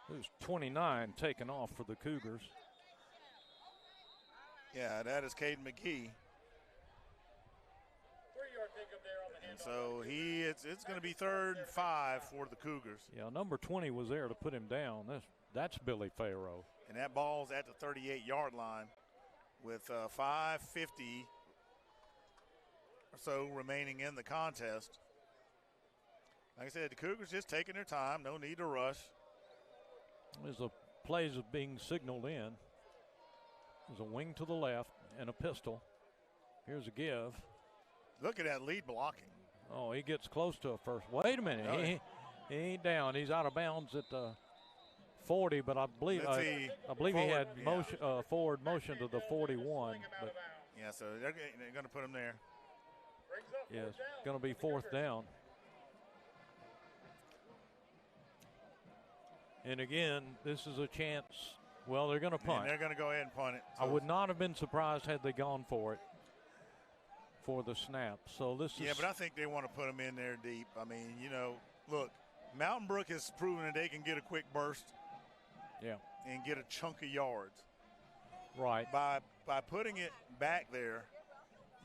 It was 29 taken off for the Cougars. Yeah, that is Caden McGee. 3-yard pickup there on the hand. So it's going to be 3rd and 5 for the Cougars. Yeah, number 20 was there to put him down. That's Billy Farrow. And that ball's at the 38-yard line with 5:50 or so remaining in the contest. Like I said, the Cougars just taking their time. No need to rush. As the plays are being signaled in. There's a wing to the left and a pistol. Here's a give. Look at that lead blocking. Oh, he gets close to a first. Wait a minute. Oh. He ain't down. He's out of bounds at the 40, but I believe he had forward motion to the 41. But yeah, so they're going to put him there. Yes, going to be 4th down. And again, this is a chance. Well, they're going to punt. And they're going to go ahead and punt it. So I would not have been surprised had they gone for it for the snap. So this is. Yeah, but I think they want to put them in there deep. I mean, look, Mountain Brook has proven that they can get a quick burst. Yeah. And get a chunk of yards. Right. By putting it back there,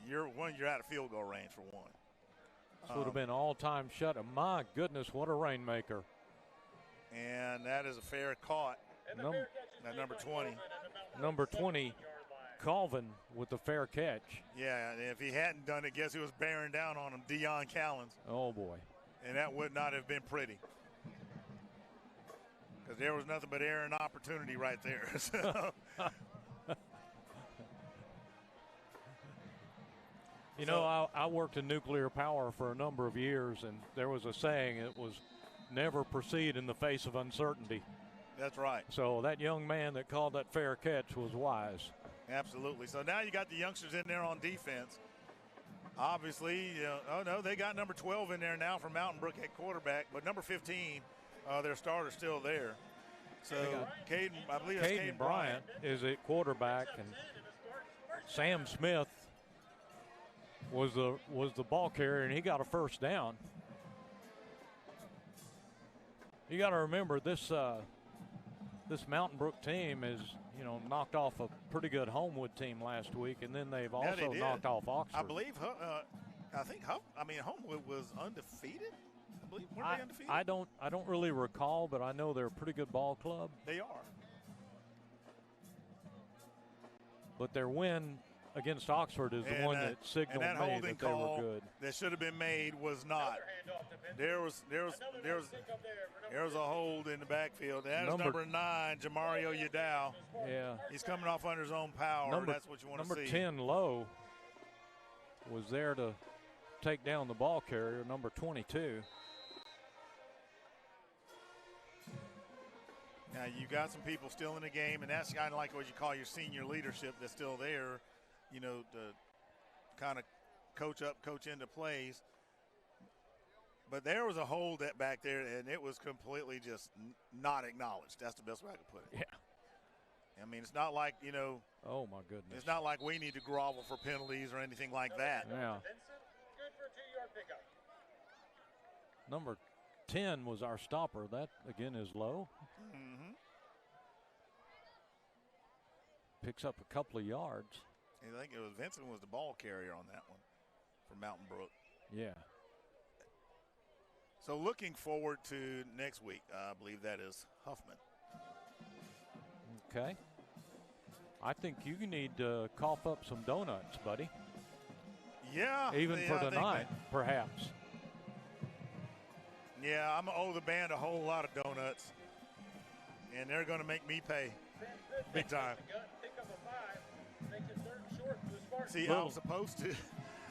you're out of field goal range for one. This would have been all-time shut. My goodness, what a rainmaker. And that is a fair caught. That number 20. Number 20, Colvin with the fair catch. Yeah, and if he hadn't done it, guess who was bearing down on him? Deion Callens. Oh, boy. And that would not have been pretty. Because there was nothing but air and opportunity right there. So. I worked in nuclear power for a number of years, and there was a saying, it was never proceed in the face of uncertainty. That's right. So that young man that called that fair catch was wise. Absolutely. So now you got the youngsters in there on defense. Obviously, they got number 12 in there now for Mountain Brook at quarterback, but number 15, their starter's still there. So Caden Bryant is at quarterback, and Sam Smith was the ball carrier, and he got a first down. You got to remember this Mountain Brook team is knocked off a pretty good Homewood team last week, and then they've also knocked off Oxford. I believe Homewood was undefeated. Weren't they undefeated? I don't really recall, but I know they're a pretty good ball club. They are. But their win against Oxford is the one that signaled that me that they were good. That should have been made was not. There was a hold in the backfield. That is number 9, Jamario Yadal. Yeah. He's coming off under his own power. That's what you want to see. Number 10, Lowe, was there to take down the ball carrier, number 22. Now, you got some people still in the game, and that's kind of like what you call your senior leadership that's still there, to kind of coach up, coach into plays. But there was a hold that back there, and it was completely just not acknowledged. That's the best way I could put it. Yeah. I mean, it's not like, Oh, my goodness. It's not like we need to grovel for penalties or anything like that. Yeah. Good for a 2-yard pickup. Number 10 was our stopper. That, again, is low. Mm-hmm. Picks up a couple of yards. I think it was Vincent was the ball carrier on that one for Mountain Brook. Yeah. So looking forward to next week, I believe that is Huffman. Okay. I think you need to cough up some donuts, buddy. Yeah. Even for tonight, perhaps. Yeah, I'm going to owe the band a whole lot of donuts, and they're going to make me pay big time. See, I was supposed to.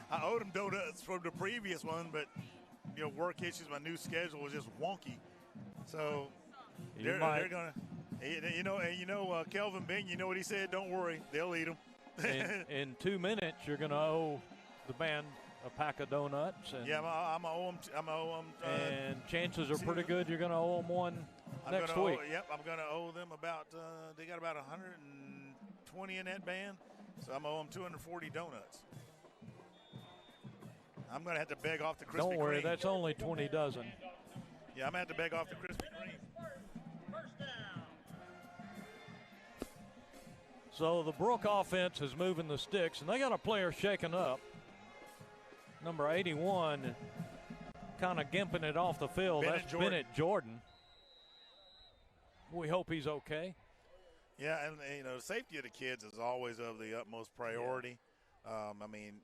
I owed them donuts from the previous one, but work issues. My new schedule was just wonky, so they're gonna. Kelvin Bing. You know what he said? Don't worry, they'll eat them. in 2 minutes, you're gonna owe the band a pack of donuts. And, yeah, I'm gonna owe them. And chances are pretty good you're gonna owe them one next week. I'm gonna owe them about. They got about 120 in that band. So I'm going to owe them 240 donuts. I'm going to have to beg off the Krispy Kreme. Don't worry, that's only 20 dozen. Yeah, I'm going to have to beg off the Krispy Kreme. First down. So the Brook offense is moving the sticks, and they got a player shaken up. Number 81, kind of gimping it off the field. That's Bennett Jordan. We hope he's okay. Yeah, and the safety of the kids is always of the utmost priority. I mean,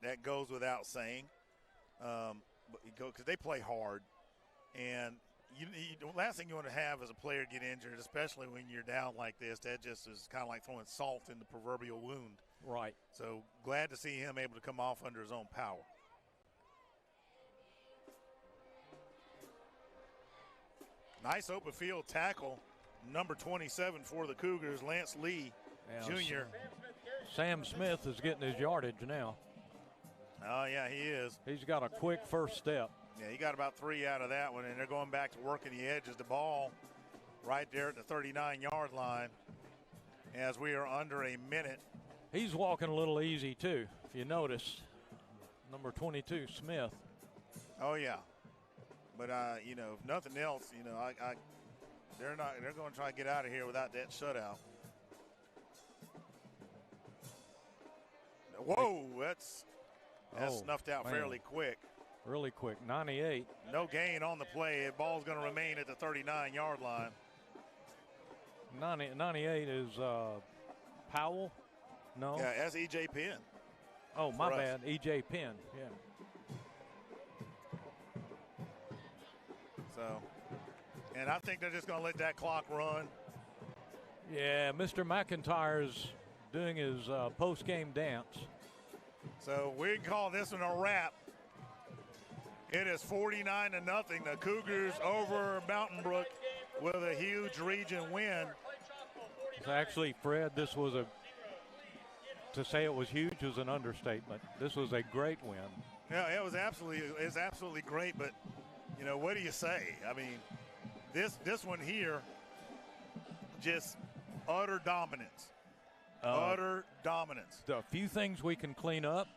that goes without saying, because they play hard, and the last thing you want to have is a player get injured, especially when you're down like this. That just is kind of like throwing salt in the proverbial wound. Right. So glad to see him able to come off under his own power. Nice open field tackle. Number 27 for the Cougars, Lance Lee, Jr. Sam Smith is getting his yardage now. Oh, yeah, he is. He's got a quick first step. Yeah, he got about 3 out of that one, and they're going back to working the edges. The ball right there at the 39-yard line as we are under a minute. He's walking a little easy, too, if you notice. Number 22, Smith. Oh, yeah. But, if nothing else, they're going to try to get out of here without that shutout. Whoa, that's snuffed out fairly quick. Really quick, 98. No gain on the play. The ball's going to remain at the 39-yard line. 98 is Powell? No. Yeah, that's E.J. Penn. Oh, my bad, E.J. Penn, yeah. So, and I think they're just going to let that clock run. Yeah, Mr. McIntyre's doing his post-game dance. So we can call this one a wrap. It is 49-0. The Cougars over Mountain Brook with a huge region win. Actually, Fred, this was to say it was huge was an understatement. This was a great win. Yeah, it was absolutely great, but what do you say? I mean, this one here, just utter dominance. Utter dominance. A few things we can clean up.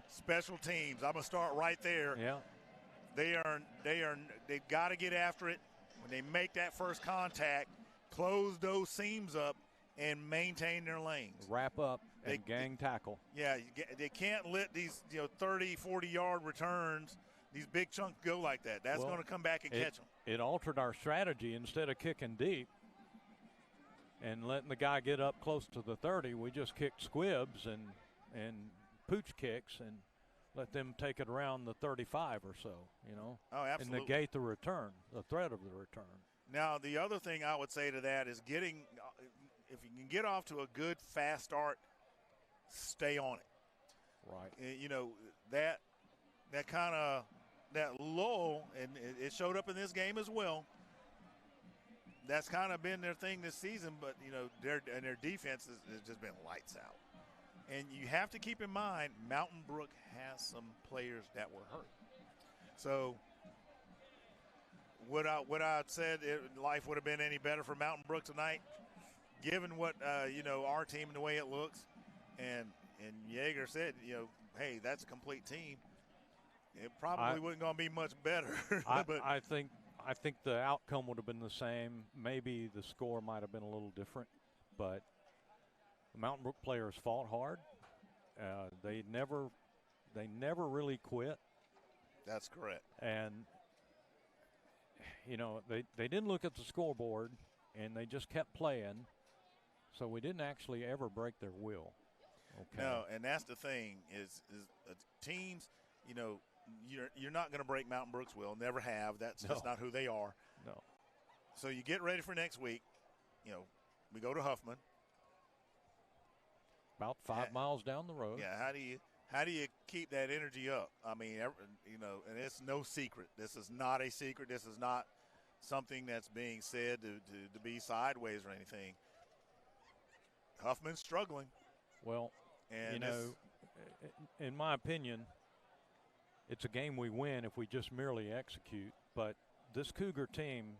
Special teams. I'm gonna start right there. Yeah. They've got to get after it. When they make that first contact, close those seams up and maintain their lanes. Wrap up and gang tackle. Yeah, they can't let these 30, 40-yard returns, these big chunks go like that. That's going to come back and catch them. It altered our strategy. Instead of kicking deep and letting the guy get up close to the 30, we just kicked squibs and pooch kicks and let them take it around the 35 or so, Oh, absolutely. And negate the return, the threat of the return. Now, the other thing I would say to that is if you can get off to a good, fast start, stay on it. Right. That kind of that lull, and it showed up in this game as well. That's kind of been their thing this season, but their defense has just been lights out. And you have to keep in mind, Mountain Brook has some players that were hurt. So would I said life would have been any better for Mountain Brook tonight, given what our team and the way it looks, and Yeager said, hey, that's a complete team. It probably wasn't going to be much better. But I think the outcome would have been the same. Maybe the score might have been a little different, but the Mountain Brook players fought hard. They never really quit. That's correct. And they didn't look at the scoreboard, and they just kept playing. So we didn't actually ever break their will. Okay. No, and that's the thing is teams, you're not going to break Mountain Brook's will. Never have. That's just not who they are. No. So you get ready for next week. We go to Huffman. About 5 miles down the road. Yeah. How do you keep that energy up? I mean, and it's no secret. This is not a secret. This is not something that's being said to be sideways or anything. Huffman's struggling. Well, and in my opinion, it's a game we win if we just merely execute. But this Cougar team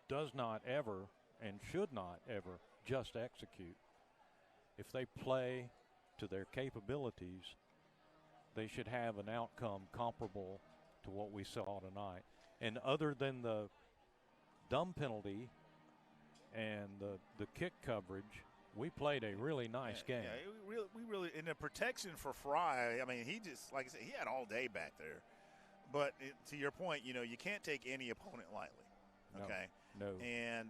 does not ever and should not ever just execute. If they play to their capabilities, they should have an outcome comparable to what we saw tonight. And other than the dumb penalty and the kick coverage, we played a really nice game. Yeah, we really, in the protection for Fry, I mean, he just, like I said, he had all day back there. But to your point, you can't take any opponent lightly. Okay? No. And,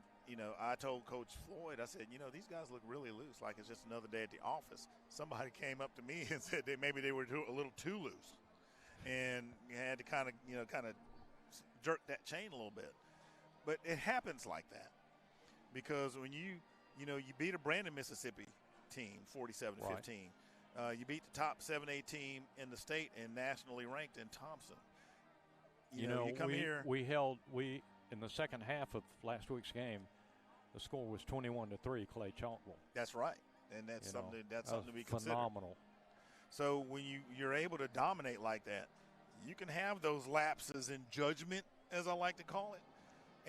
I told Coach Floyd, I said, these guys look really loose, like it's just another day at the office. Somebody came up to me and said maybe they were a little too loose. And you had to kind of jerk that chain a little bit. But it happens like that. Because when you beat a Brandon, Mississippi team 47-15. You beat the top 7A team in the state and nationally ranked in Thompson. You come here. We in the second half of last week's game, the score was 21-3 Clay-Chalkville. That's right. And that's something to be considered. Phenomenal. So when you're able to dominate like that, you can have those lapses in judgment, as I like to call it,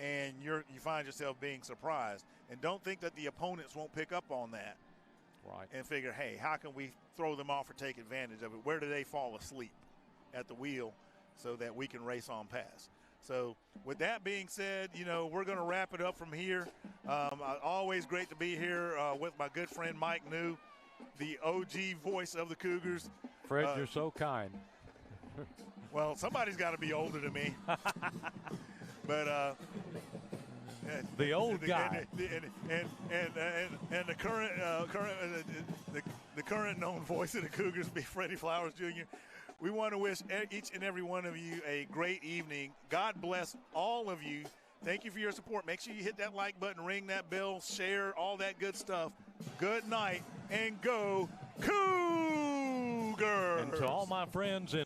and you find yourself being surprised. And don't think that the opponents won't pick up on that. Right. And figure, hey, how can we throw them off or take advantage of it? Where do they fall asleep at the wheel so that we can race on past? So with that being said, we're going to wrap it up from here. Always great to be here with my good friend Mike New, the OG voice of the Cougars. Fred, you're so kind. Well, somebody's got to be older than me. But the old guy and the current known voice of the Cougars, be Freddie Flowers Jr. We want to wish each and every one of you a great evening. God bless all of you. Thank you for your support. Make sure you hit that like button, ring that bell, share, all that good stuff. Good night, and go Cougars! And to all my friends in